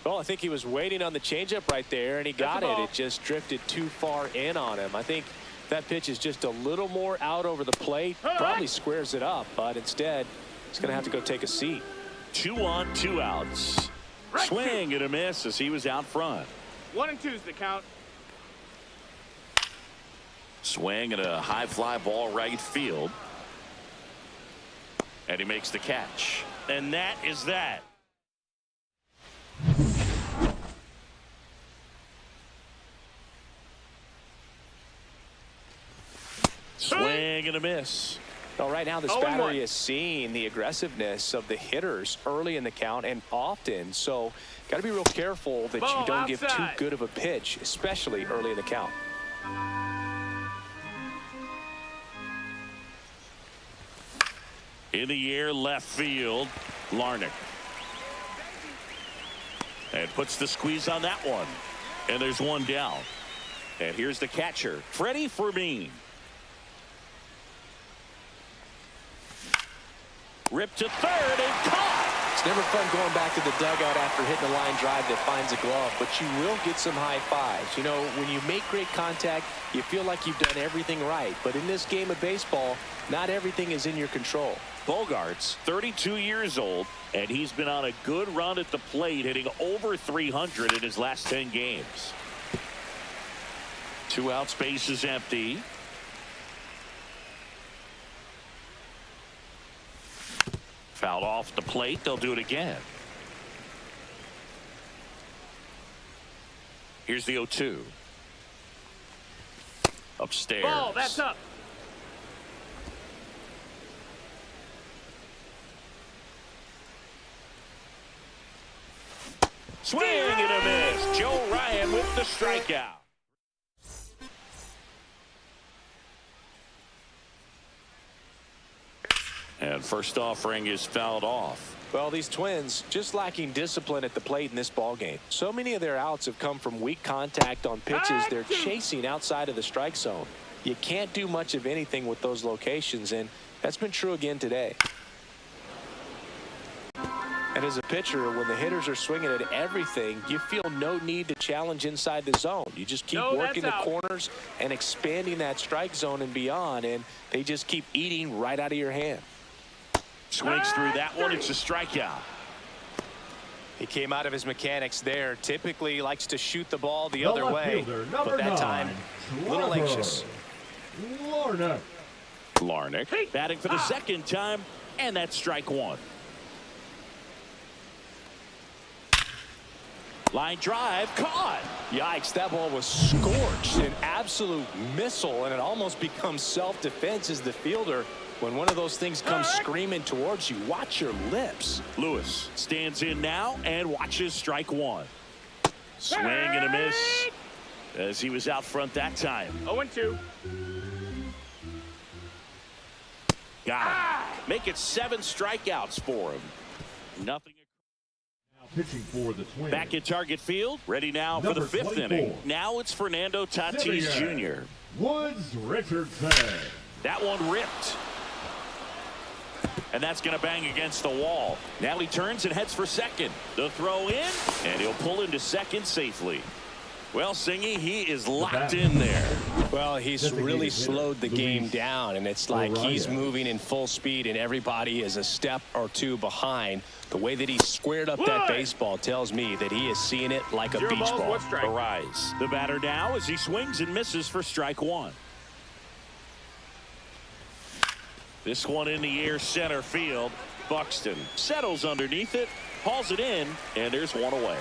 Well, I think he was waiting on the changeup right there, and he got it. It just drifted too far in on him. I think that pitch is just a little more out over the plate. Probably squares it up, but instead, he's going to have to go take a seat. 2 on, 2 outs. Swing and a miss as he was out front. 1 and 2's the count. Swing and a high fly ball right field. And he makes the catch. And that is that. Swing and a miss. Well, right now this battery is seeing the aggressiveness of the hitters early in the count and often. So got to be real careful that you don't give too good of a pitch, especially early in the count. In the air, left field, Larnach. And puts the squeeze on that one. And there's one down. And here's the catcher, Freddy Fermin. Ripped to third and caught. It's never fun going back to the dugout after hitting a line drive that finds a glove, but you will get some high fives. You know, when you make great contact, you feel like you've done everything right. But in this game of baseball, not everything is in your control. Bogart's 32 years old, and he's been on a good run at the plate, hitting over 300 in his last 10 games. 2 outs, base is empty. Fouled off the plate. They'll do it again. Here's the 0-2. Upstairs. Ball, that's up. Swing and a miss. Joe Ryan with the strikeout. And first offering is fouled off. Well, these Twins just lacking discipline at the plate in this ball game. So many of their outs have come from weak contact on pitches they're chasing outside of the strike zone. You can't do much of anything with those locations, and that's been true again today. And as a pitcher, when the hitters are swinging at everything, you feel no need to challenge inside the zone. You just keep working the corners and expanding that strike zone and beyond, and they just keep eating right out of your hand. Swings through that one. It's a strikeout. He came out of his mechanics there. Typically likes to shoot the ball the other way, but that time a little anxious. Larnach batting for the second time, and that's strike one. Line drive caught. Yikes, that ball was scorched, an absolute missile, and it almost becomes self-defense as the fielder. When one of those things comes screaming towards you, watch your lips. Lewis stands in now and watches strike one. Swing and a miss as he was out front that time. 0-2. Got him. Make it 7 strikeouts for him. Nothing. Pitching for the Twins. Back in target field, ready now for the 5th inning. Now it's Fernando Tatis Jr. Woods Richardson. That one ripped. And that's going to bang against the wall. Now he turns and heads for second. The throw in, and he'll pull into second safely. Well, Singy, he is locked in there. Well, he's really slowed the game down, and it's like he's moving in full speed, and everybody is a step or two behind. The way that he squared up that baseball tells me that he is seeing it like a beach ball. Arraez, the batter now, as he swings and misses for strike one. This one in the air, center field. Buxton settles underneath it, hauls it in, and there's one away.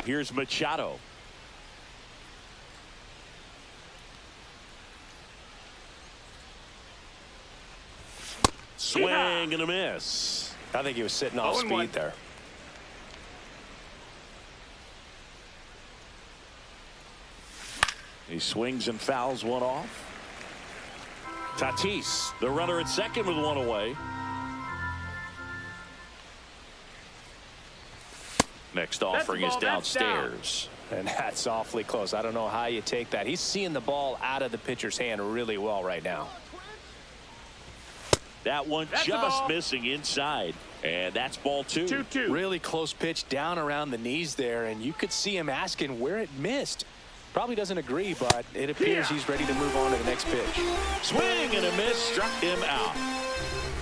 Here's Machado. Swing and a miss. I think he was sitting off speed there. He swings and fouls one off. Tatis, the runner at second with one away. Next offering is downstairs. And that's awfully close. I don't know how you take that. He's seeing the ball out of the pitcher's hand really well right now. That one just missing inside. And that's ball 2. 2-2. Really close pitch down around the knees there, and you could see him asking where it missed. Probably doesn't agree, but it appears he's ready to move on to the next pitch. Swing and a miss, struck him out.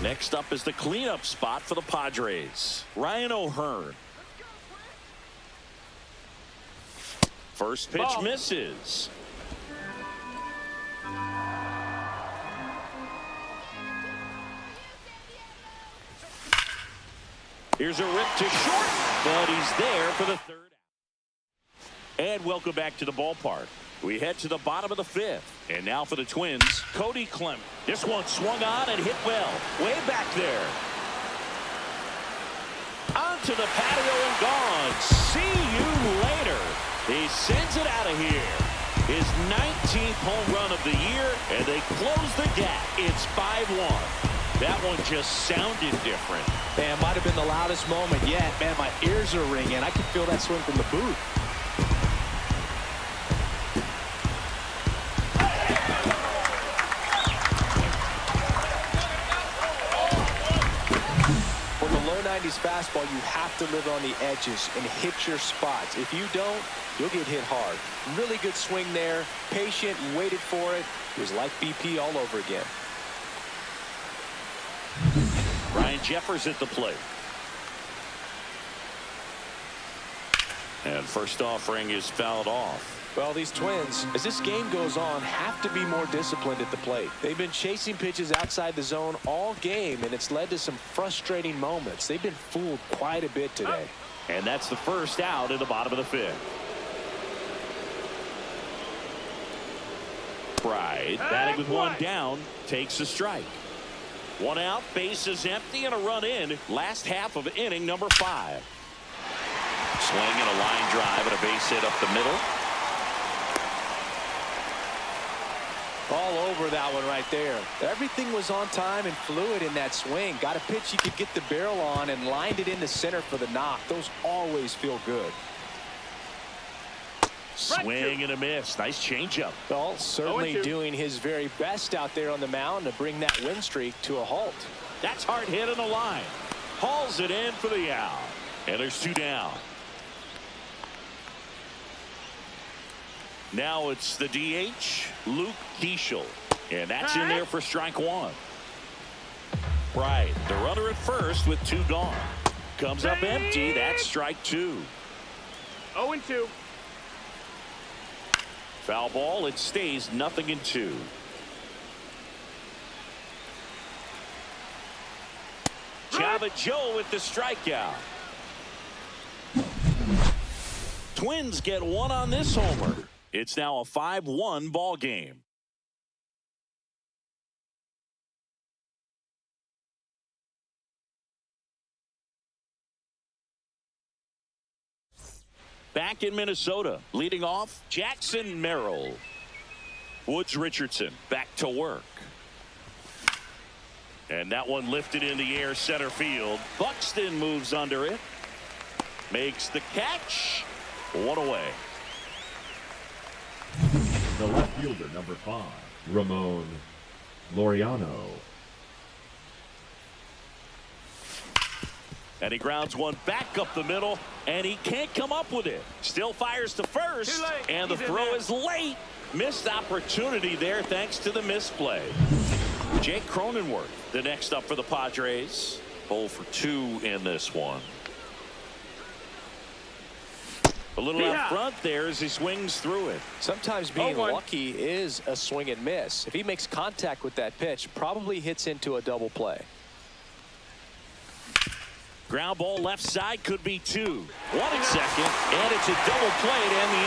Next up is the cleanup spot for the Padres. Ryan O'Hearn. First pitch misses. Here's a rip to short, but he's there for the 3rd. And welcome back to the ballpark. We head to the bottom of the 5th. And now for the Twins, Kody Clemens. This one swung on and hit well. Way back there. Onto the patio and gone. See you later. He sends it out of here. his 19th home run of the year, and they close the gap. It's 5-1. That one just sounded different. Man, might have been the loudest moment yet. Man, my ears are ringing. I can feel that swing from the booth. With a low 90s fastball, you have to live on the edges and hit your spots. If you don't, you'll get hit hard. Really good swing there. Patient, waited for it. It was like BP all over again. Ryan Jeffers at the plate. And first offering is fouled off. Well, these Twins, as this game goes on, have to be more disciplined at the plate. They've been chasing pitches outside the zone all game, and it's led to some frustrating moments. They've been fooled quite a bit today. And that's the first out in the bottom of the fifth. Bride, batting with one down, takes a strike. One out, bases empty, and a run in. Last half of inning number 5. Swing and a line drive and a base hit up the middle. All over that one right there. Everything was on time and fluid in that swing. Got a pitch you could get the barrel on and lined it into center for the knock. Those always feel good. Swing and a miss. Nice changeup. Well, certainly doing his very best out there on the mound to bring that win streak to a halt. That's hard hit on the line. Hauls it in for the out. And there's 2 down. Now it's the DH, Luke Keaschall. And that's in there for strike 1. Right, the runner at first with 2 gone. Comes up empty. That's strike 2. 0-2. Foul ball. It stays 0-2. Java Joe with the strikeout. Twins get 1 on this homer. It's now a 5-1 ball game. Back in Minnesota, leading off, Jackson Merrill. Woods Richardson back to work. And that one lifted in the air center field. Buxton moves under it. Makes the catch. 1 away. The left fielder, number 5, Ramon Laureano. And he grounds one back up the middle, and he can't come up with it. Still fires to first, and the throw is late. Missed opportunity there thanks to the misplay. Jake Cronenworth, the next up for the Padres. 0 for 2 in this one. A little out front there as he swings through it. Sometimes being lucky is a swing and miss. If he makes contact with that pitch, probably hits into a double play. Ground ball left side, could be 2. 1 at second, and it's a double play to end the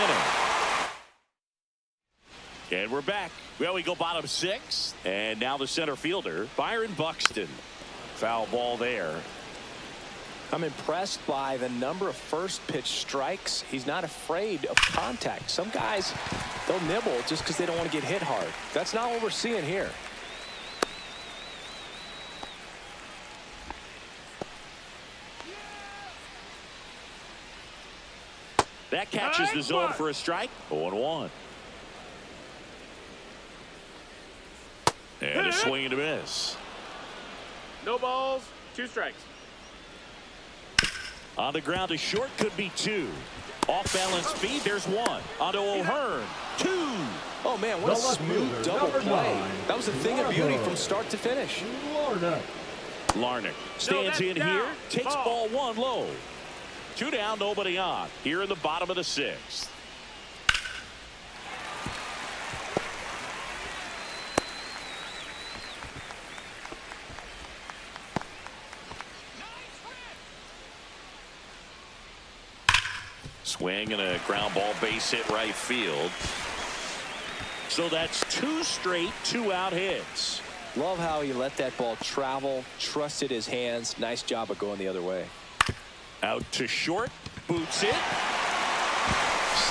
inning. And we're back. Well, we go bottom 6, and now the center fielder, Byron Buxton. Foul ball there. I'm impressed by the number of first pitch strikes. He's not afraid of contact. Some guys, they'll nibble just because they don't want to get hit hard. That's not what we're seeing here. That catches the zone for a strike. 0-1. And a swing and a miss. No balls, 2 strikes. On the ground to short, could be 2. Off balance speed, there's 1. Onto O'Hearn, 2. Oh man, what a smooth double play. That was a thing of beauty from start to finish. Larnach stands in here, takes ball 1 low. 2 down, nobody on. Here in the bottom of the 6th. Swing and a ground ball base hit right field. So that's 2 straight 2-out hits. Love how he let that ball travel, trusted his hands. Nice job of going the other way. Out to short, boots it.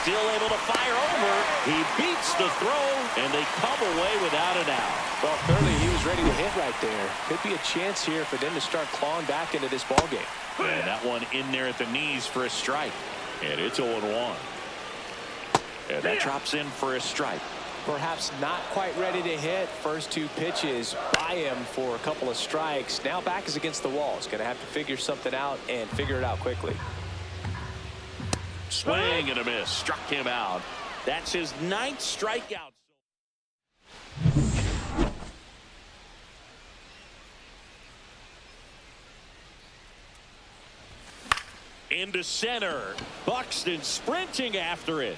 Still able to fire over. He beats the throw, and they come away without an out. Well, clearly he was ready to hit right there. Could be a chance here for them to start clawing back into this ball game. And that one in there at the knees for a strike. And it's 0-1. And that drops in for a strike. Perhaps not quite ready to hit. First two pitches by him for a couple of strikes. Now back is against the wall. He's going to have to figure something out and figure it out quickly. Swing and a miss. Struck him out. That's his 9th strikeout. Into center. Buxton sprinting after it.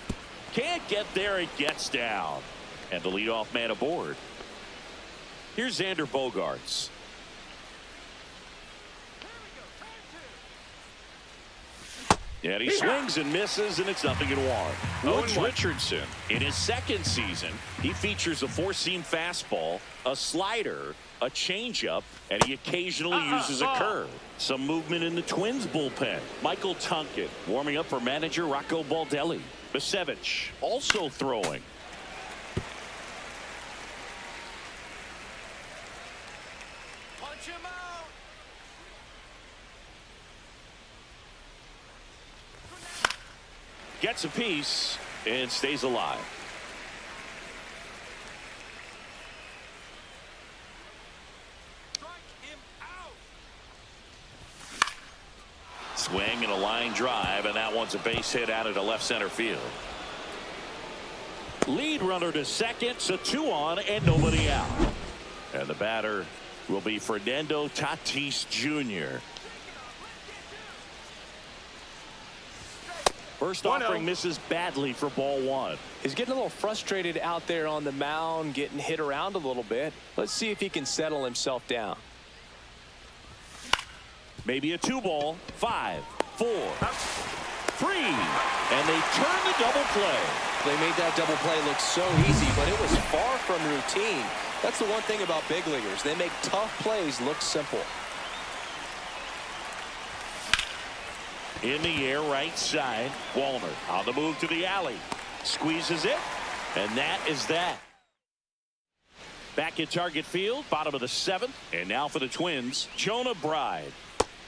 Can't get there. It gets down. And the leadoff man aboard. Here's Xander Bogaerts. And he swings and misses, and it's 0-1. Woods Richardson, in his 2nd season, he features a 4-seam fastball, a slider, a changeup, and he occasionally uses a curve. Some movement in the Twins bullpen. Michael Tonkin warming up for manager Rocco Baldelli. Basevich also throwing. Punch him out. Gets a piece and stays alive. Swing and a line drive, and that one's a base hit out of the left center field. Lead runner to second, so 2 on and nobody out. And the batter will be Fernando Tatis Jr. First offering misses badly for ball 1. He's getting a little frustrated out there on the mound, getting hit around a little bit. Let's see if he can settle himself down. Maybe a 2-ball. 5, 4, 3, and they turn the double play. They made that double play look so easy, but it was far from routine. That's the one thing about big leaguers. They make tough plays look simple. In the air, right side. Walner on the move to the alley. Squeezes it, and that is that. Back at Target Field, bottom of the 7th, and now for the Twins, Jonah Bride.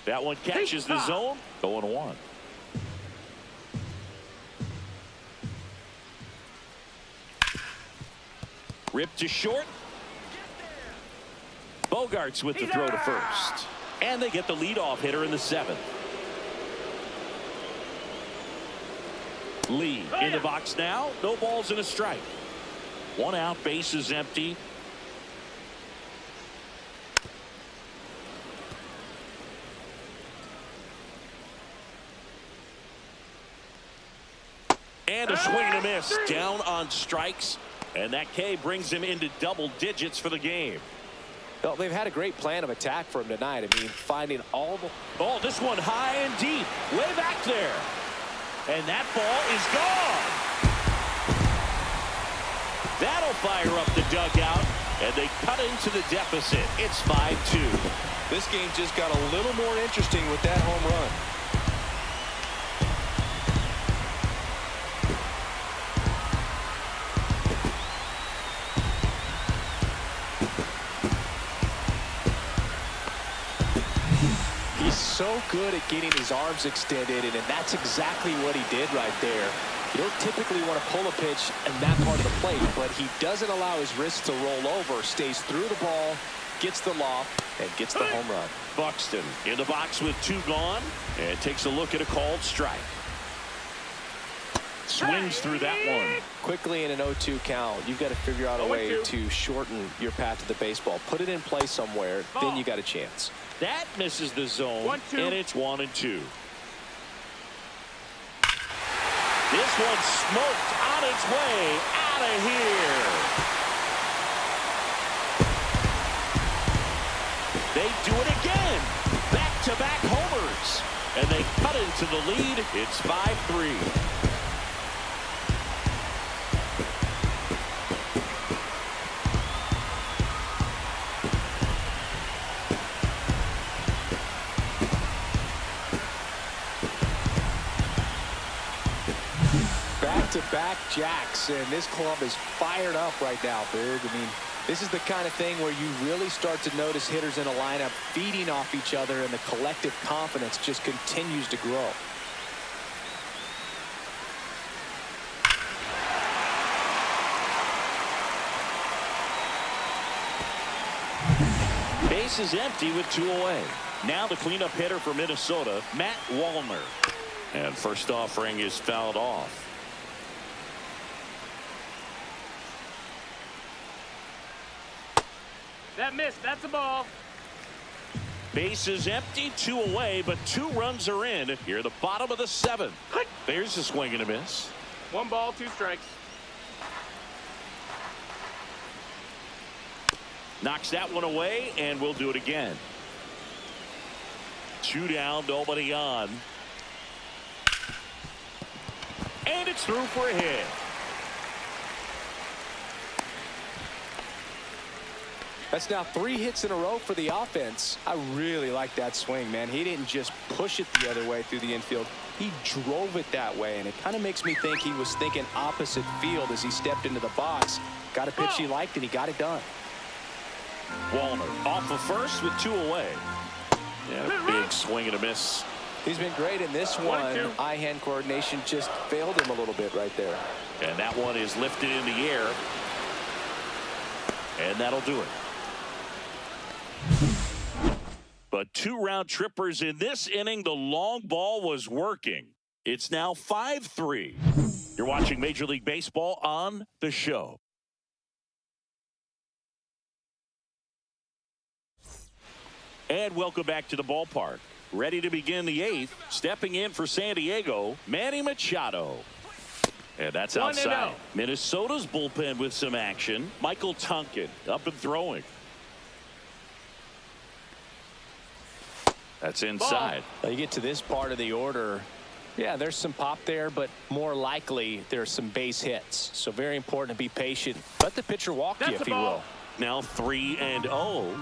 That one catches the zone, 0-1. Ripped to short. Bogaerts with the throw to first. And they get the leadoff hitter in the 7th. Lee in the box now. No balls and a strike. 1 out, base is empty. And a swing and a miss. Down on strikes. And that K brings him into double digits for the game. Well, they've had a great plan of attack for him tonight. I mean, finding all the... Oh, this one high and deep. Way back there. And that ball is gone. That'll fire up the dugout. And they cut into the deficit. It's 5-2. This game just got a little more interesting with that home run. So good at getting his arms extended, and that's exactly what he did right there. You don't typically want to pull a pitch in that part of the plate, but he doesn't allow his wrist to roll over, stays through the ball, gets the loft, and gets the home run. Buxton in the box with 2 gone, and takes a look at a called strike. Swings through that one. Quickly in an 0-2 count, you've got to figure out a way to shorten your path to the baseball. Put it in play somewhere, then you got a chance. That misses the zone, and it's 1-2. This one smoked on its way out of here. They do it again. Back-to-back homers. And they cut into the lead. It's 5-3. back-to-back jacks, and this club is fired up right now, Boog. I mean, this is the kind of thing where you really start to notice hitters in a lineup feeding off each other, and the collective confidence just continues to grow. Base is empty with 2 away. Now the cleanup hitter for Minnesota, Matt Wallner. And first offering is fouled off. That missed. That's a ball. Base is empty, 2 away, but 2 runs are in here at the bottom of the 7th. There's a swing and a miss. 1 ball, 2 strikes. Knocks that one away, and we'll do it again. 2 down, nobody on. And it's through for a hit. That's now 3 hits in a row for the offense. I really like that swing, man. He didn't just push it the other way through the infield. He drove it that way, and it kind of makes me think he was thinking opposite field as he stepped into the box. Got a pitch he liked, and he got it done. Wallner off of first with 2 away. Yeah, big swing and a miss. He's been great in this one. Eye-hand coordination just failed him a little bit right there. And that one is lifted in the air. And that'll do it. But 2 round trippers in this inning. The long ball was working. It's now 5-3. You're watching Major League Baseball on the show. And welcome back to the ballpark. Ready to begin the 8th. Stepping in for San Diego, Manny Machado. And that's outside. Minnesota's bullpen with some action. Michael Tonkin up and throwing. That's inside. Now you get to this part of the order. Yeah, there's some pop there, but more likely there's some base hits. So very important to be patient. Let the pitcher walk you, if you will. Now 3-0.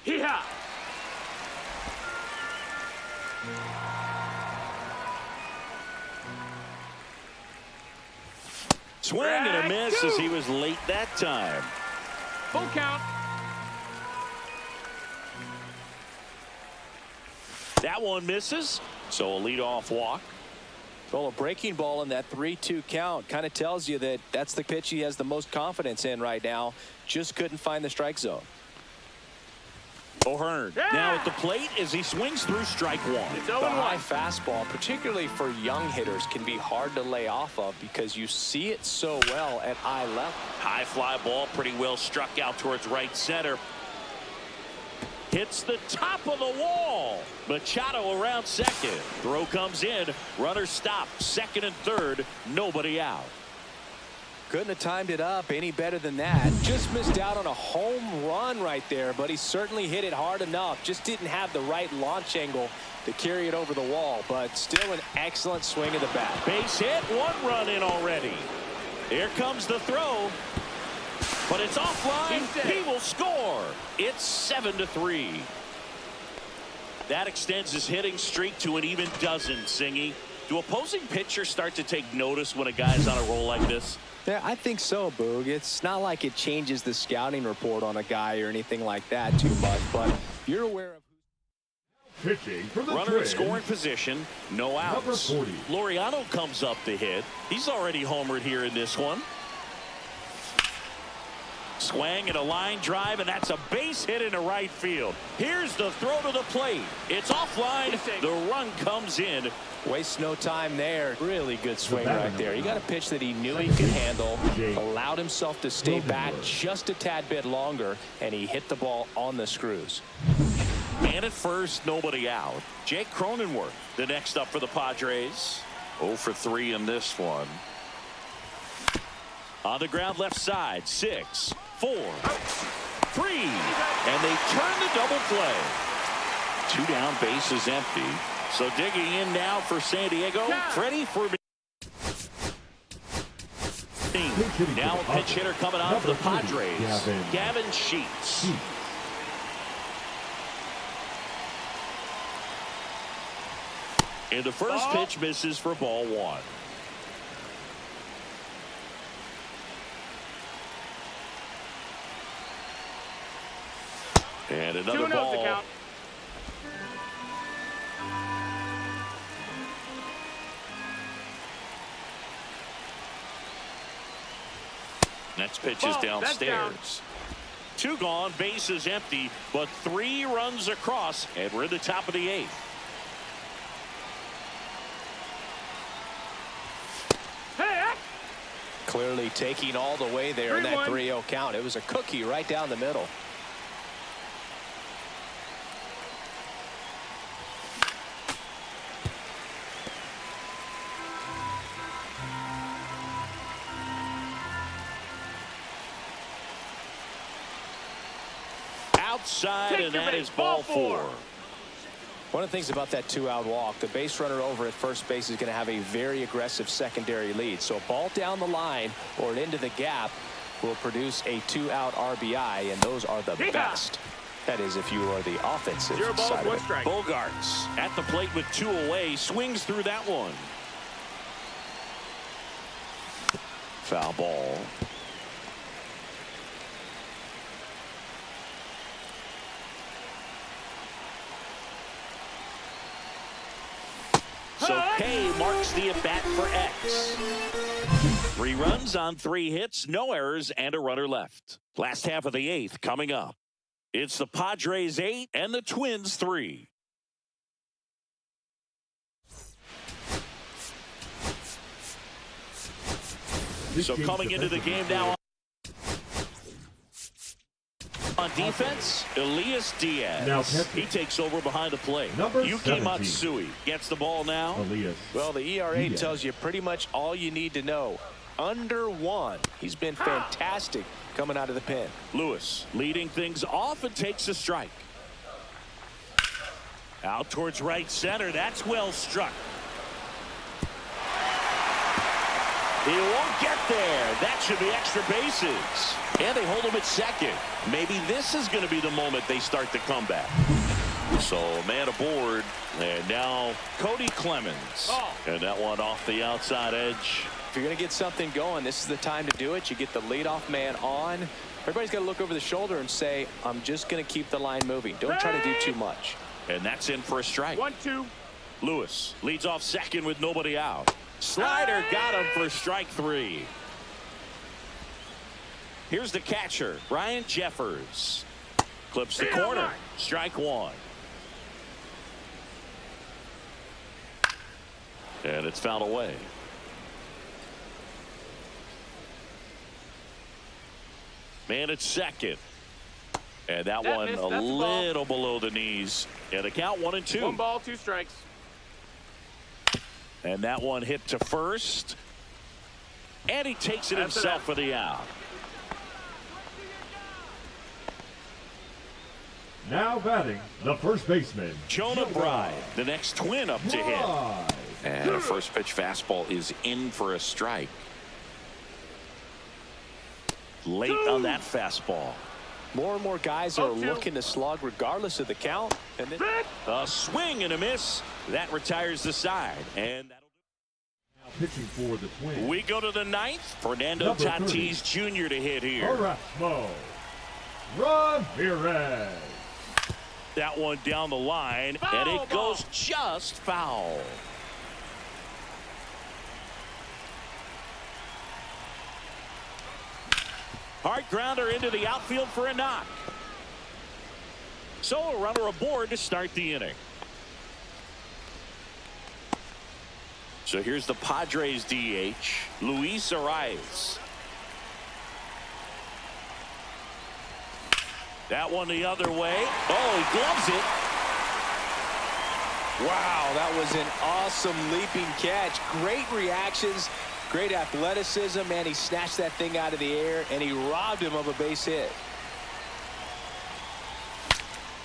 Hee-haw! Swing and a miss as he was late that time. Full count. That one misses, so a leadoff walk. Well, a breaking ball in that 3-2 count kind of tells you that that's the pitch he has the most confidence in right now. Just couldn't find the strike zone. O'Hearn now at the plate as he swings through strike 1. The high fastball, particularly for young hitters, can be hard to lay off of because you see it so well at eye level. High fly ball, pretty well struck out towards right center. Hits the top of the wall. Machado around second. Throw comes in. Runner stopped. Second and third. Nobody out. Couldn't have timed it up any better than that. Just missed out on a home run right there, but he certainly hit it hard enough. Just didn't have the right launch angle to carry it over the wall, but still an excellent swing of the bat. Base hit, 1 run in already. Here comes the throw, but it's offline. He will score. It's 7-3. That extends his hitting streak to an even dozen, Singy. Do opposing pitchers start to take notice when a guy's on a roll like this? Yeah, I think so, Boog. It's not like it changes the scouting report on a guy or anything like that too much, but you're aware of pitching for the runner in scoring position, no outs. Number 40. Laureano comes up to hit. He's already homered here in this one. Swing and a line drive, and that's a base hit into right field. Here's the throw to the plate. It's offline. The run comes in. Wastes no time there. Really good swing right there. He got a pitch that he knew he could handle, allowed himself to stay back just a tad bit longer, and he hit the ball on the screws. Man at first, nobody out. Jake Cronenworth, the next up for the Padres. 0 for 3 in this one. On the ground left side, 6, 4, 3, and they turn the double play. 2 down, base is empty. So digging in now for San Diego, Freddy Fermin. Now a pinch hitter coming on for the Padres, Gavin Sheets. And the first pitch misses for ball one. And another ball. Next pitch is downstairs. Two gone, base is empty, but 3 runs across, and we're in the top of the 8th. Clearly taking all the way there in that 3-0 count. It was a cookie right down the middle. Outside, and that is ball 4. One of the things about that 2-out walk, the base runner over at first base is going to have a very aggressive secondary lead. So a ball down the line or into the gap will produce a 2-out RBI, and those are the best. That is, if you are the offensive side of it. Bogarts at the plate with 2 away, swings through that one. Foul ball. So K marks the at-bat for X. 3 runs on 3 hits, no errors, and a runner left. Last half of the 8th coming up. It's the Padres 8 and the Twins 3. So coming into the game now on defense, Elias Diaz. He takes over behind the plate. Yuki Matsui gets the ball now. Well, the ERA tells you pretty much all you need to know. Under 1. He's been fantastic coming out of the pen. Lewis leading things off and takes a strike. Out towards right center. That's well struck. He won't get there. That should be extra bases. And they hold him at second. Maybe this is going to be the moment they start the comeback. So man aboard. And now Kody Clemens. And that one off the outside edge. If you're going to get something going, this is the time to do it. You get the leadoff man on. Everybody's got to look over the shoulder and say, I'm just going to keep the line moving. Don't try to do too much. And that's in for a strike. 1-2. Lewis leads off second with nobody out. Slider got him for strike 3. Here's the catcher, Ryan Jeffers. Clips the corner. Strike 1. And it's fouled away. Man at second. And that one a little below the knees. And the count 1-2. 1 ball, 2 strikes. And that one hit to first. And he takes it himself for the out. Now batting, the first baseman, Jonah Bride, the next Twin up to hit. And a first pitch fastball is in for a strike. Late on that fastball. More and more guys are looking to slug regardless of the count. And then a swing and a miss. That retires the side. And that'll do. Now pitching for the Twins. We go to the 9th. Fernando Tatis Jr. to hit here. Arraez RBI. That one down the line. And it goes just foul. Hard grounder into the outfield for a knock. So a runner aboard to start the inning. So here's the Padres DH, Luis Arraez. That one the other way. Oh, he gloves it. Wow, that was an awesome leaping catch. Great reactions. Great athleticism, and he snatched that thing out of the air, and he robbed him of a base hit.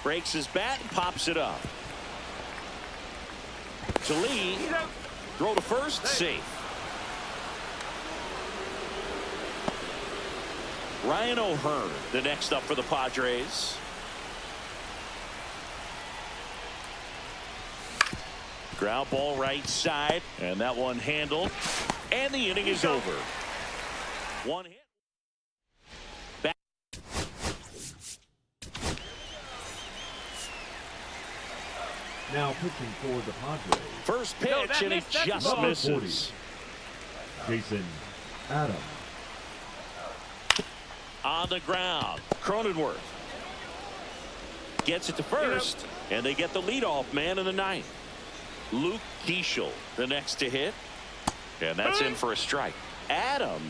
Breaks his bat and pops it up. To Lee. Throw to first. Safe. Ryan O'Hearn, the next up for the Padres. Ground ball right side, and that one handled, and the inning is over. One hit. Back. Now pitching for the Padres. First pitch, No, that and missed. it That's just a ball. misses. Jason Adams. On the ground, Cronenworth gets it to first, and they get the leadoff man in the ninth. Luke Keaschall, the next to hit, and that's in for a strike. Adam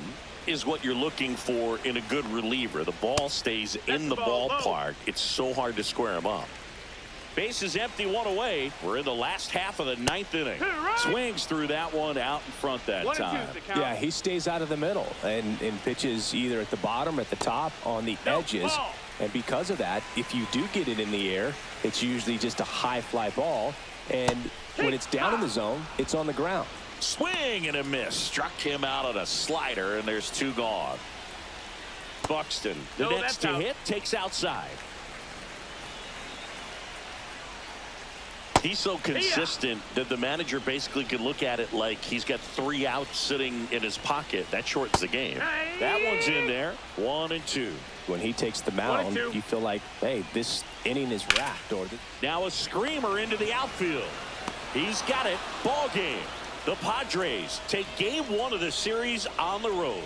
is what you're looking for in a good reliever. The ball stays in the ballpark. It's so hard to square him up. Base is empty, one away. We're in the last half of the ninth inning. Swings through that one out in front that 1-2 time. is the count. Yeah, he stays out of the middle and pitches either at the bottom or at the top on the edges. ball. And because of that, if you do get it in the air, it's usually just a high fly ball. And when it's down in the zone, it's on the ground. Swing and a miss. Struck him out on a slider, and there's two gone. Buxton, the No, next that's to out. hit, takes outside. He's so consistent that the manager basically can look at it like he's got 3 outs sitting in his pocket. That shortens the game. That one's in there. 1-2. When he takes the mound, 1-2. you feel like, hey, this inning is wrapped. Now a screamer into the outfield. He's got it. Ball game. The Padres take game 1 of the series on the road.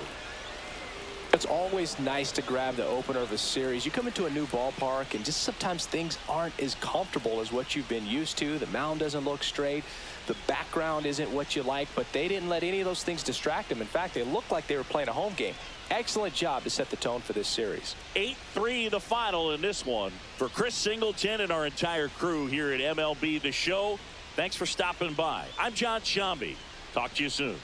It's always nice to grab the opener of a series. You come into a new ballpark and just sometimes things aren't as comfortable as what you've been used to. The mound doesn't look straight. The background isn't what you like, but they didn't let any of those things distract them. In fact, they looked like they were playing a home game. Excellent job to set the tone for this series. 8-3 the final in this one. For Chris Singleton and our entire crew here at MLB The Show, thanks for stopping by. I'm John Shambi. Talk to you soon.